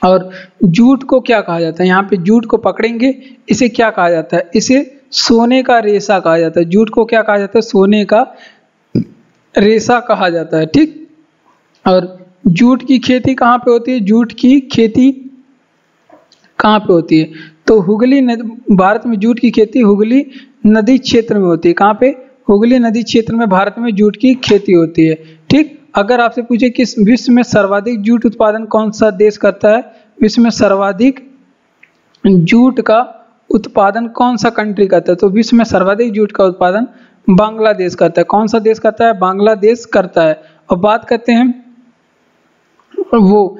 और जूट को क्या कहा जाता है, यहाँ पे जूट को पकड़ेंगे, इसे क्या कहा जाता है, इसे सोने का रेशा कहा जाता है। जूट को क्या कहा जाता है, सोने का रेशा कहा जाता है। ठीक, और जूट की खेती कहाँ पे होती है, जूट की खेती कहाँ पे होती है, तो हुगली नदी, भारत में जूट की खेती हुगली नदी क्षेत्र में होती है। कहाँ पे, हुगली नदी क्षेत्र में भारत में जूट की खेती होती है। ठीक, अगर आपसे पूछे कि विश्व में सर्वाधिक जूट उत्पादन कौन सा देश करता है, विश्व में सर्वाधिक जूट का उत्पादन कौन सा कंट्री करता है, तो विश्व में सर्वाधिक जूट का उत्पादन बांग्लादेश करता है। कौन सा देश करता है, बांग्लादेश करता है। और बात करते हैं वो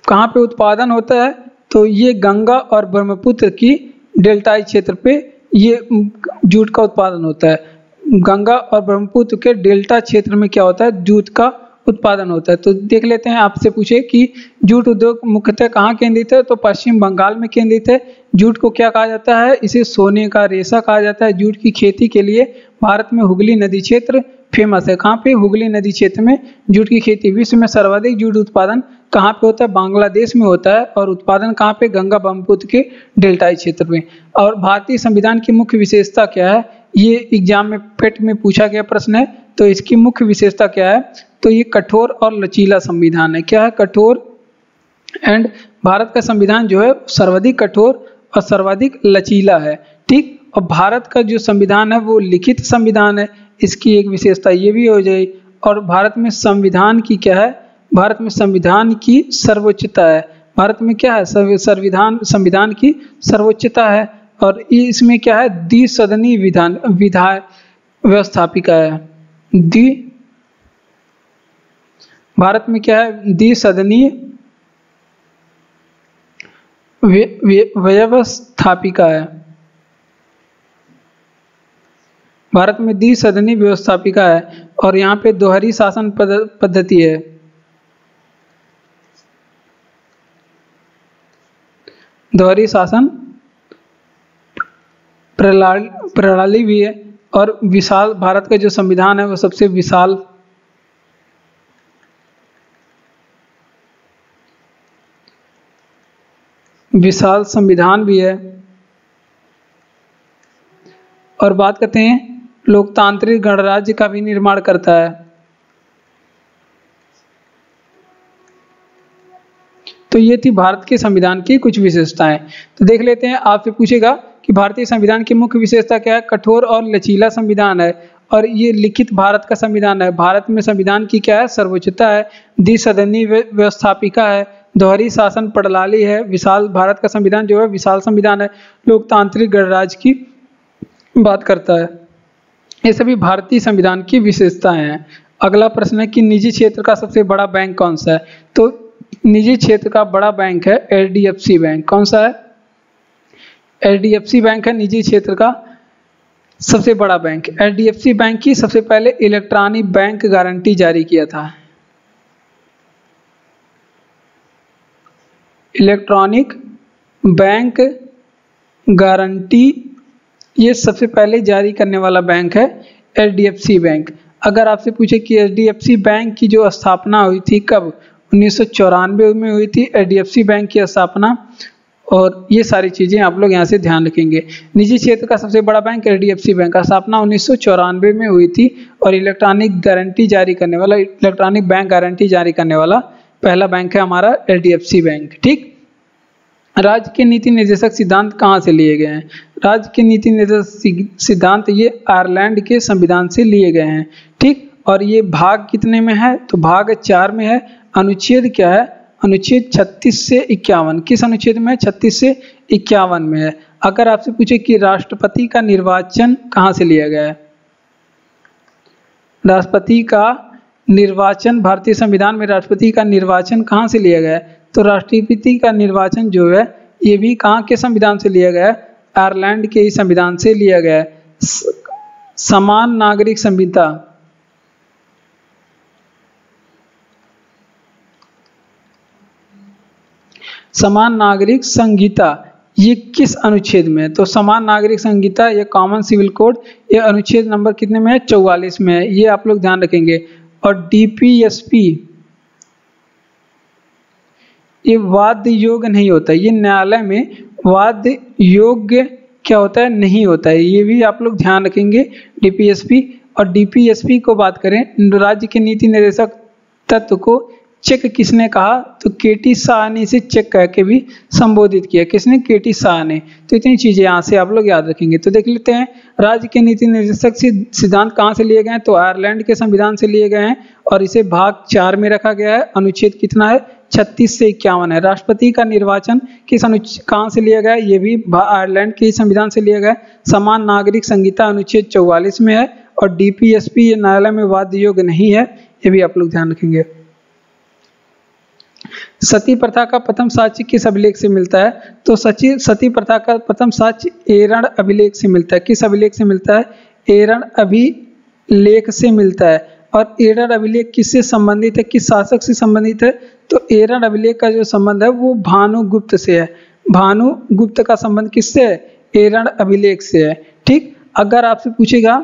कहाँ पे उत्पादन होता है, तो ये गंगा और ब्रह्मपुत्र की डेल्टाई क्षेत्र पे ये जूट का उत्पादन होता है। गंगा और ब्रह्मपुत्र के डेल्टा क्षेत्र में क्या होता है, जूट का उत्पादन होता है। तो देख लेते हैं, आपसे पूछे कि जूट उद्योग मुख्यतः कहाँ केंद्रित है, तो पश्चिम बंगाल में केंद्रित है। जूट को क्या कहा जाता है, इसे सोने का रेशा कहा जाता है। जूट की खेती के लिए भारत में हुगली नदी क्षेत्र फेमस है। कहाँ पे, हुगली नदी क्षेत्र में जूट की खेती। विश्व में सर्वाधिक जूट उत्पादन कहाँ पे होता है, बांग्लादेश में होता है। और उत्पादन कहाँ पे, गंगा ब्रह्मपुत्र के डेल्टाई क्षेत्र में। और भारतीय संविधान की मुख्य विशेषता क्या है, ये एग्जाम में पेट में पूछा गया प्रश्न है। तो इसकी मुख्य विशेषता क्या है, तो ये कठोर और लचीला संविधान है। क्या है, कठोर एंड भारत का संविधान जो है सर्वाधिक कठोर और सर्वाधिक लचीला है। ठीक, और भारत का जो संविधान है वो लिखित संविधान है, इसकी एक विशेषता ये भी हो जाए। और भारत में संविधान की क्या है, भारत में संविधान की सर्वोच्चता है। भारत में क्या है, संविधान की सर्वोच्चता है। और इसमें क्या है, द्विसदनीय विधायक व्यवस्थापिका है। भारत में क्या है, द्विसदनीय व्यवस्थापिका है। भारत में द्विसदनीय व्यवस्थापिका है। और यहाँ पे दोहरी शासन पद्धति है। दोहरी शासन प्रणाली भी है। और विशाल, भारत का जो संविधान है वो सबसे विशाल संविधान भी है। और बात करते हैं, लोकतांत्रिक गणराज्य का भी निर्माण करता है। तो ये थी भारत के संविधान की कुछ विशेषताएं। तो देख लेते हैं, आपसे पूछेगा कि भारतीय संविधान की मुख्य विशेषता क्या है, कठोर और लचीला संविधान है। और ये लिखित भारत का संविधान है। भारत में संविधान की क्या है, सर्वोच्चता है। द्विसदनीय व्यवस्थापिका है। दोहरी शासन प्रणाली है। विशाल, भारत का संविधान जो है विशाल संविधान है। लोकतांत्रिक गणराज्य की बात करता है। ये सभी भारतीय संविधान की विशेषताएं हैं। अगला प्रश्न है कि निजी क्षेत्र का सबसे बड़ा बैंक कौन सा है। तो निजी क्षेत्र का बड़ा बैंक है HDFC बैंक। कौन सा है, HDFC बैंक है निजी क्षेत्र का सबसे बड़ा बैंक। HDFC बैंक की सबसे पहले इलेक्ट्रॉनिक बैंक गारंटी जारी किया था। इलेक्ट्रॉनिक बैंक गारंटी ये सबसे पहले जारी करने वाला बैंक है HDFC बैंक। अगर आपसे पूछे कि HDFC बैंक की जो स्थापना हुई थी कब, 1994 में हुई थी HDFC बैंक की स्थापना। और ये सारी चीज़ें आप लोग यहाँ से ध्यान रखेंगे। निजी क्षेत्र का सबसे बड़ा बैंक HDFC बैंक का स्थापना 1994 में हुई थी। और इलेक्ट्रॉनिक बैंक गारंटी जारी करने वाला पहला बैंक है हमारा HDFC बैंक। ठीक, राज्य के नीति निर्देशक सिद्धांत कहाँ से लिए गए हैं। राज्य के नीति निर्देशक सिद्धांत ये आयरलैंड के संविधान से लिए गए हैं। ठीक, और ये भाग कितने में है, तो भाग 4 में है। अनुच्छेद क्या है, अनुच्छेद 36 से 51। किस अनुच्छेद में है, 36 से 51 में है। अगर आपसे पूछे कि राष्ट्रपति का निर्वाचन कहाँ से लिया गया है, राष्ट्रपति का निर्वाचन, भारतीय संविधान में राष्ट्रपति का निर्वाचन कहाँ से लिया गया है, तो राष्ट्रपति का निर्वाचन जो है ये भी कहाँ के संविधान से लिया गया है, आयरलैंड के ही संविधान से लिया गया है। समान नागरिक संहिता, समान नागरिक संहिता ये किस अनुच्छेद में है, तो समान नागरिक संहिता ये कॉमन सिविल कोड ये अनुच्छेद नंबर कितने में है, 44 में है। ये आप लोग ध्यान रखेंगे। और DPSP ये वाद्य योग्य नहीं होता, ये न्यायालय में वाद्य योग्य क्या होता है, नहीं होता है। ये भी आप लोग ध्यान रखेंगे DPSP। और DPSP को बात करें, राज्य के नीति निर्देशक तत्व को चेक किसने कहा, तो KT शाह ने इसे चेक कह के भी संबोधित किया। किसने, KT शाह ने। तो इतनी चीजें यहाँ से आप लोग याद रखेंगे। तो देख लेते हैं राज्य के नीति निर्देशक सिद्धांत कहाँ से लिए गए हैं, तो आयरलैंड के संविधान से लिए गए हैं। और इसे भाग 4 में रखा गया है। अनुच्छेद कितना है, 36 से 51 है। राष्ट्रपति का निर्वाचन किस अनुच्छेद कहाँ से लिया गया, ये भी आयरलैंड के संविधान से लिया गया। समान नागरिक संहिता अनुच्छेद 44 में है। और DPSP ये न्यायालय में वाद्य योग्य नहीं है, ये भी आप लोग ध्यान रखेंगे। सती प्रथा का प्रथम साक्ष्य किस अभिलेख से मिलता है? तो सती प्रथा का प्रथम साक्ष्य एरण अभिलेख से मिलता है। किस अभिलेख से मिलता है? एरण अभिलेख से मिलता है। और एरण अभिलेख किससे संबंधित है, किस शासक से संबंधित है? तो एरण अभिलेख का जो संबंध है वो भानुगुप्त से है। भानुगुप्त का संबंध किससे है? एरण अभिलेख से है। ठीक, अगर आपसे पूछेगा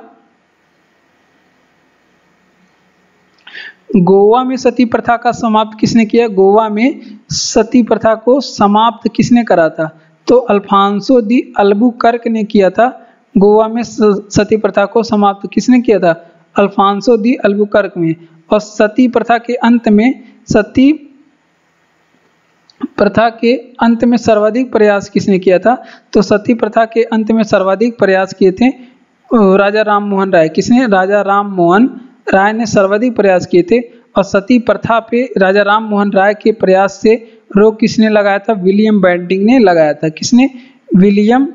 गोवा में सती प्रथा का समाप्त किसने किया? गोवा में सती प्रथा को समाप्त किसने करा था? तो अल्फांसो दी अल्बुकर्क ने किया था। गोवा में सती प्रथा को समाप्त किसने किया था? अल्फांसो दी अल्बुकर्क में। और सती प्रथा के अंत में सर्वाधिक प्रयास किसने किया था? तो सती प्रथा के अंत में सर्वाधिक प्रयास किए थे राजा राम मोहन राय। किसने? राजा राम मोहन राय ने सर्वाधिक प्रयास किए थे। और सती प्रथा पे राजा राम मोहन राय के प्रयास से रोक किसने लगाया था? विलियम बेंटिंक ने लगाया था। किसने? विलियम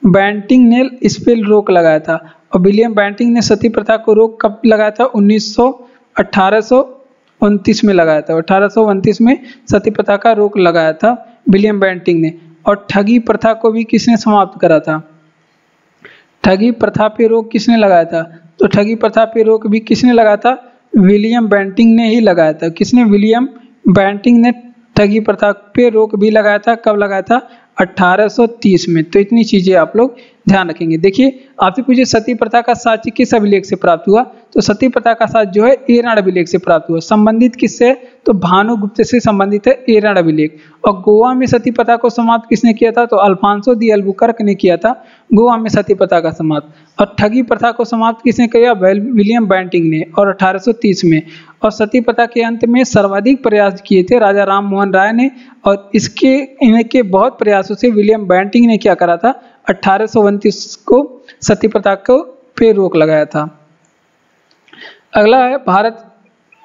बेंटिंक ने इस पे रोक लगाया था। और विलियम बेंटिंक ने सती प्रथा को रोक कब लगाया था? 1829 में लगाया था। 1829 में सती प्रथा का रोक लगाया था विलियम बेंटिंक ने। और ठगी प्रथा को भी किसने समाप्त करा था? ठगी प्रथा पे रोक किसने लगाया था? तो ठगी प्रथा पे रोक भी किसने लगाया था? विलियम बेंटिंक ने ही लगाया था। किसने? विलियम बेंटिंक ने ठगी प्रथा पे रोक भी लगाया था। कब लगाया था? 1830 में। तो इतनी चीजें आप लोग ध्यान रखेंगे। देखिए, आपसे पूछे सती प्रथा का साक्ष्य किस अभिलेख से प्राप्त हुआ? तो सती प्रथा का साक्ष्य जो है एरण अभिलेख से प्राप्त हुआ। संबंधित किससे? तो भानुगुप्त से संबंधित है एरण अभिलेख। और गोवा में सती प्रथा को समाप्त किसने किया था? तो अल्फांसो दी अल्बुकर्क ने किया था गोवा में सती प्रथा का समाप्त। और ठगी प्रथा को समाप्त किसने किया? विलियम बेंटिंक ने, और 1830 में। और सती प्रथा के अंत में सर्वाधिक प्रयास किए थे राजा राम मोहन राय ने। और इनके बहुत प्रयासों से विलियम बेंटिंक ने क्या करा था? 1829 को सती प्रथा को पे रोक लगाया था। अगला है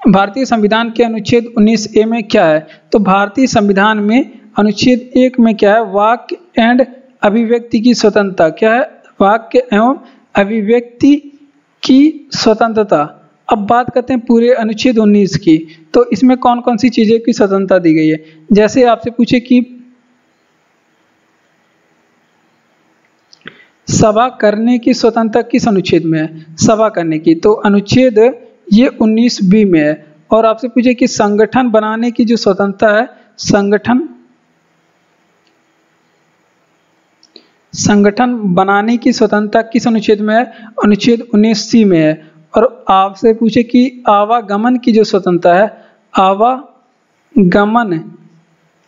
भारतीय संविधान के अनुच्छेद 19A में क्या है? तो भारतीय संविधान में अनुच्छेद 1 में क्या है? वाक्य एंड अभिव्यक्ति की स्वतंत्रता। क्या है? वाक्य एवं अभिव्यक्ति की स्वतंत्रता। अब बात करते हैं पूरे अनुच्छेद 19 की। तो इसमें कौन कौन सी चीजें की स्वतंत्रता दी गई है? जैसे आपसे पूछे कि सभा करने की स्वतंत्रता किस अनुच्छेद में है? सभा करने की, तो अनुच्छेद ये 19B में है। और आपसे पूछे कि संगठन बनाने की जो स्वतंत्रता है, संगठन बनाने की स्वतंत्रता किस अनुच्छेद में है? अनुच्छेद 19C में है। और आपसे पूछे कि आवागमन की जो स्वतंत्रता है,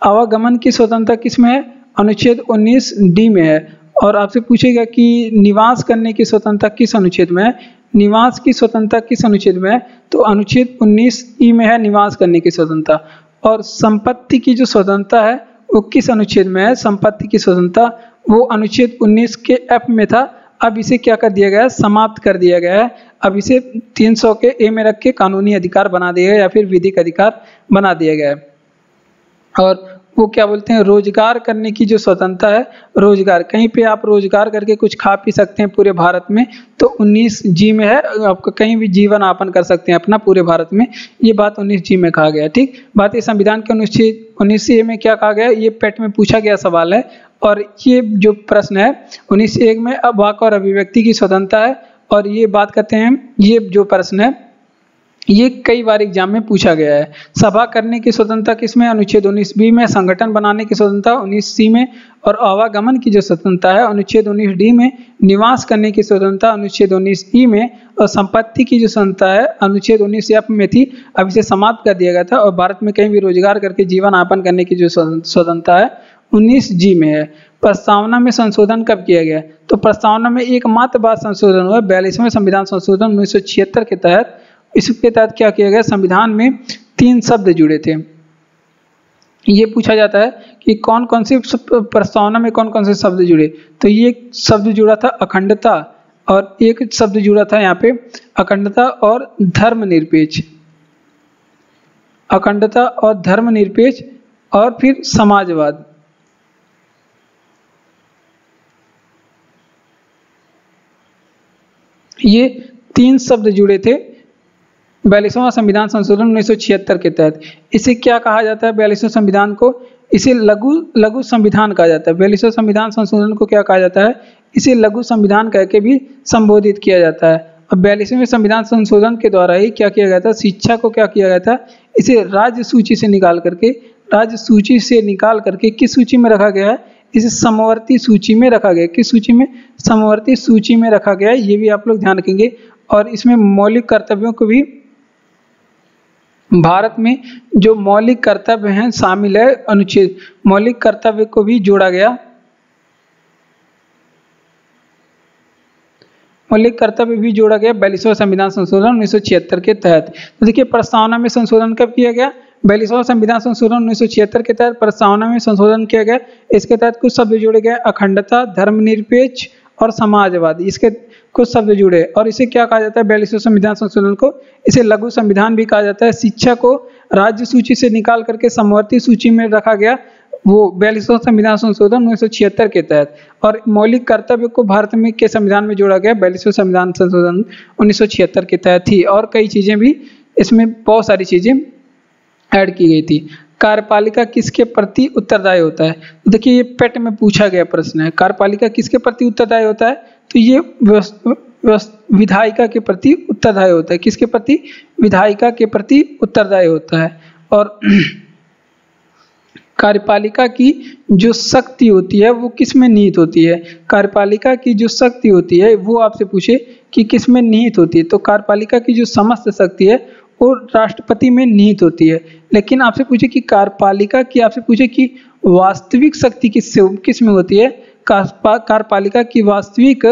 आवागमन की स्वतंत्रता किस में है? अनुच्छेद 19D में है। और आपसे पूछेगा कि निवास करने की स्वतंत्रता किस अनुच्छेद में है? निवास की स्वतंत्रता किस अनुच्छेद में है? तो अनुच्छेद 19E में है निवास करने की स्वतंत्रता। और संपत्ति की जो स्वतंत्रता है वो किस अनुच्छेद में है? संपत्ति की स्वतंत्रता वो अनुच्छेद 19 के F में था। अब इसे क्या कर दिया गया है? समाप्त कर दिया गया है। अब इसे 300 के A में रख के कानूनी अधिकार बना दिया गया या फिर विधिक अधिकार बना दिया गया है। और वो क्या बोलते हैं? रोजगार करने की जो स्वतंत्रता है, रोजगार, कहीं पे आप रोजगार करके कुछ खा पी सकते हैं पूरे भारत में, तो 19G में है। आपका कहीं भी जीवन यापन कर सकते हैं अपना पूरे भारत में, ये बात 19G में कहा गया। ठीक, भारतीय संविधान के अनुच्छेद 19A में क्या कहा गया? ये पेट में पूछा गया सवाल है। और ये जो प्रश्न है 19A में अब वाक और अभिव्यक्ति की स्वतंत्रता है। और ये बात करते हैं, ये जो प्रश्न है ये कई बार एग्जाम में पूछा गया है। सभा करने की स्वतंत्रता किसमें? अनुच्छेद 19B में। संगठन बनाने की स्वतंत्रता 19C में। और आवागमन की जो स्वतंत्रता है अनुच्छेद 19D में। निवास करने की स्वतंत्रता अनुच्छेद 19E में। और संपत्ति की जो स्वतंत्रता है अनुच्छेद 19F में थी, अब इसे समाप्त कर दिया गया था। और भारत में कहीं भी रोजगार करके जीवन यापन करने की जो स्वतंत्रता है 19G में है। प्रस्तावना में संशोधन कब किया गया? तो प्रस्तावना में एकमात्र बार संशोधन हुआ 42वें संविधान संशोधन 1976 के तहत। इसके तहत क्या किया गया? संविधान में 3 शब्द जुड़े थे। ये पूछा जाता है कि कौन कौन से प्रस्तावना में कौन कौन से शब्द जुड़े? तो ये शब्द जुड़ा था अखंडता, और एक शब्द जुड़ा था यहाँ पे अखंडता और धर्मनिरपेक्ष, अखंडता और धर्मनिरपेक्ष, और फिर समाजवाद। ये 3 शब्द जुड़े थे 42वां संविधान संशोधन 1976 के तहत। इसे क्या कहा जाता है? 42वें संविधान को इसे लघु संविधान कहा जाता है। 42वें संविधान संशोधन को क्या कहा जाता है? इसे लघु संविधान कह के भी संबोधित किया जाता है। अब 42वें संविधान संशोधन के द्वारा ही क्या किया गया था? शिक्षा को क्या किया गया था? इसे राज्य सूची से निकाल करके किस सूची में रखा गया है? इसे समवर्ती सूची में रखा गया है। किस सूची में? समवर्ती सूची में रखा गया है। ये भी आप लोग ध्यान रखेंगे। और इसमें मौलिक कर्तव्यों को भी, भारत में जो मौलिक कर्तव्य हैं शामिल है, अनुच्छेद मौलिक कर्तव्य को भी जोड़ा गया। मौलिक कर्तव्य भी जोड़ा गया 42वां संविधान संशोधन 1976 के तहत। तो देखिए प्रस्तावना में संशोधन कब किया गया? 42वां संविधान संशोधन 1976 के तहत प्रस्तावना में संशोधन किया गया। इसके तहत कुछ शब्द जोड़े गए, अखंडता, धर्मनिरपेक्ष और समाजवादी, इसके कुछ शब्द जुड़े। और इसे क्या कहा जाता है? 42वें संविधान संशोधन को इसे लघु संविधान भी कहा जाता है। शिक्षा को राज्य सूची से निकाल करके समवर्ती सूची में रखा गया, वो 42वां संविधान संशोधन 1976 के तहत। और मौलिक कर्तव्य को भारत में के संविधान में जोड़ा गया 42वें संविधान संशोधन 1976 के तहत थी। और कई चीजें भी इसमें, बहुत सारी चीजें ऐड की गई थी। कार्यपालिका किसके प्रति उत्तरदायी होता है? देखिए ये पेट में पूछा गया प्रश्न है। कार्यपालिका किसके प्रति उत्तरदायी होता है? तो ये विधायिका के प्रति उत्तरदायी होता है। किसके प्रति? विधायिका के प्रति उत्तरदायी होता है। और कार्यपालिका की जो शक्ति होती है वो किस में निहित होती है? कार्यपालिका की जो शक्ति होती है वो आपसे पूछे कि किस में निहित होती है, तो कार्यपालिका की जो समस्त शक्ति है वो राष्ट्रपति में निहित होती है। लेकिन आपसे पूछे कि कार्यपालिका की, आपसे पूछे कि वास्तविक शक्ति किस में होती है? कार्यपालिका की वास्तविक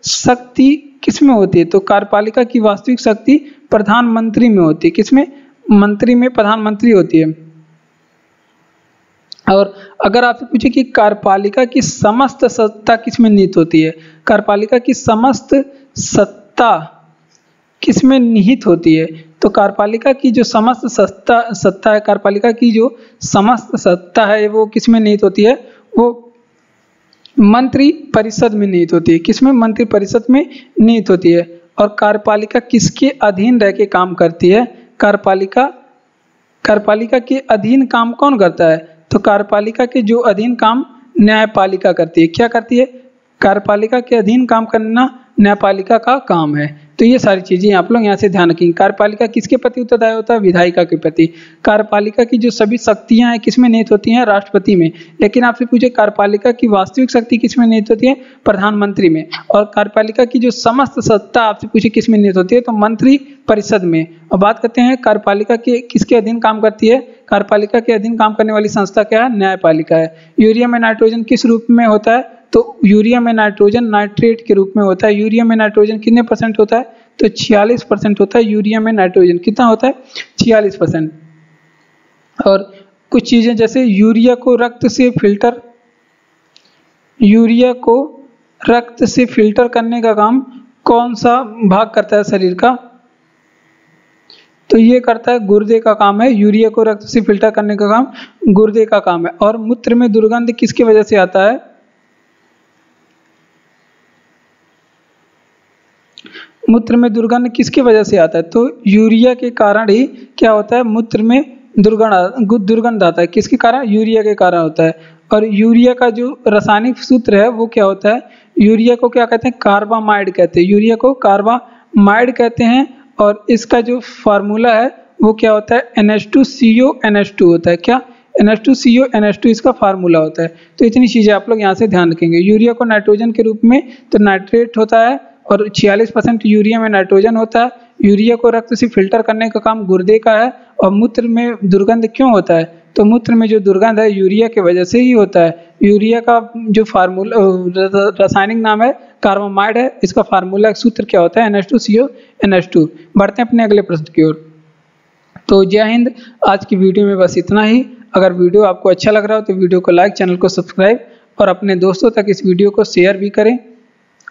शक्ति किस में होती है? तो कार्यपालिका की वास्तविक शक्ति प्रधानमंत्री में होती है। किसमें? मंत्री में प्रधानमंत्री होती है। और अगर आपसे पूछे कि कार्यपालिका की समस्त सत्ता किस में निहित होती है? कार्यपालिका की समस्त सत्ता किस में निहित होती है? तो कार्यपालिका की जो समस्त सत्ता है, कार्यपालिका की जो समस्त सत्ता है वो किस में निहित होती है? वो मंत्री परिषद में निहित होती है। किसमें? मंत्री परिषद में निहित होती है। और कार्यपालिका किसके अधीन रह के काम करती है? कार्यपालिका के अधीन काम कौन करता है? तो कार्यपालिका के जो अधीन काम न्यायपालिका करती है। क्या करती है? कार्यपालिका के अधीन काम करना न्यायपालिका का काम है। तो ये सारी चीजें आप लोग यहाँ से ध्यान रखेंगे। कार्यपालिका किसके प्रति उत्तरदायी होता है? विधायिका के प्रति। कार्यपालिका की जो सभी शक्तियां हैं किसमें निहित होती हैं? राष्ट्रपति में। लेकिन आपसे पूछे कार्यपालिका की वास्तविक शक्ति किसमें निहित होती है? प्रधानमंत्री में। और कार्यपालिका की जो समस्त सत्ता आपसे पूछे किसमें निहित होती है? तो मंत्री परिषद में। और बात करते हैं कार्यपालिका के किसके अधीन काम करती है? कार्यपालिका के अधीन काम करने वाली संस्था क्या है? न्यायपालिका है। यूरिया में नाइट्रोजन किस रूप में होता है? तो यूरिया में नाइट्रोजन नाइट्रेट के रूप में होता है। यूरिया में नाइट्रोजन कितने % होता है? तो 46% होता है। यूरिया में नाइट्रोजन कितना होता है? 46%। और कुछ चीजें जैसे यूरिया को रक्त से फिल्टर करने का काम कौन सा भाग करता है शरीर का? तो ये करता है गुर्दे का काम है। यूरिया को रक्त से फिल्टर करने का काम गुर्दे का काम है। और मूत्र में दुर्गंध किसकी वजह से आता है? मूत्र में दुर्गंध किसकी वजह से आता है? तो यूरिया के कारण ही क्या होता है? मूत्र में दुर्गंध आता है। किसके कारण? यूरिया के कारण होता है। और यूरिया का जो रासायनिक सूत्र है वो क्या होता है? यूरिया को क्या कहते हैं? कार्बामाइड कहते हैं। यूरिया को कार्बामाइड कहते हैं। और इसका जो फार्मूला है वो क्या होता है? NH2CO NH2 होता है। क्या? NH2CO NH2 इसका फार्मूला होता है। तो इतनी चीजें आप लोग यहाँ से ध्यान रखेंगे। यूरिया को नाइट्रोजन के रूप में तो नाइट्रेट होता है और 46% यूरिया में नाइट्रोजन होता है। यूरिया को रक्त से फिल्टर करने का काम गुर्दे का है। और मूत्र में दुर्गंध क्यों होता है? तो मूत्र में जो दुर्गंध है यूरिया की वजह से ही होता है। यूरिया का जो फार्मूला रासायनिक नाम है कार्बामाइड है। इसका फार्मूला सूत्र क्या होता है? NH2CO NH2। बढ़ते हैं अपने अगले प्रश्न की ओर। तो जय हिंद। आज की वीडियो में बस इतना ही। अगर वीडियो आपको अच्छा लग रहा हो तो वीडियो को लाइक, चैनल को सब्सक्राइब और अपने दोस्तों तक इस वीडियो को शेयर भी करें।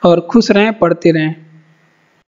और खुश रहें, पढ़ते रहें।